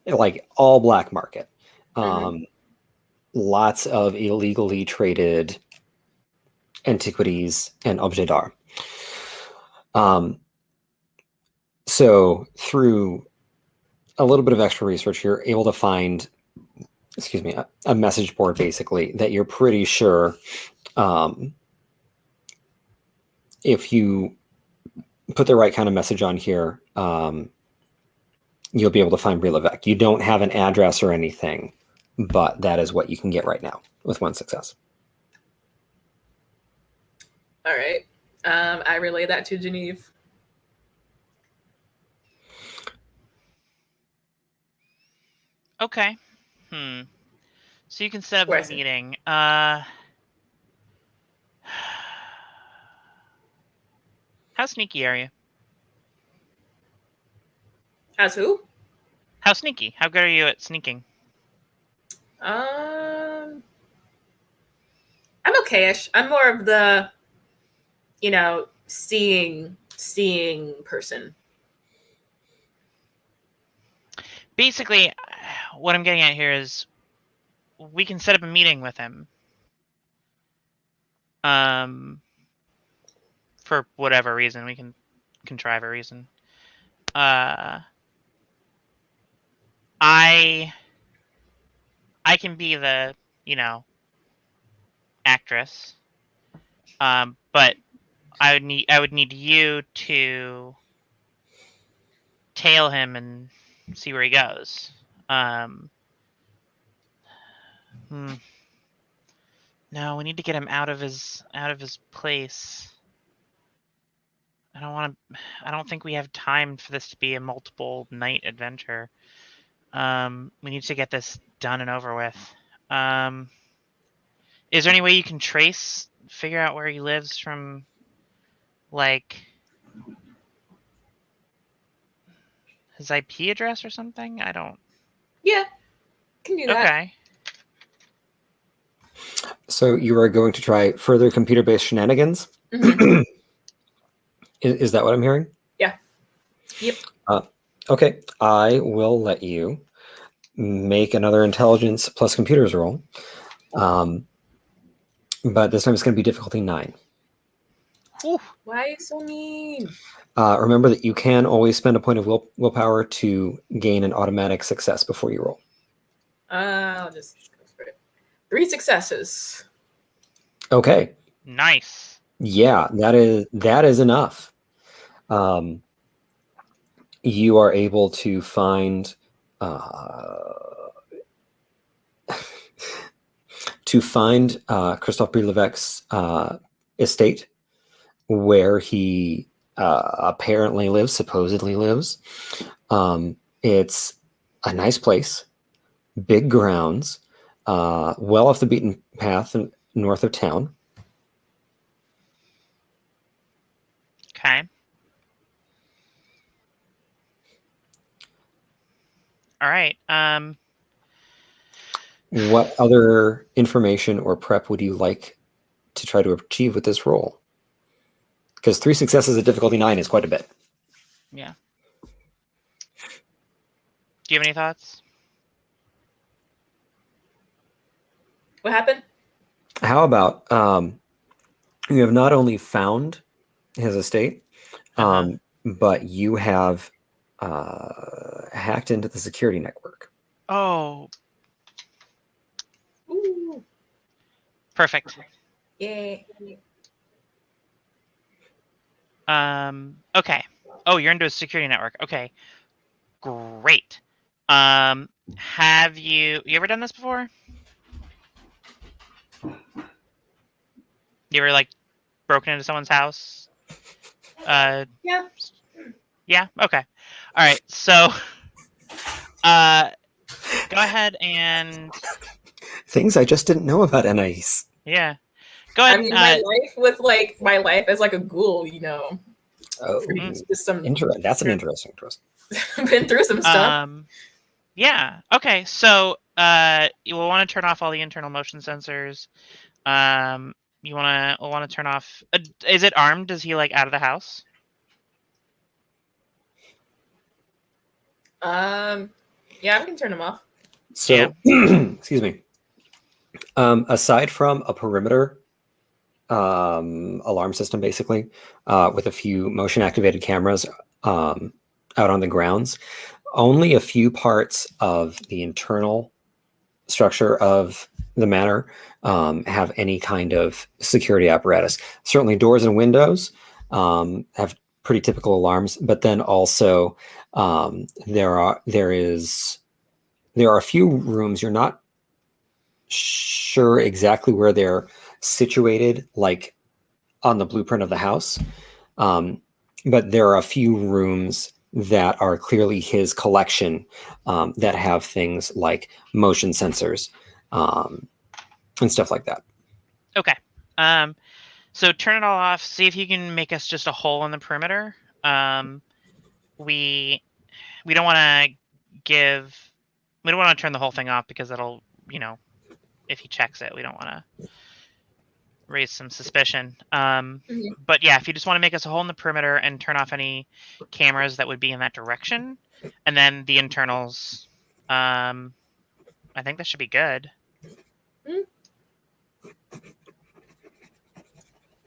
S3: Like all black market. Lots of illegally traded antiquities and objets d'art. So through a little bit of extra research, you're able to find, a message board basically that you're pretty sure if you put the right kind of message on here, you'll be able to find Brie-Levesque. You don't have an address or anything, but that is what you can get right now with 1 success.
S1: All right. I relay that to Genevieve.
S2: Okay. So you can set up a meeting. How sneaky are you?
S1: As who?
S2: How sneaky? How good are you at sneaking?
S1: I'm okay-ish. I'm more of the, seeing person.
S2: Basically, what I'm getting at here is we can set up a meeting with him. For whatever reason, we can contrive a reason. I can be the, actress. But I would need you to tail him and see where he goes. No, we need to get him out of his place. I don't think we have time for this to be a multiple night adventure. We need to get this done and over with. Is there any way you can figure out where he lives from, like, his IP address or something? I don't.
S1: Yeah, can do that.
S2: Okay.
S3: So you are going to try further computer-based shenanigans?
S1: Mm-hmm.
S3: Is that what I'm hearing?
S1: Yeah. Yep.
S3: Okay, I will let you make another intelligence plus computers roll. But this time it's going to be difficulty 9.
S2: Ooh.
S1: Why are you so mean?
S3: Remember that you can always spend a point of willpower to gain an automatic success before you roll.
S1: I'll just go for it. 3 successes.
S3: Okay.
S2: Nice.
S3: Yeah, that is enough. You are able to find Christophe Brie-Levesque's estate, where he supposedly lives. It's a nice place, big grounds, well off the beaten path north of town.
S2: Okay. All right.
S3: What other information or prep would you like to try to achieve with this roll? Because 3 successes at difficulty 9 is quite a bit.
S2: Yeah. Do you have any thoughts?
S1: What happened?
S3: How about you have not only found his estate, but you have hacked into the security network.
S2: Oh.
S1: Ooh.
S2: Perfect.
S1: Yeah.
S2: Okay. Oh, you're into a security network. Okay. Great. Have you ever done this before? You ever, like, broken into someone's house?
S1: Yeah.
S2: Yeah. Okay. All right. So, go ahead and
S3: Things I just didn't know about Anais.
S2: yeah, go ahead.
S1: I mean, my life as like a ghoul,
S3: Oh,
S1: just some
S3: that's an interesting twist.
S1: been through some stuff.
S2: Yeah. Okay. So, you will want to turn off all the internal motion sensors. You want to turn off. Is it armed? Is he like out of the house?
S1: Yeah, we can turn them off.
S3: So, excuse me. Aside from a perimeter alarm system, basically, with a few motion activated cameras out on the grounds, only a few parts of the internal structure of the manor have any kind of security apparatus. Certainly doors and windows have pretty typical alarms, but then also there are a few rooms you're not sure exactly where they're situated, like on the blueprint of the house, but there are a few rooms that are clearly his collection that have things like motion sensors and stuff like that.
S2: Okay. So turn it all off. See if you can make us just a hole in the perimeter. We don't want to turn the whole thing off because it'll, if he checks it, we don't want to raise some suspicion. But yeah, if you just want to make us a hole in the perimeter and turn off any cameras that would be in that direction, and then the internals, I think that should be good.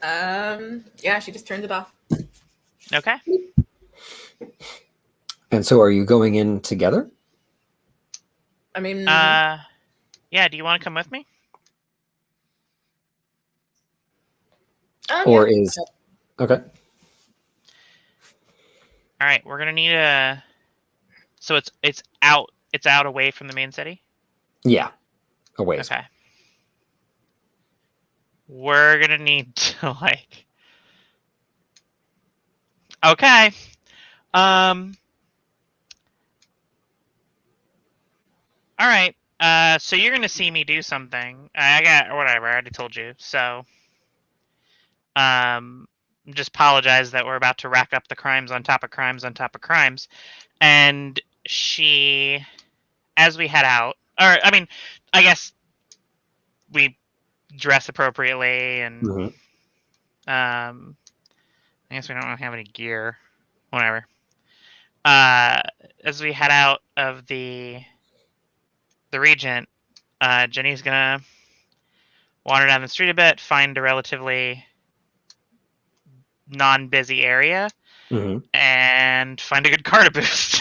S1: Yeah, she just turned it off.
S2: Okay.
S3: And so are you going in together?
S1: I mean,
S2: yeah, do you want to come with me?
S3: Or
S1: yeah.
S3: is okay.
S2: All right, we're gonna need a. So it's out away from the main city.
S3: Yeah, away.
S2: Okay. We're gonna need to like. Okay. All right. So you're gonna see me do something. I got whatever. I already told you. So. Just apologize that we're about to rack up the crimes on top of crimes on top of crimes, and she, as we head out, or I mean, I guess we dress appropriately, and I guess we don't have any gear, whatever. As we head out of the Regent, Jenny's gonna wander down the street a bit, find a relatively non-busy area, and find a good car to boost.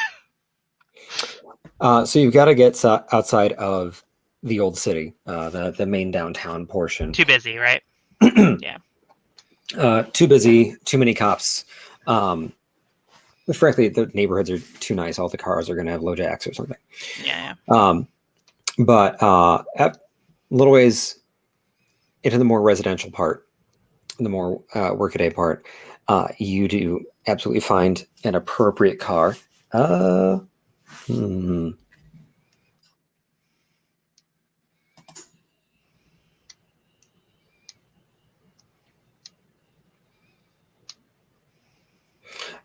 S3: So you've got to get outside of the old city, the main downtown portion.
S2: Too busy, right? Yeah.
S3: Too busy, too many cops. Frankly, the neighborhoods are too nice. All the cars are going to have low jacks or something.
S2: Yeah.
S3: But at little ways into the more residential part, the more workaday part, you do absolutely find an appropriate car. How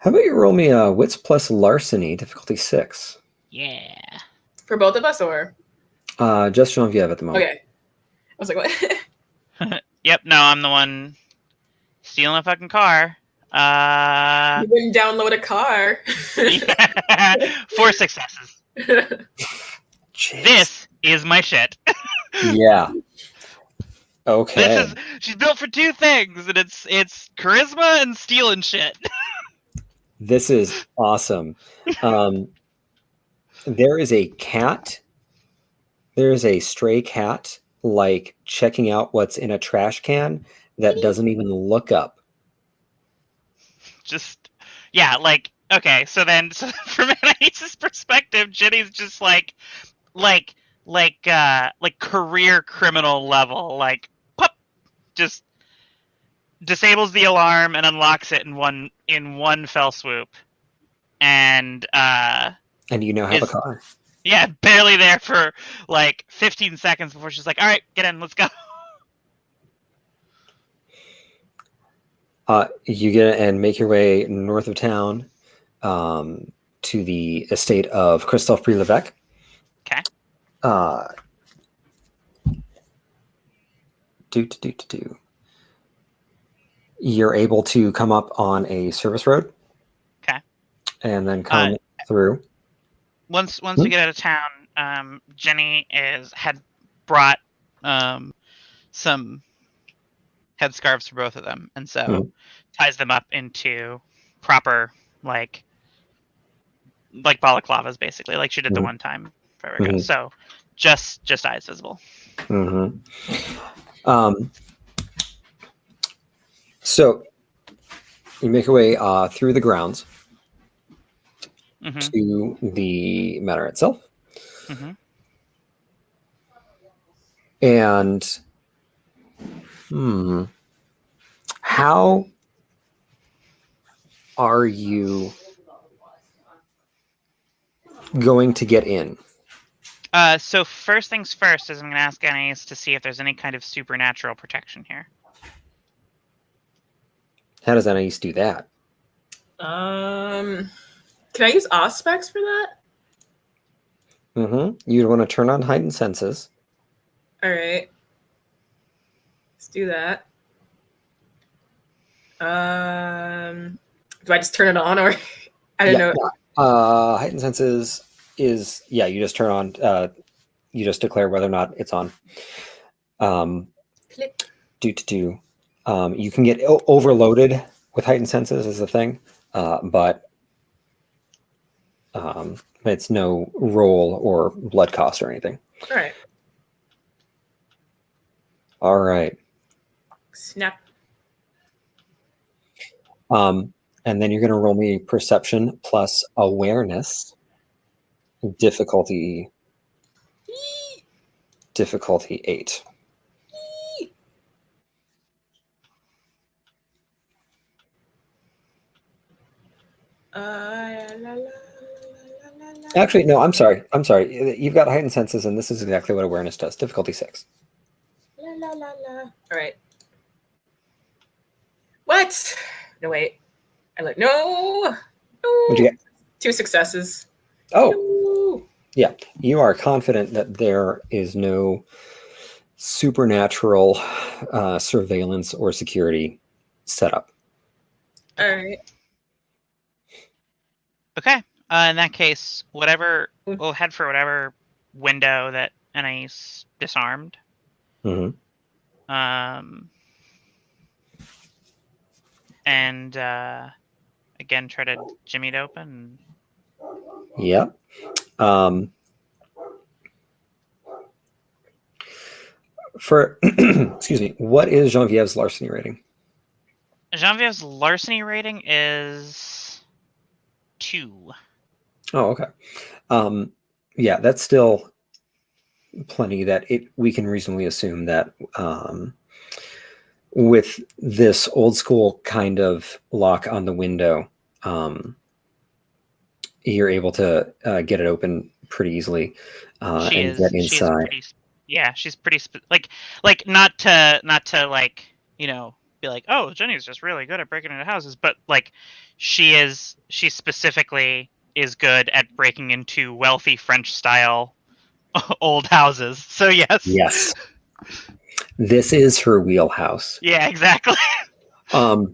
S3: about you roll me a wits plus larceny, difficulty 6?
S2: Yeah.
S1: For both of us, or
S3: just Genevieve at the moment.
S1: okay. I was like, what?
S2: Yep. No, I'm the one stealing a fucking car.
S1: You wouldn't download a car.
S2: 4 successes.
S3: Jeez.
S2: This is my shit.
S3: Yeah. Okay.
S2: She's built for 2 things, and it's charisma and stealing shit.
S3: This is awesome. There is a cat. There is a stray cat, like checking out what's in a trash can that doesn't even look up.
S2: Just, yeah, like, okay, so from Anais's perspective, Jenny's just like career criminal level, like, pop, just disables the alarm and unlocks it in one fell swoop, and
S3: you now have a car.
S2: Yeah, barely there for like 15 seconds before she's like, "All right, get in, let's go."
S3: You get and make your way north of town to the estate of Christophe Prix-Levesque.
S2: Okay.
S3: You're able to come up on a service road.
S2: Okay.
S3: And then come through.
S2: Once we get out of town, Jenny had brought some headscarves for both of them, and so ties them up into proper like balaclavas, basically, like she did the one time forever ago. So just eyes visible.
S3: So you make your way through the grounds to the manor itself. And how are you going to get in?
S2: So first things first is I'm going to ask Anais to see if there's any kind of supernatural protection here.
S3: How does Anais do that?
S1: Can I use Auspex for that?
S3: You'd want to turn on heightened senses.
S1: All right. Let's do that. Do I just turn it on, or I don't know?
S3: Heightened senses is you just turn on. You just declare whether or not it's on.
S1: Click.
S3: You can get overloaded with heightened senses is the thing, but it's no roll or blood cost or anything. All right.
S1: Snap.
S3: And then you're going to roll me perception plus awareness. Difficulty 8. Actually, no, I'm sorry. You've got heightened senses, and this is exactly what awareness does. Difficulty 6.
S1: All right. What? No, wait. No.
S3: What'd you get?
S1: 2 successes.
S3: Oh.
S1: No.
S3: Yeah. You are confident that there is no supernatural surveillance or security setup.
S1: All right.
S2: Okay. In that case, we'll head for whatever window that Anais disarmed. And again, try to jimmy it open.
S3: Yeah. Excuse me, what is Genevieve's larceny rating?
S2: Genevieve's larceny rating is 2.
S3: Oh, okay. Yeah, that's still plenty that we can reasonably assume that with this old school kind of lock on the window, you're able to get it open pretty easily and get inside.
S2: She's pretty not to like, be like, oh, Jenny's just really good at breaking into houses, but like she specifically is good at breaking into wealthy French style old houses. So yes.
S3: This is her wheelhouse.
S2: Yeah, exactly.
S3: Now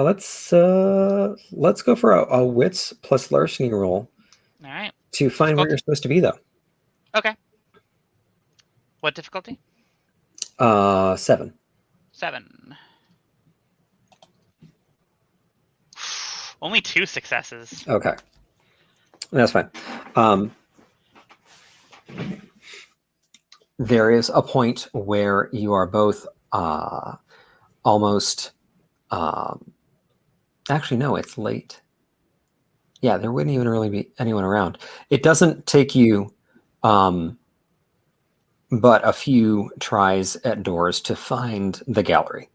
S3: let's go for a wits plus larceny roll.
S2: All right.
S3: To find where you're supposed to be, though.
S2: Okay. What difficulty?
S3: 7.
S2: 7. Only 2 successes.
S3: Okay. That's fine. There is a point where you are both almost... actually, no, it's late. Yeah, there wouldn't even really be anyone around. It doesn't take you but a few tries at doors to find the gallery.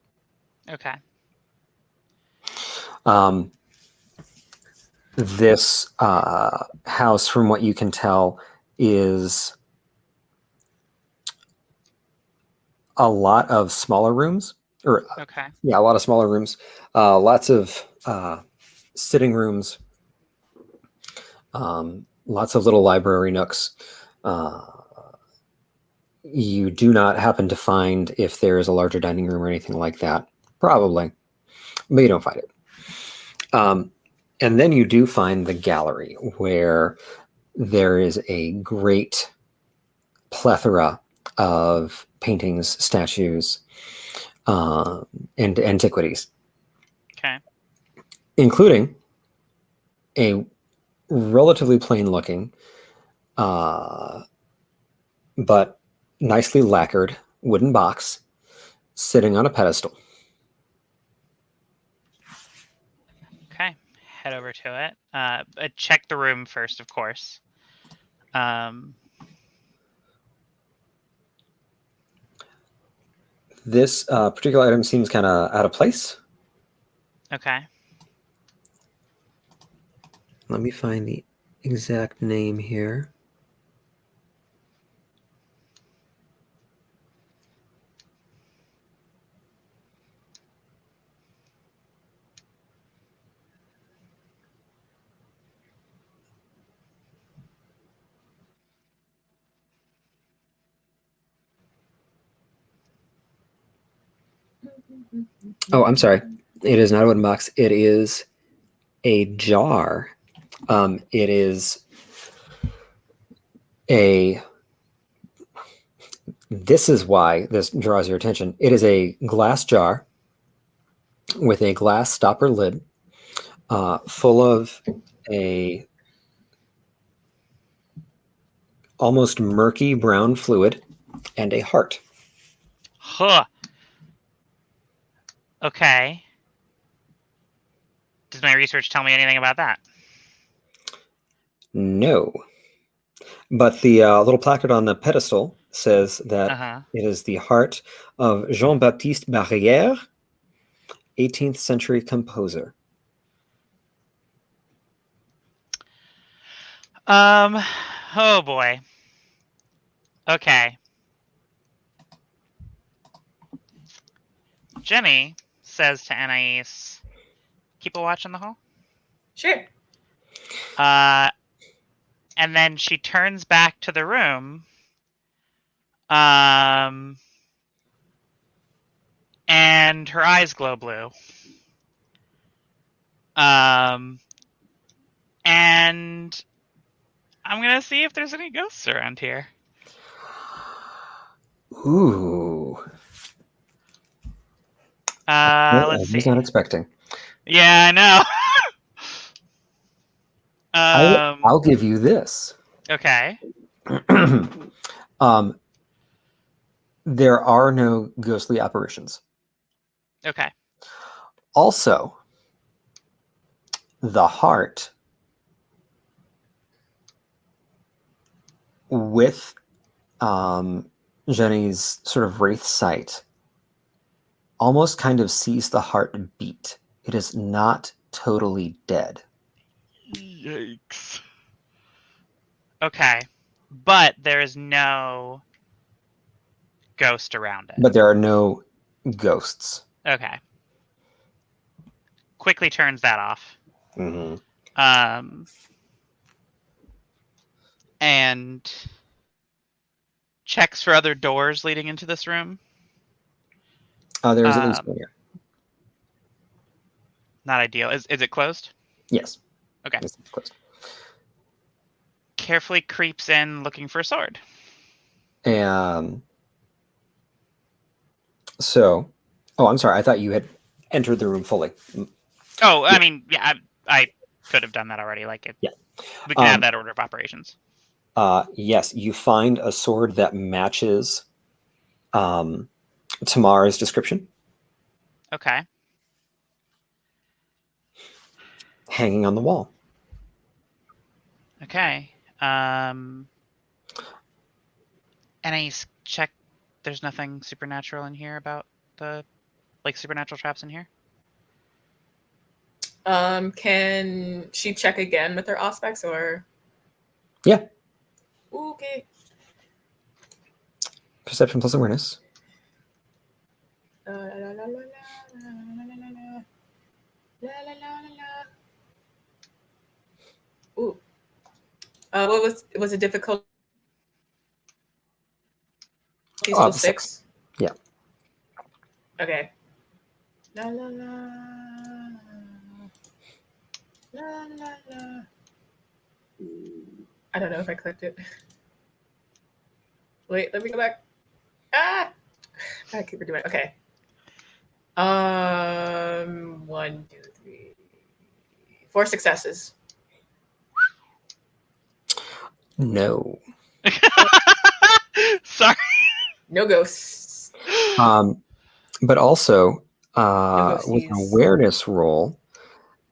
S2: Okay.
S3: This house, from what you can tell, is a lot of smaller rooms,
S2: Okay.
S3: a lot of smaller rooms, lots of sitting rooms, lots of little library nooks. You do not happen to find if there is a larger dining room or anything like that. Probably, but you don't find it. And then you do find the gallery, where there is a great plethora of paintings, statues, and antiquities.
S2: Okay.
S3: Including a relatively plain looking, but nicely lacquered wooden box sitting on a pedestal.
S2: Okay. Head over to it. Check the room first, of course.
S3: This particular item seems kind of out of place.
S2: Okay.
S3: Let me find the exact name here. Oh, I'm sorry. It is not a wooden box. It is a jar. It is a. This is why this draws your attention. It is a glass jar with a glass stopper lid, full of a almost murky brown fluid and a heart.
S2: Huh. Okay. Does my research tell me anything about that?
S3: No. But the little placard on the pedestal says that it is the heart of Jean-Baptiste Barrière, 18th century composer.
S2: Oh boy. Okay. Jenny says to Anais, keep a watch in the hall.
S1: Sure.
S2: And then she turns back to the room. And her eyes glow blue. And I'm gonna see if there's any ghosts around here.
S3: Ooh.
S2: Let's see.
S3: I was not expecting.
S2: Yeah, I know.
S3: I'll give you this.
S2: Okay.
S3: There are no ghostly apparitions.
S2: Okay.
S3: Also, the heart with Jenny's sort of wraith sight almost kind of sees the heart beat. It is not totally dead.
S2: Yikes. Okay. But there is no ghost around it.
S3: But there are no ghosts.
S2: Okay. Quickly turns that off.
S3: Mm-hmm.
S2: And checks for other doors leading into this room.
S3: There's at least one here.
S2: Not ideal. Is it closed?
S3: Yes.
S2: Okay.
S3: It's closed.
S2: Carefully creeps in looking for a sword.
S3: So, I'm sorry. I thought you had entered the room fully.
S2: Oh, I mean, yeah, I could have done that already. Like,
S3: Yeah.
S2: We can have that order of operations.
S3: Yes, you find a sword that matches Tamar's description.
S2: Okay.
S3: Hanging on the wall.
S2: Okay. Anais, check there's nothing supernatural in here about the supernatural traps in here?
S1: Can she check again with her aspects or?
S3: Yeah.
S1: Okay.
S3: Perception plus awareness.
S1: La, la, la, la, la, la, la, la, la, la, la, la. Ooh. What was it difficult? Still 6.
S3: Yeah.
S1: Okay. La la la la la la. I don't know if I clicked it. Wait, let me go back. Ah, I keep redoing it. Okay. 1, 2, 3, 4 successes.
S3: No.
S2: Sorry.
S1: No ghosts.
S3: But also,
S1: No
S3: with an
S1: ghosties.
S3: awareness roll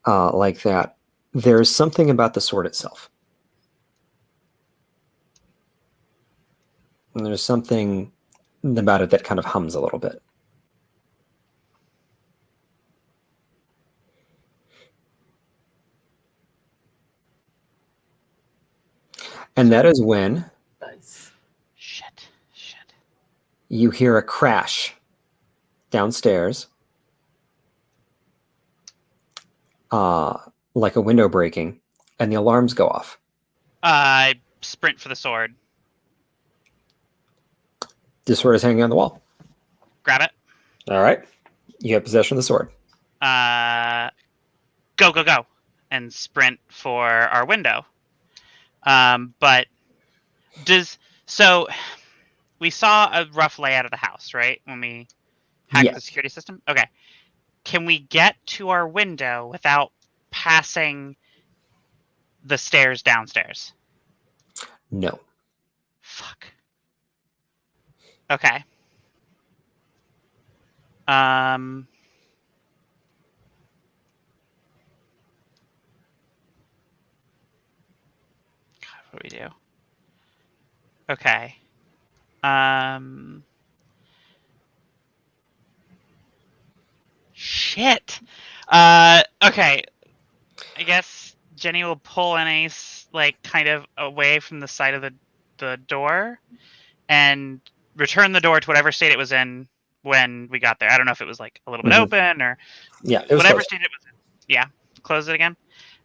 S3: like that, there's something about the sword itself. And there's something about it that kind of hums a little bit. And that is when
S1: Buzz.
S2: Shit.
S3: you hear a crash downstairs, like a window breaking, and the alarms go off.
S2: I sprint for the sword.
S3: The sword is hanging on the wall.
S2: Grab it.
S3: All right. You have possession of the sword.
S2: Go, and sprint for our window. But we saw a rough layout of the house, right? When we hacked the security system? Okay. Can we get to our window without passing the stairs downstairs?
S3: No.
S2: Fuck. Okay. God, what do we do? Okay. Shit. Okay. I guess Jenny will pull Anais kind of away from the side of the door and return the door to whatever state it was in when we got there. I don't know if it was a little bit open or
S3: it was
S2: whatever
S3: closed.
S2: state it was in. Yeah. Close it again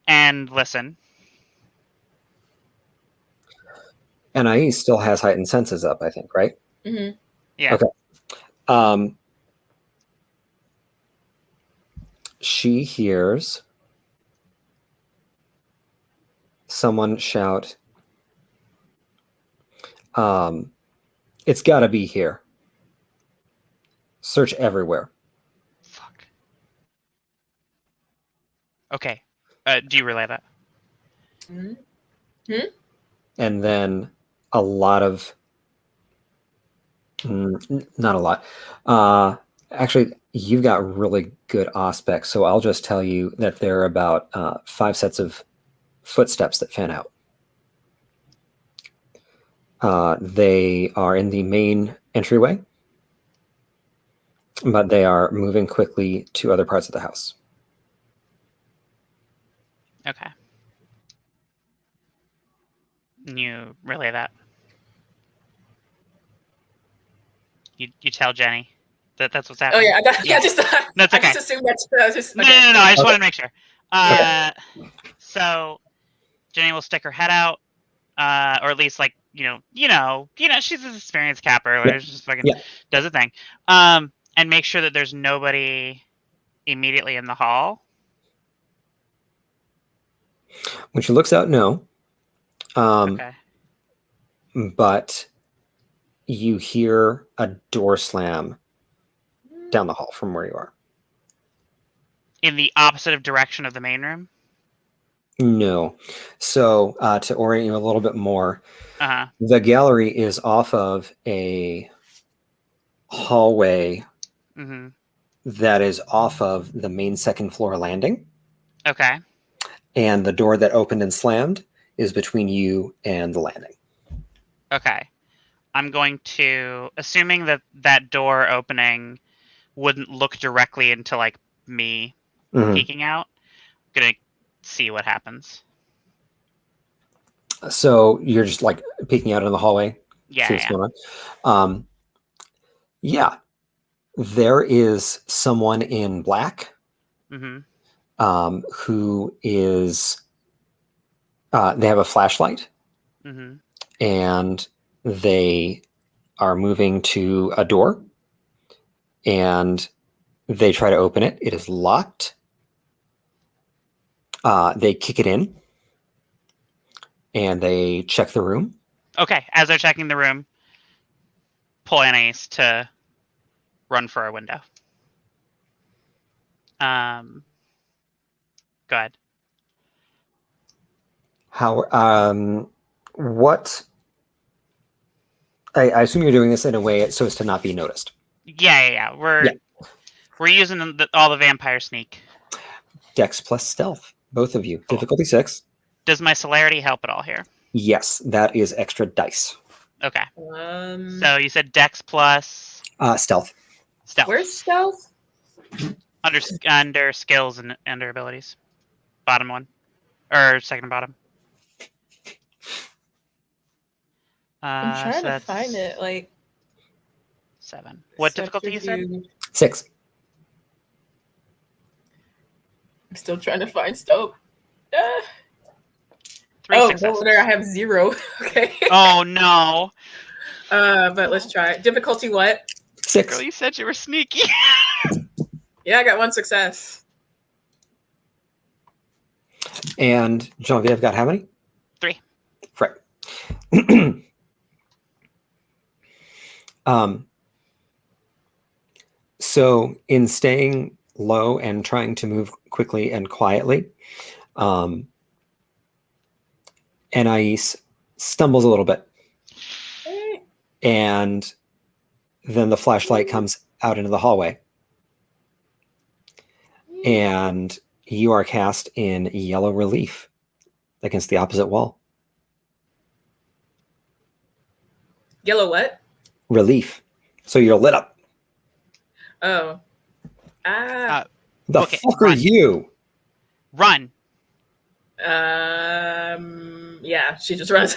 S2: and listen.
S3: Anais still has heightened senses up, I think, right?
S1: Mm-hmm.
S2: Yeah.
S3: Okay. She hears someone shout, it's got to be here. Search everywhere.
S2: Fuck. Okay. Do you relay that?
S1: Mm-hmm.
S3: And then a lot of... not a lot. Actually, you've got really good aspects, so I'll just tell you that there are about 5 sets of footsteps that fan out. They are in the main entryway, but they are moving quickly to other parts of the house.
S2: Okay. You relay that. You tell Jenny that's what's happening.
S1: Oh yeah, I just
S2: That's okay.
S1: I just assumed that's just
S2: No. I just wanted to make sure. So Jenny will stick her head out, or at least she's an experienced capper.
S3: Yeah.
S2: Just fucking does a thing, and make sure that there's nobody immediately in the hall.
S3: When she looks out, no.
S2: Okay.
S3: But you hear a door slam down the hall from where you are.
S2: In the opposite direction of the main room?
S3: No. So to orient you a little bit more,
S2: the
S3: gallery is off of a hallway that is off of the main second floor landing.
S2: Okay.
S3: And the door that opened and slammed is between you and the landing.
S2: Okay. I'm going to, assuming that door opening wouldn't look directly into like me peeking out, I'm gonna see what happens.
S3: So you're just like peeking out in the hallway.
S2: Yeah.
S3: See what's going on. Yeah, there is someone in black who is. They have a flashlight, and they are moving to a door, and they try to open it. It is locked. They kick it in, and they check the room.
S2: Okay, as they're checking the room, pull Anais to run for a window. Go ahead.
S3: What? I assume you're doing this in a way so as to not be noticed.
S2: Yeah. We're using all the vampire sneak.
S3: Dex plus stealth, both of you.
S2: Cool.
S3: Difficulty 6.
S2: Does my celerity help at all here?
S3: Yes, that is extra dice.
S2: Okay. So you said Dex plus
S3: stealth.
S2: Stealth.
S1: Where's stealth?
S2: Under skills and under abilities. Bottom one. Or second to bottom.
S1: I'm trying to find it. Like
S2: 7. What difficulty you said?
S3: 6.
S1: I'm still trying to find stealth.
S2: 3
S1: oh,
S2: successes.
S1: there I have 0. Okay.
S2: Oh no.
S1: But let's try it. Difficulty what?
S3: 6.
S2: Girl, you said you were sneaky.
S1: Yeah, I got 1 success.
S3: And Genevieve got how many?
S2: 3.
S3: Right. So in staying low and trying to move quickly and quietly, Anais stumbles a little bit, and then the flashlight comes out into the hallway, and you are cast in yellow relief against the opposite wall.
S1: Yellow what?
S3: Relief. So you're lit up.
S1: Oh.
S3: The
S2: okay,
S3: fuck are you?
S2: Run.
S1: Yeah, she just runs.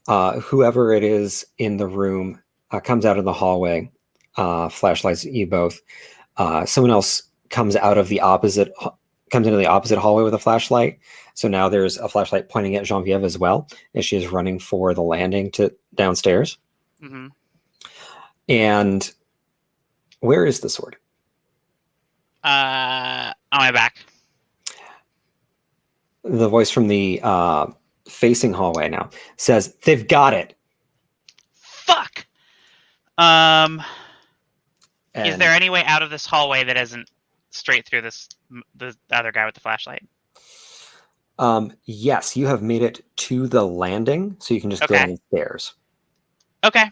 S3: Whoever it is in the room comes out in the hallway, flashlights at you both. Someone else comes into the opposite hallway with a flashlight. So now there's a flashlight pointing at Genevieve as well, as she is running for the landing to downstairs. And where is the sword?
S2: On my back.
S3: The voice from the facing hallway now says, "They've got it."
S2: Fuck. Is there any way out of this hallway that isn't straight through the other guy with the flashlight?
S3: Yes, you have made it to the landing, so you can just go downstairs.
S2: Okay.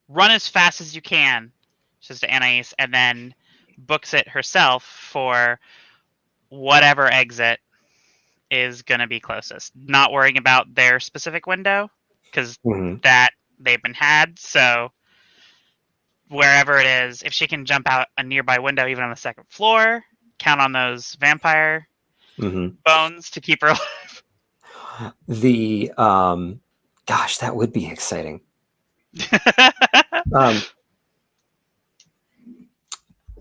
S2: Run as fast as you can, says to Anais, and then books it herself for whatever exit is going to be closest. Not worrying about their specific window, because that they've been had. So wherever it is, if she can jump out a nearby window, even on the second floor, count on those vampire bones to keep her alive.
S3: Gosh, that would be exciting.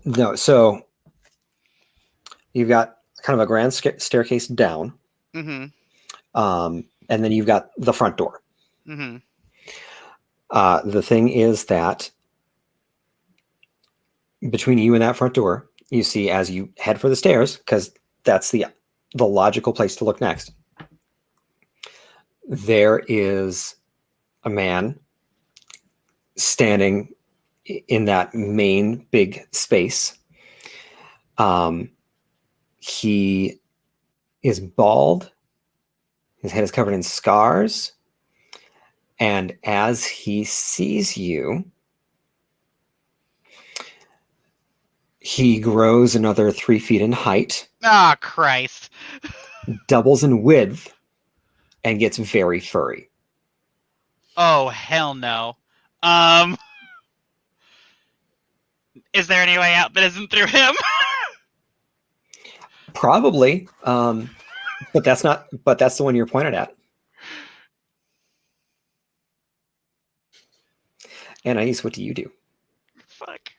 S3: No, so you've got kind of a grand staircase down, and then you've got the front door. The thing is that between you and that front door, you see as you head for the stairs, because that's the logical place to look next, there is a man standing in that main big space. He is bald. His head is covered in scars. And as he sees you, he grows another 3 feet in height.
S2: Ah, Christ.
S3: Doubles in width, and gets very furry.
S2: Oh, hell no. Is there any way out that isn't through him?
S3: Probably, but that's the one you're pointed at. Anais, what do you do?
S2: Fuck.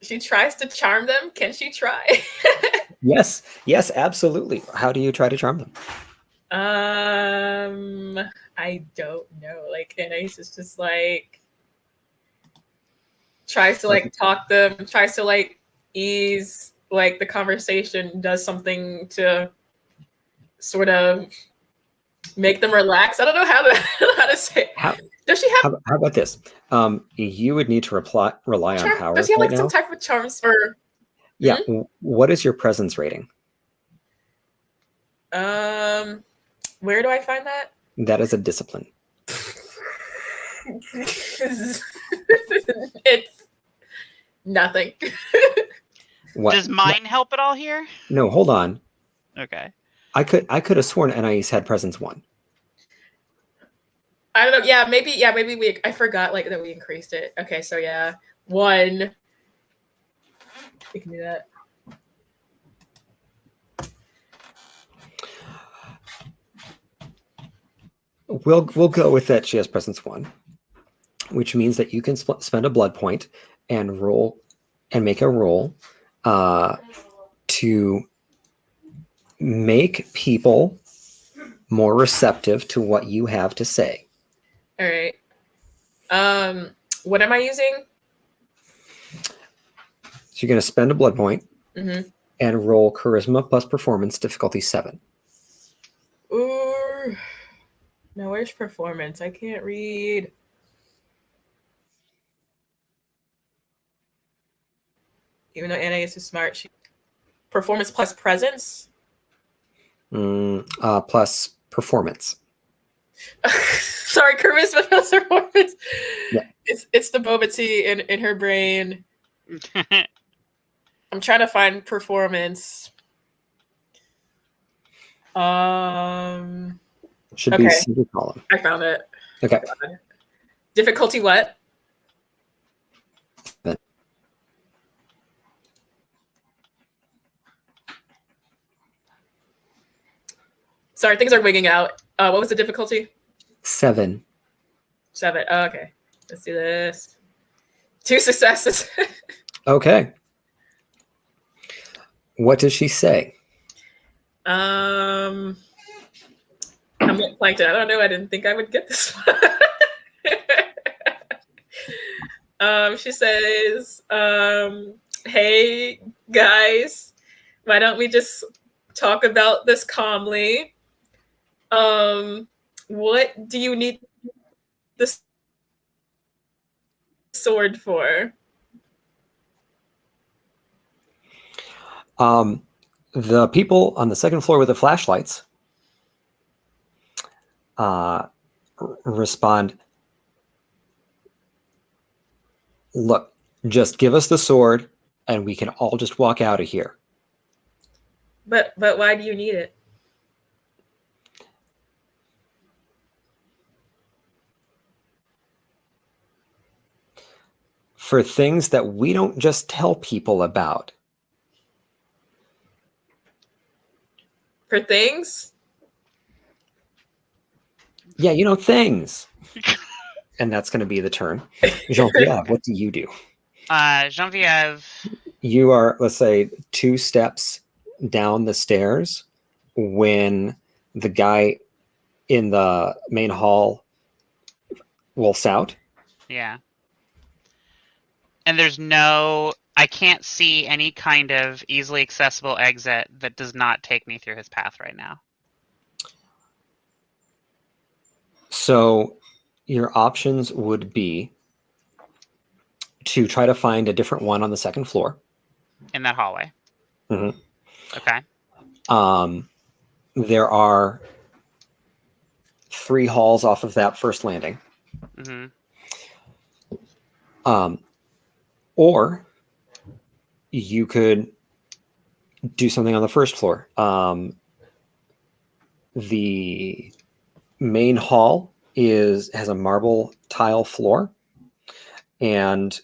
S1: She tries to charm them. Can she try?
S3: Yes, absolutely. How do you try to charm them?
S1: I don't know. Like, Anais is just like tries to like talk them, tries to like ease like the conversation, does something to sort of make them relax. I don't know how to say. Does she have?
S3: How about this? You would need to rely on power.
S1: Does she have like
S3: right
S1: some
S3: now?
S1: type of charms for?
S3: Yeah. What is your presence rating?
S1: Where do I find that?
S3: That is a discipline.
S1: It's nothing.
S3: What?
S2: Does mine help at all here?
S3: No, hold on.
S2: Okay.
S3: I could have sworn Anais had presence 1.
S1: I don't know. Yeah, maybe I forgot like that we increased it. Okay, so yeah, 1. We can do that.
S3: We'll go with that. She has presence 1, which means that you can spend a blood point and roll and make a roll to make people more receptive to what you have to say.
S1: All right. What am I using?
S3: So you're going to spend a blood point and roll charisma plus performance, difficulty 7.
S1: Ooh. Now where's performance? I can't read. Even though Anais is smart, performance plus presence.
S3: Plus performance.
S1: Sorry, charisma plus performance.
S3: Yeah.
S1: It's the boba tea in her brain. I'm trying to find performance.
S3: Should be single column.
S1: I found it.
S3: Okay.
S1: Difficulty what? Sorry, things are wigging out. What was the difficulty?
S3: 7.
S1: 7. Oh, okay. Let's do this. 2 successes.
S3: Okay. What does she say?
S1: I'm getting planked. I don't know. I didn't think I would get this one. She says, hey, guys, why don't we just talk about this calmly? What do you need the sword for?
S3: The people on the second floor with the flashlights respond, look, just give us the sword and we can all just walk out of here.
S1: But why do you need it?
S3: For things that we don't just tell people about.
S1: For things?
S3: Yeah, things. And that's going to be the turn. Genevieve, what do you do?
S2: Genevieve.
S3: You are, let's say, 2 steps down the stairs when the guy in the main hall wolfs out.
S2: Yeah. And I can't see any kind of easily accessible exit that does not take me through his path right now.
S3: So your options would be to try to find a different one on the second floor.
S2: In that hallway.
S3: Mm-hmm.
S2: Okay.
S3: There are 3 halls off of that first landing.
S2: Mm-hmm.
S3: Or you could do something on the first floor. The main hall has a marble tile floor, and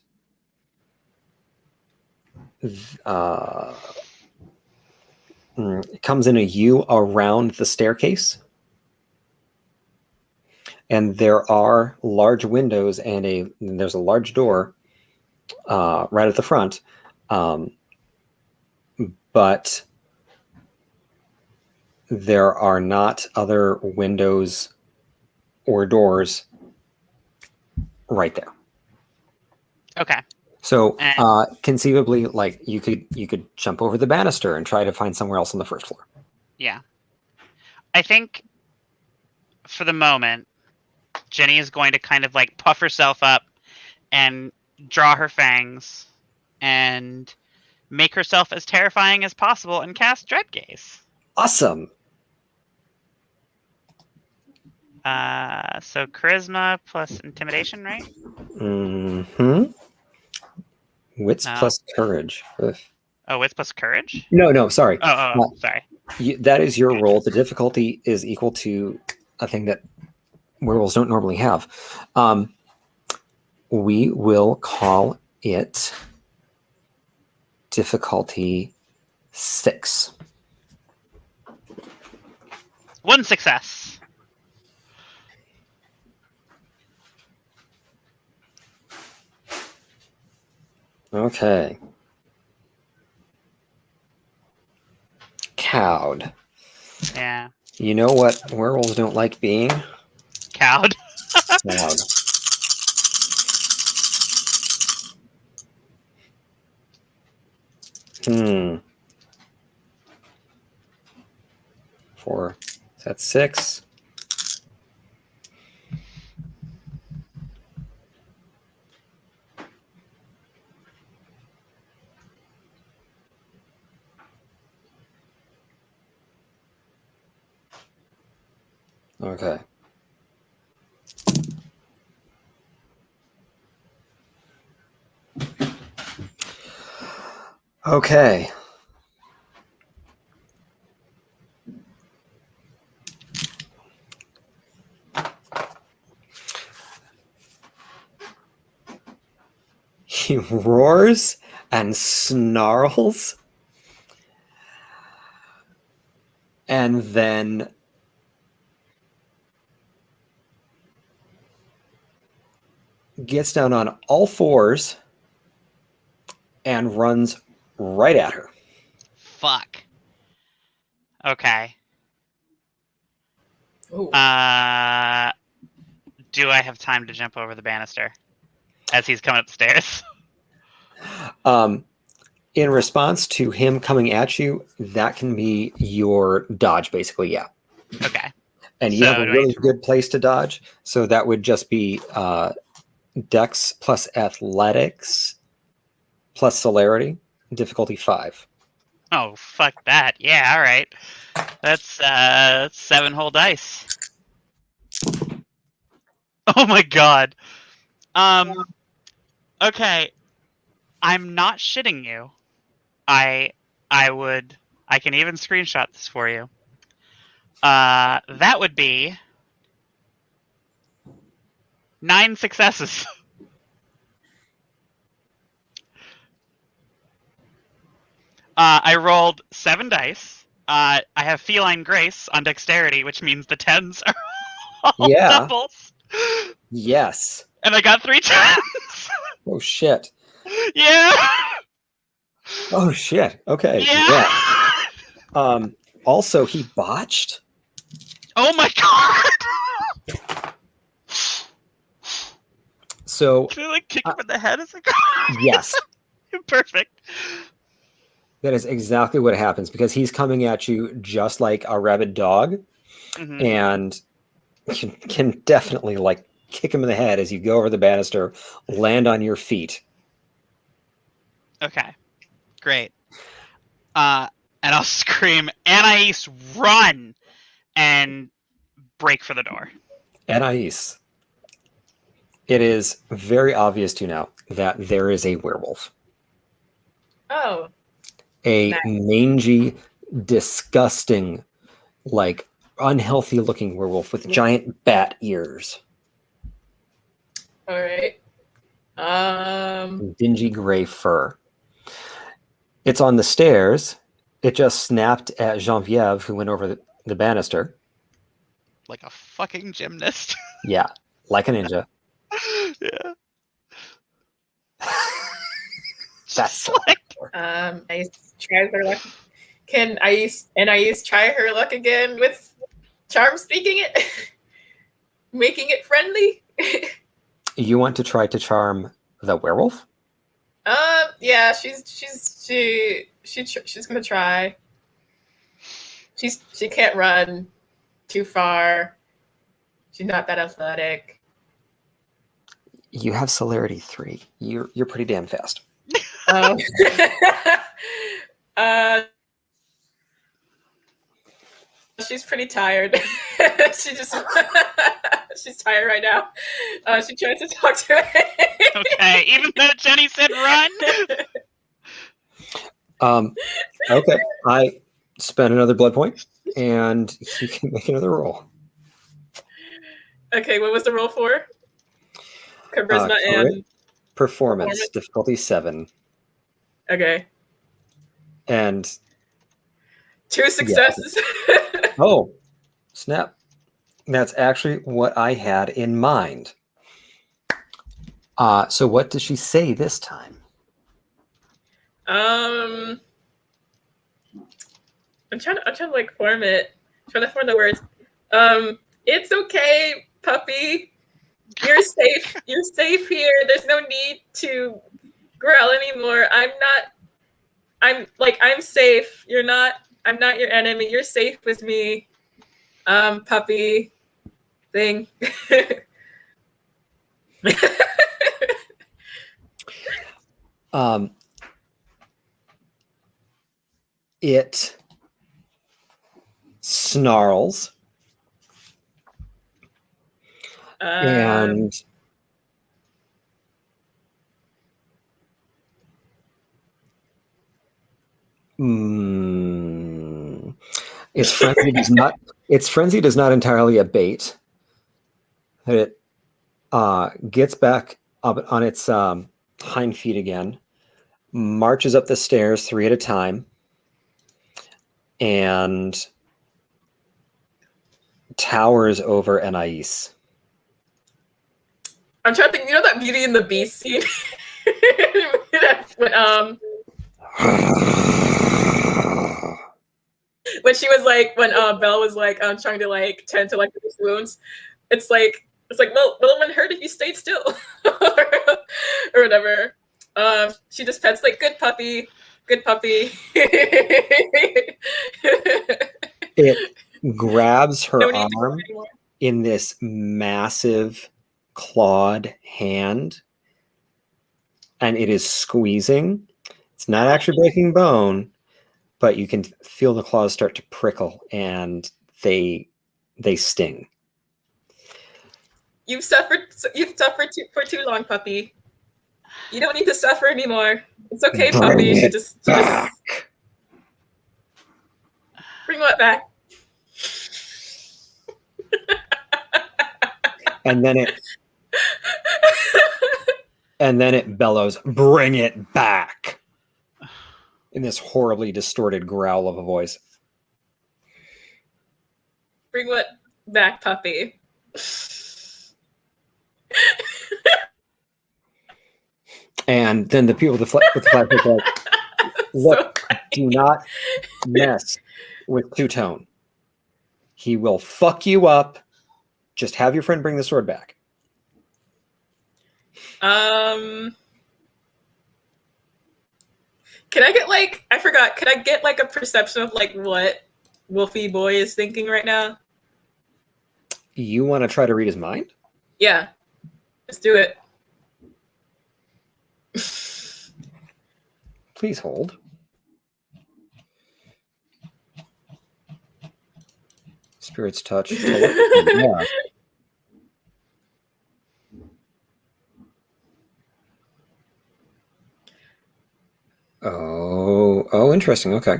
S3: it comes in a U around the staircase. And there are large windows and there's a large door right at the front. But there are not other windows or doors right there.
S2: Okay.
S3: So conceivably, like you could jump over the banister and try to find somewhere else on the first floor.
S2: Yeah. I think for the moment, Jenny is going to kind of like puff herself up and draw her fangs and make herself as terrifying as possible and cast Dread Gaze.
S3: Awesome.
S2: So charisma plus intimidation, right?
S3: Mm-hmm. Wits plus courage. Ugh.
S2: Oh, wits plus courage?
S3: No, sorry.
S2: Sorry.
S3: That is your roll. The difficulty is equal to a thing that werewolves don't normally have. We will call it difficulty 6.
S2: 1 success.
S3: Okay. Cowed.
S2: Yeah.
S3: You know what werewolves don't like being?
S2: Cowed.
S3: Cowed. Hmm. 4. That's 6. Okay. Okay. He roars and snarls, and then gets down on all fours and runs right at her.
S2: Fuck. Okay.
S1: Ooh.
S2: Do I have time to jump over the banister as he's coming up the stairs?
S3: In response to him coming at you, that can be your dodge, basically, yeah.
S2: Okay.
S3: And you
S2: So
S3: have a really good place to dodge, so that would just be Dex plus Athletics plus Celerity, difficulty 5.
S2: Oh, fuck that. Yeah, all right. That's 7 whole dice. Oh my god. Okay. I'm not shitting you. I can even screenshot this for you. That would be 9 successes. I rolled 7 dice. I have feline grace on dexterity, which means the 10s are all doubles.
S3: Yes.
S2: And I got 3 10s.
S3: Oh shit.
S2: Yeah.
S3: Oh shit. Okay.
S2: Yeah.
S3: Also, he botched.
S2: Oh my god.
S3: So
S2: Can I like kick him in the head as a
S3: yes.
S2: Perfect.
S3: That is exactly what happens, because he's coming at you just like a rabid dog, and you can definitely like kick him in the head as you go over the banister, land on your feet.
S2: Okay, great. And I'll scream, Anais, run! And break for the door.
S3: Anais, it is very obvious to you now that there is a werewolf.
S1: Oh.
S3: a mangy, disgusting, like unhealthy looking werewolf with giant bat ears.
S1: All right.
S3: Dingy gray fur. It's on the stairs. It just snapped at Genevieve, who went over the banister.
S2: Like a fucking gymnast.
S3: Yeah, like a ninja.
S2: Yeah.
S3: That's so
S2: like
S1: Ice tries her luck. Can Ice try her luck again with charm speaking it? Making it friendly?
S3: You want to try to charm the werewolf?
S1: Yeah, she's gonna try. She can't run too far. She's not that athletic.
S3: You have celerity 3. You're pretty damn fast.
S1: She's pretty tired. She's tired right now. She tries to talk to it.
S2: Okay, even though Jenny said run.
S3: Okay. I spent another blood point, and you can make another roll.
S1: Okay, what was the roll for? Charisma and
S3: performance. Difficulty 7.
S1: Okay.
S3: And
S1: 2 successes.
S3: Yeah. Oh, snap. That's actually what I had in mind. So what does she say this time?
S1: I'm trying to like form it. I'm trying to form the words. It's okay, puppy. You're safe. You're safe here. There's no need to growl anymore. I'm safe. You're not. I'm not your enemy. You're safe with me. Puppy thing.
S3: It snarls and its frenzy does not entirely abate. It gets back up on its hind feet again, marches up the stairs 3 at a time, and towers over Anais.
S1: I'm trying to think. You know that Beauty and the Beast scene? When she was like, when Belle was like trying to like tend to like these wounds, it's like well, it wouldn't hurt if you stayed still or whatever. She just pets like good puppy.
S3: It grabs her arm in this massive clawed hand, and it is squeezing. It's not actually breaking bone, but you can feel the claws start to prickle, and they sting.
S1: You've suffered for too long, puppy. You don't need to suffer anymore. It's okay, puppy. She just bring what back.
S3: And then it bellows, "Bring it back," in this horribly distorted growl of a voice.
S1: Bring what back, puppy?
S3: And then the people with the flag are like, "Look, do not mess with Two-Tone. He will fuck you up. Just have your friend bring the sword back."
S1: Can I get like, I forgot, could I get like a perception of like what Wolfie Boy is thinking right now?
S3: You want to try to read his mind?
S1: Yeah. Let's do it.
S3: Please hold. Spirit's touch. Yeah. Oh, Oh, interesting. Okay.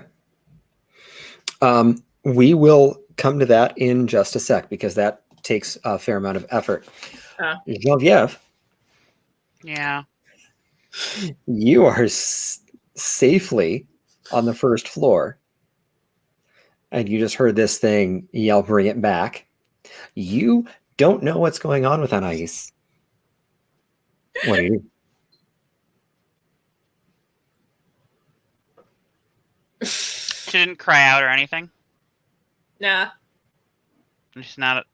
S3: We will come to that in just a sec because that takes a fair amount of effort. Genevieve.
S2: Yeah.
S3: You are safely on the first floor, and you just heard this thing yell, "Bring it back." You don't know what's going on with Anais. What do you do?
S2: She didn't cry out or anything.
S1: Nah.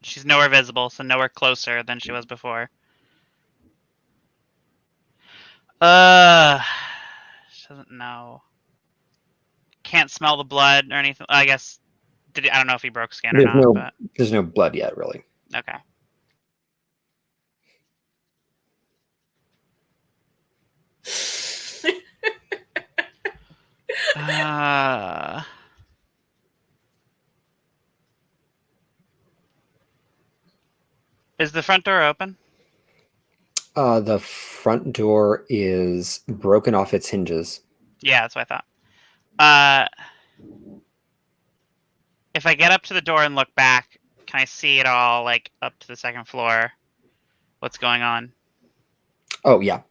S2: She's nowhere visible, so nowhere closer than she was before. She doesn't know. Can't smell the blood or anything. I guess. I don't know if he broke skin or not, but
S3: There's no blood yet, really.
S2: okay. Is the front door open?
S3: The front door is broken off its hinges.
S2: Yeah, that's what I thought. If I get up to the door and look back, can I see it all, like, up to the second floor? What's going on?
S3: Oh, yeah.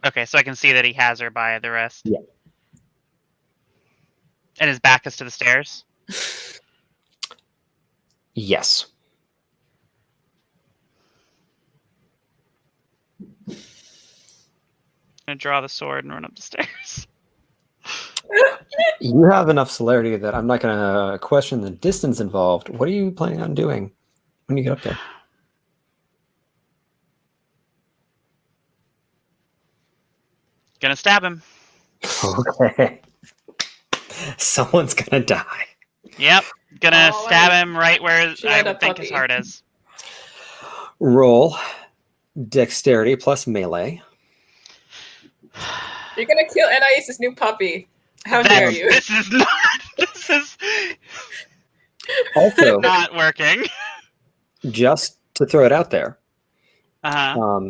S2: Okay, so I can see that he has her by the wrist.
S3: Yeah.
S2: And his back is to the stairs?
S3: Yes.
S2: I'm going to draw the sword and run up the stairs.
S3: You have enough celerity that I'm not going to question the distance involved. What are you planning on doing when you get up there?
S2: Gonna stab him.
S3: Okay. Someone's going to die.
S2: Yep. Gonna stab him right where I would think his heart is.
S3: Roll dexterity plus melee.
S1: You're gonna kill Anais' new puppy. How dare you?
S2: This is not. This is
S3: Also
S2: not working.
S3: Just to throw it out there,
S2: Uh-huh.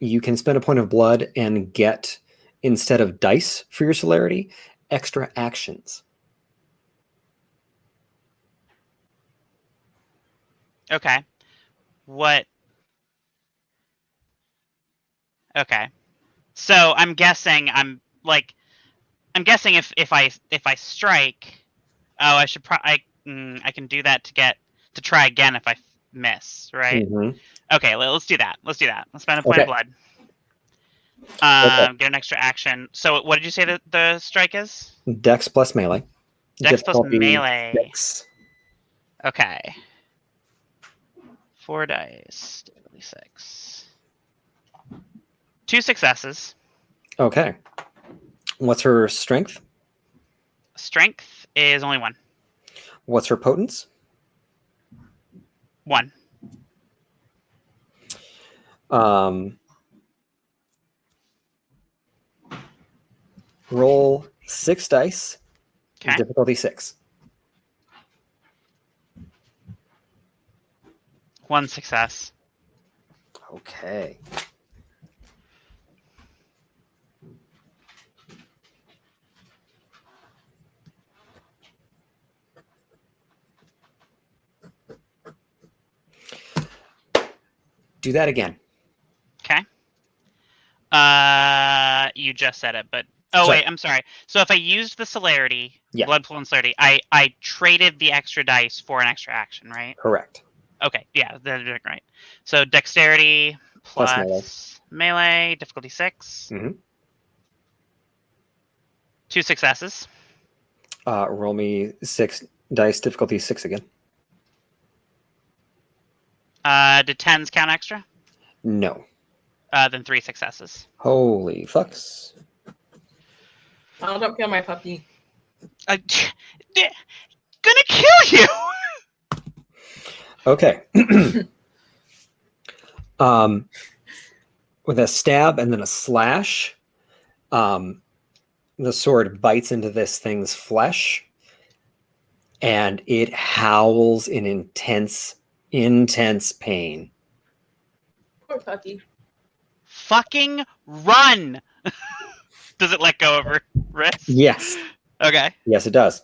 S3: You can spend a point of blood and get, instead of dice for your celerity, extra actions.
S2: Okay. What? Okay. So I'm guessing if I strike, I should I can do that to try again if I miss, right?
S3: Mm-hmm.
S2: Okay, let's do that. Let's spend a point of blood. Get an extra action. So what did you say that the strike is?
S3: Dex plus melee.
S2: Dex plus melee.
S3: 6.
S2: Okay. 4 dice. Difficulty 6. 2 successes.
S3: Okay. What's her strength?
S2: Strength is only 1.
S3: What's her potence?
S2: 1.
S3: Roll 6 dice.
S2: Okay.
S3: Difficulty 6.
S2: 1 success.
S3: Okay. Do that again.
S2: Okay. You just said it, but wait, I'm sorry. So if I used the celerity, blood pool and celerity, I traded the extra dice for an extra action, right?
S3: Correct.
S2: Okay, yeah, that's right. So dexterity plus melee, difficulty 6.
S3: Mm-hmm.
S2: 2 successes.
S3: Roll me 6 dice, difficulty 6 again.
S2: Did 10s count extra?
S3: No.
S2: Then 3 successes.
S3: Holy fucks.
S1: Oh, don't kill my puppy.
S2: Gonna kill you!
S3: Okay. With a stab and then a slash, the sword bites into this thing's flesh, and it howls in intense pain.
S1: Poor puppy.
S2: Fucking run! Does it let go of her? wrist?
S3: Yes.
S2: Okay.
S3: Yes, it does.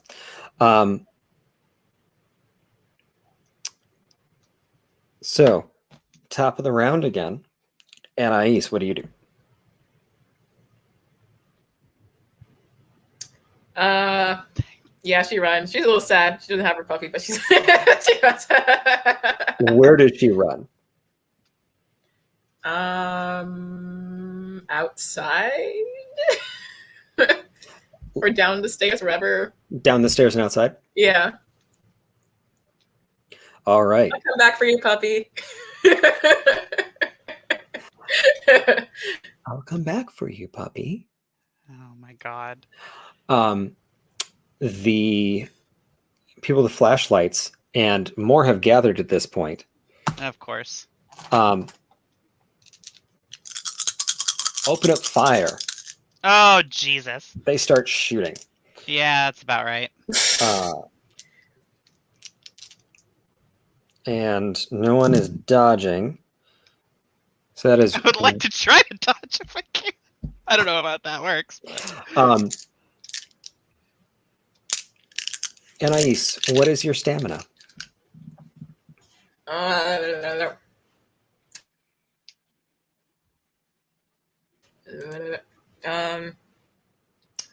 S3: So, top of the round again. Anais, what do you do?
S1: Yeah, she runs. She's a little sad. She doesn't have her puppy, but she runs.
S3: Where does she run?
S1: Outside or down the stairs, wherever.
S3: Down the stairs and outside?
S1: Yeah.
S3: All right.
S1: I'll come back for you, puppy.
S3: I'll come back for you, puppy.
S2: Oh my god.
S3: The people with flashlights and more have gathered at this point.
S2: Of course.
S3: Open up fire.
S2: Oh, Jesus.
S3: They start shooting.
S2: Yeah, that's about right.
S3: And no one is dodging. So that is.
S2: I would like to try to dodge if I can. I don't know how that works.
S3: Anais, what is your stamina?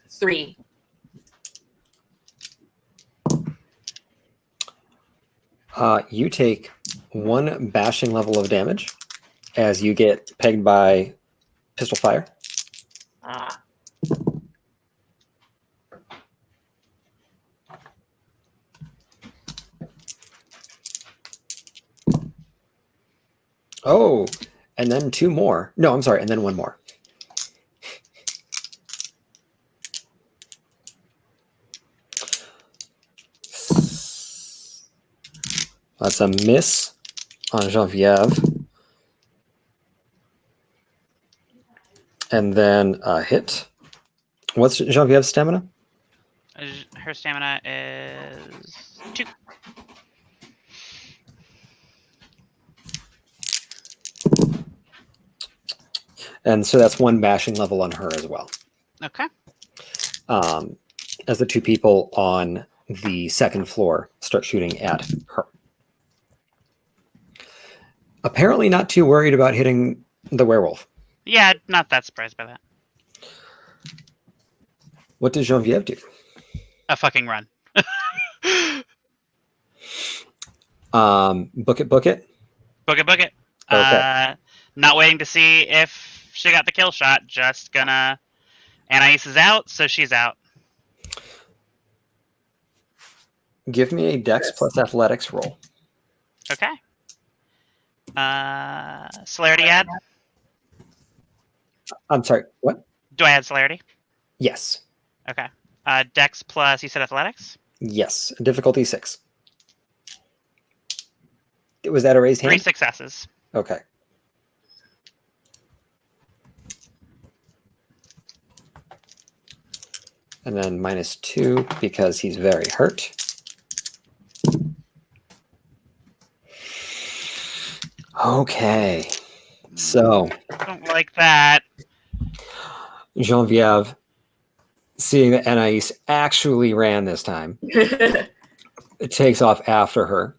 S1: 3.
S3: You take 1 bashing level of damage as you get pegged by pistol fire. Oh, and then 2 more. No, I'm sorry, and then 1 more. That's a miss on Genevieve. And then a hit. What's Genevieve's stamina?
S2: Her stamina is 2.
S3: And so that's 1 bashing level on her as well.
S2: Okay.
S3: As the 2 people on the 2nd floor start shooting at her. Apparently not too worried about hitting the werewolf.
S2: Yeah, not that surprised by that.
S3: What does Genevieve do?
S2: A fucking run.
S3: Book it, book it?
S2: Book it, book it.
S3: Okay.
S2: Not waiting to see if she got the kill shot. Just gonna... Anais is out, so she's out.
S3: Give me a Dex plus Athletics roll.
S2: Okay. Celerity add?
S3: I'm sorry, what?
S2: Do I add celerity?
S3: Yes.
S2: Okay. Dex plus, you said athletics?
S3: Yes. Difficulty 6. Was that a raised hand?
S2: 3 successes.
S3: Okay. And then -2 because he's very hurt. Okay. So.
S2: Don't like that.
S3: Genevieve, seeing that Anais actually ran this time, it takes off after her,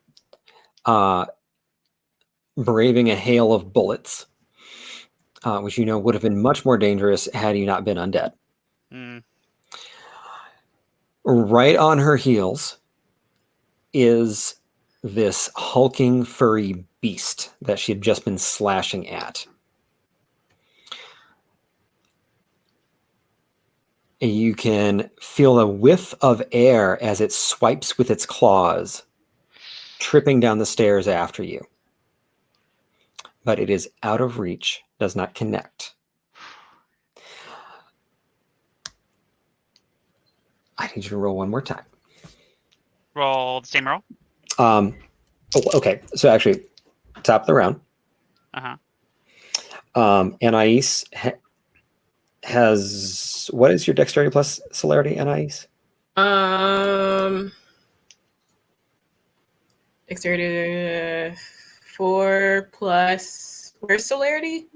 S3: braving a hail of bullets, which you know would have been much more dangerous had you not been undead.
S2: Mm.
S3: Right on her heels is this hulking furry beast that she had just been slashing at. You can feel a whiff of air as it swipes with its claws, tripping down the stairs after you. But it is out of reach, does not connect. I need you to roll 1 more time.
S2: Roll the same roll?
S3: Okay, so actually, top of the round. Anais has... What is your dexterity plus celerity, Anais?
S1: Dexterity 4 plus... Where's celerity?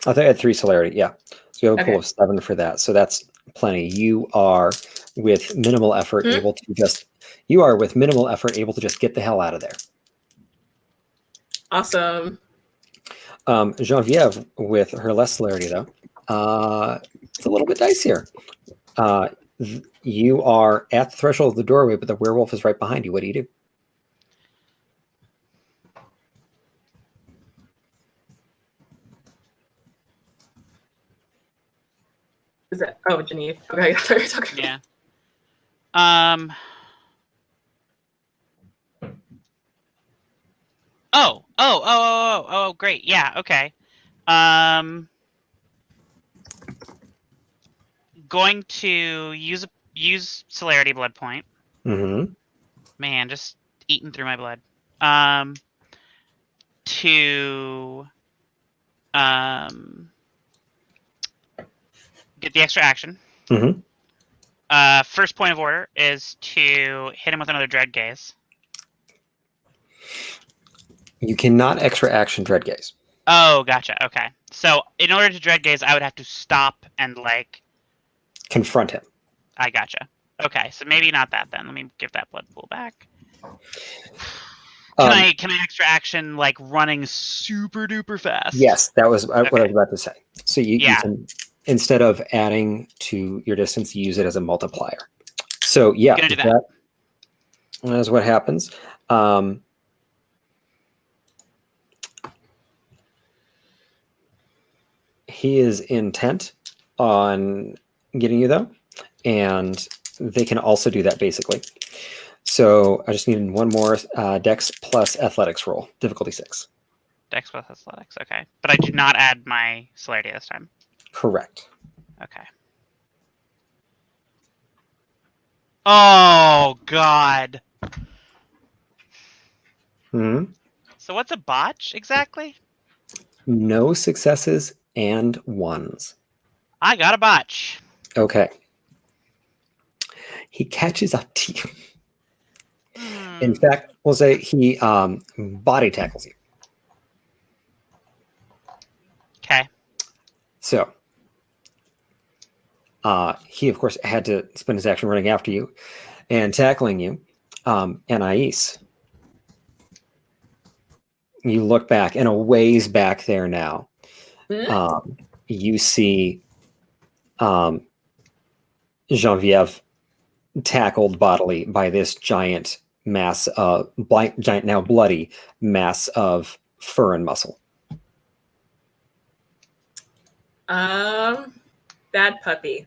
S3: I think I had 3 celerity, yeah. So you have a pool
S1: Okay.
S3: of 7 for that. So that's plenty. You are with minimal effort able to just get the hell out of there.
S1: Awesome.
S3: Genevieve, with her less celerity though, it's a little bit dicier. You are at the threshold of the doorway, but the werewolf is right behind you. What do you do?
S1: Is that? Oh, Genevieve. Okay, I thought you were talking.
S2: Yeah. Oh, great. Yeah, okay. Going to use celerity blood point.
S3: Mm-hmm.
S2: Man, just eating through my blood. To get the extra action.
S3: Mm-hmm.
S2: First point of order is to hit him with another dread gaze.
S3: You cannot extra action dread gaze.
S2: Oh, gotcha. Okay. So in order to dread gaze, I would have to stop and like
S3: confront him.
S2: I gotcha. Okay, so maybe not that then. Let me give that blood pool back. Can I extra action like running super duper fast?
S3: Yes, that was what I was about to say. So you can, instead of adding to your distance, you use it as a multiplier. So yeah, that is what happens. He is intent on getting you though, and they can also do that basically. So I just needed one more Dex plus Athletics roll, difficulty 6.
S2: Dex plus Athletics, okay. But I did not add my celerity this time.
S3: Correct.
S2: Okay. Oh God. So what's a botch exactly?
S3: No successes and 1s.
S2: I got a botch.
S3: Okay. He catches up to you. In fact, we'll say he body tackles you.
S2: Okay.
S3: So he, of course, had to spend his action running after you and tackling you. Anais, you look back, and a ways back there now, you see Genevieve tackled bodily by this giant mass of giant, now bloody mass of fur and muscle.
S1: Bad puppy.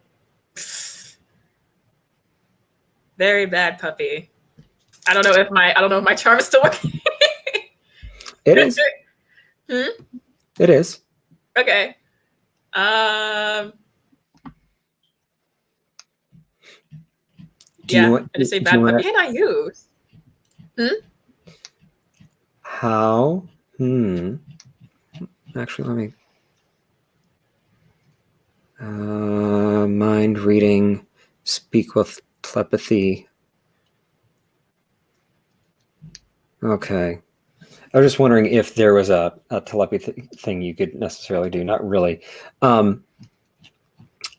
S1: Very bad puppy. I don't know if my charm is still working.
S3: It is. It is.
S1: Okay. I just say bad puppy. Can I use?
S3: How? Actually, let me. Mind reading, speak with telepathy. Okay. I was just wondering if there was a telepathy thing you could necessarily do. Not really.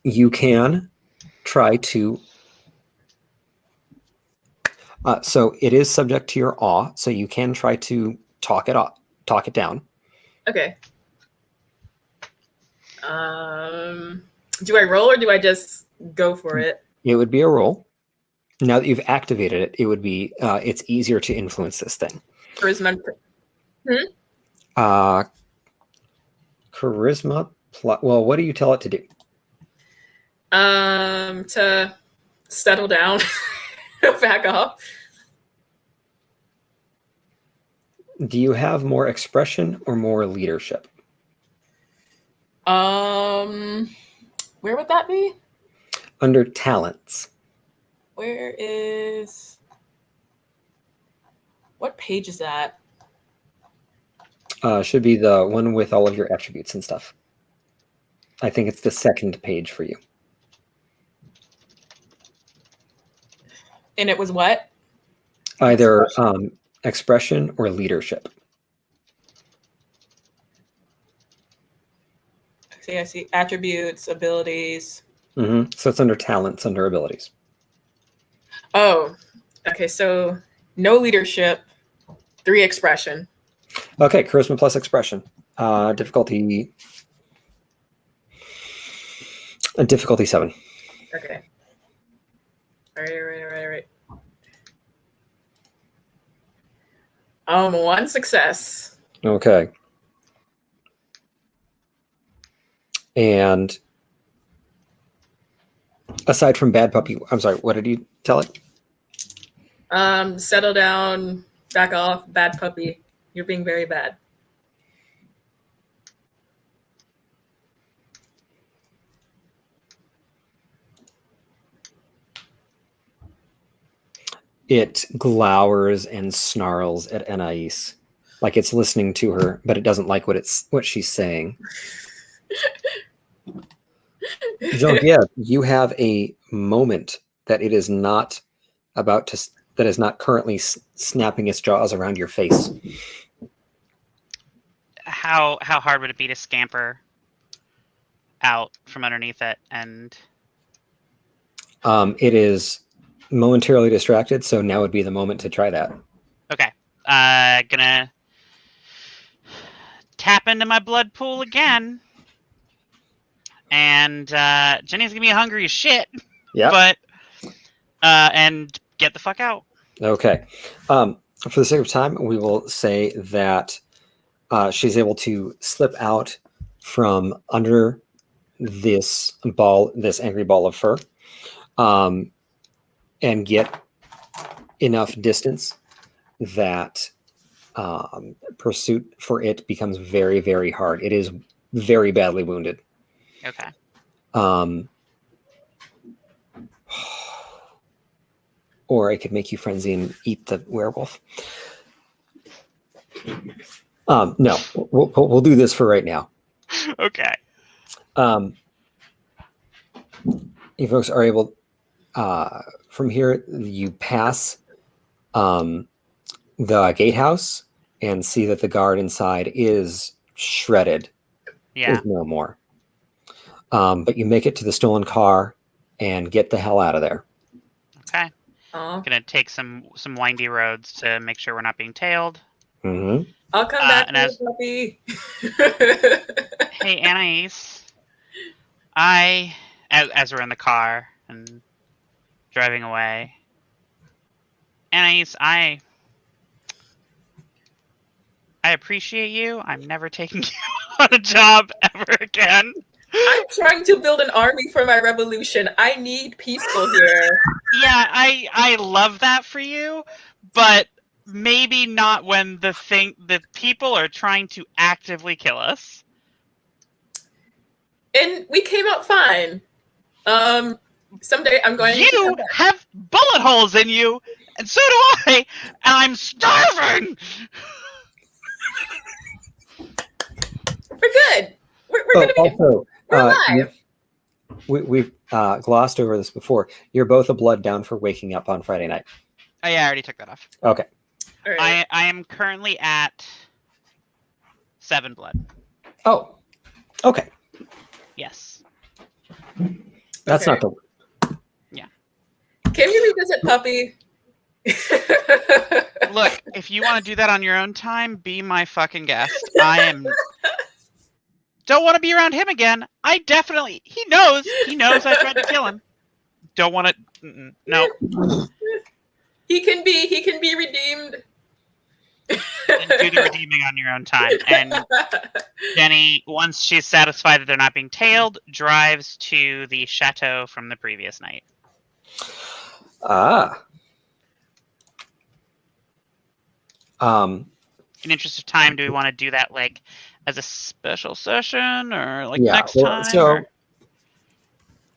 S3: You can try to. So it is subject to your awe, so you can try to talk it down.
S1: Okay. Do I roll or do I just go for it?
S3: It would be a roll. Now that you've activated it, it would be. It's easier to influence this thing.
S1: Charisma.
S3: Charisma. Well, what do you tell it to do?
S1: To settle down, back off.
S3: Do you have more expression or more leadership?
S1: Where would that be?
S3: Under talents.
S1: What page is that?
S3: Should be the one with all of your attributes and stuff. I think it's the second page for you.
S1: And it was what?
S3: Either expression or leadership.
S1: I see attributes, abilities.
S3: Mm-hmm. So it's under talents, under abilities.
S1: Oh, okay. So no leadership, 3 expression.
S3: Okay, charisma plus expression. Difficulty 7.
S1: Okay. All right. 1 success.
S3: Okay. And aside from bad puppy, I'm sorry, what did you tell it?
S1: Settle down, back off, bad puppy. You're being very bad.
S3: It glowers and snarls at Anais, like it's listening to her, but it doesn't like what she's saying. Genevieve, you have a moment that it is not that is not currently snapping its jaws around your face.
S2: How hard would it be to scamper out from underneath it? And
S3: it is momentarily distracted, so now would be the moment to try that.
S2: okay, gonna tap into my blood pool again, and Jenny's gonna be hungry as shit.
S3: Yeah,
S2: but and get the fuck out.
S3: Okay. For the sake of time, we will say that she's able to slip out from under this angry ball of fur, and get enough distance that pursuit for it becomes very, very hard. It is very badly wounded.
S2: Okay.
S3: Or I could make you frenzy and eat the werewolf. No, we'll do this for right now.
S2: Okay.
S3: You folks are able, from here, you pass the gatehouse and see that the guard inside is shredded.
S2: Yeah.
S3: There's no more. But you make it to the stolen car and get the hell out of there.
S2: Okay. Gonna take some windy roads to make sure we're not being tailed.
S3: Mm-hmm.
S1: I'll come back to you, puppy.
S2: Hey, Anais. As we're in the car and driving away, Anais, I appreciate you. I'm never taking you on a job ever again.
S1: I'm trying to build an army for my revolution. I need people here.
S2: Yeah, I love that for you, but maybe not when the people are trying to actively kill us.
S1: And we came out fine. Someday I'm going
S2: You have bullet holes in you, and so do I, and I'm starving.
S1: We're good. We're gonna be
S3: Also,
S1: we're alive.
S3: We've glossed over this before. You're both a blood down for waking up on Friday night.
S2: Oh yeah, I already took that off.
S3: Okay.
S1: All right.
S2: I am currently at 7 blood.
S3: Oh. Okay.
S2: Yes.
S3: That's not the word.
S2: Yeah.
S1: Can we revisit Puppy?
S2: Look, if you want to do that on your own time, be my fucking guest. Don't want to be around him again. He knows I tried to kill him. Don't want to. No.
S1: He can be redeemed.
S2: Do the redeeming on your own time. And Jenny, once she's satisfied that they're not being tailed, drives to the chateau from the previous night. In interest of time, do we want to do that like as a special session or like next time?
S3: So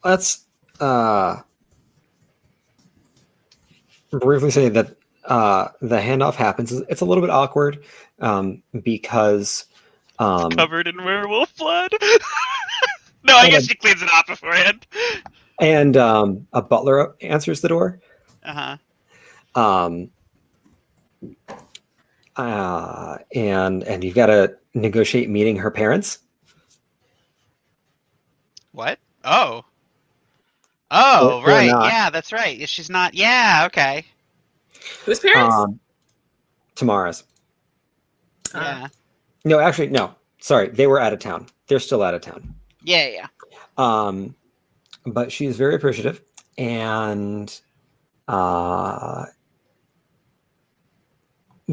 S3: let's briefly say that the handoff happens. It's a little bit awkward because
S2: covered in werewolf blood. No, I guess she cleans it off beforehand.
S3: And a butler answers the door. And you've got to negotiate meeting her parents.
S2: What? Oh. Oh,
S3: Or
S2: right.
S3: not.
S2: Yeah, that's right. She's not. Yeah, okay.
S1: Whose parents?
S3: Tamara's.
S2: Yeah.
S3: No, actually, no. Sorry, they were out of town. They're still out of town.
S2: Yeah.
S3: But she's very appreciative and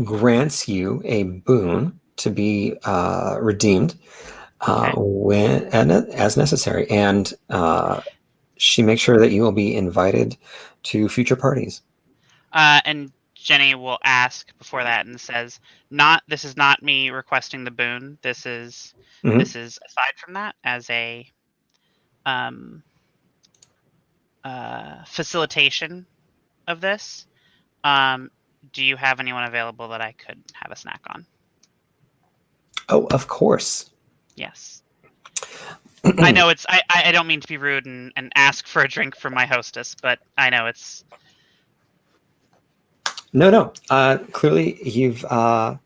S3: grants you a boon to be redeemed when as necessary, and she makes sure that you will be invited to future parties.
S2: And Jenny will ask before that and says, "Not. This is not me requesting the boon. This is aside from that as a facilitation of this. Do you have anyone available that I could have a snack on?"
S3: Oh, of course.
S2: Yes. I know it's. I don't mean to be rude and ask for a drink from my hostess, but I know it's.
S3: No. Clearly, you've gone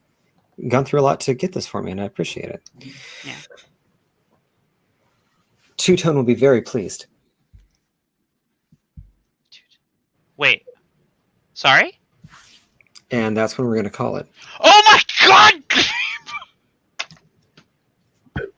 S3: through a lot to get this for me, and I appreciate it.
S2: Yeah.
S3: Two-Tone will be very pleased.
S2: Wait. Sorry?
S3: And that's what we're going to call it.
S2: Oh!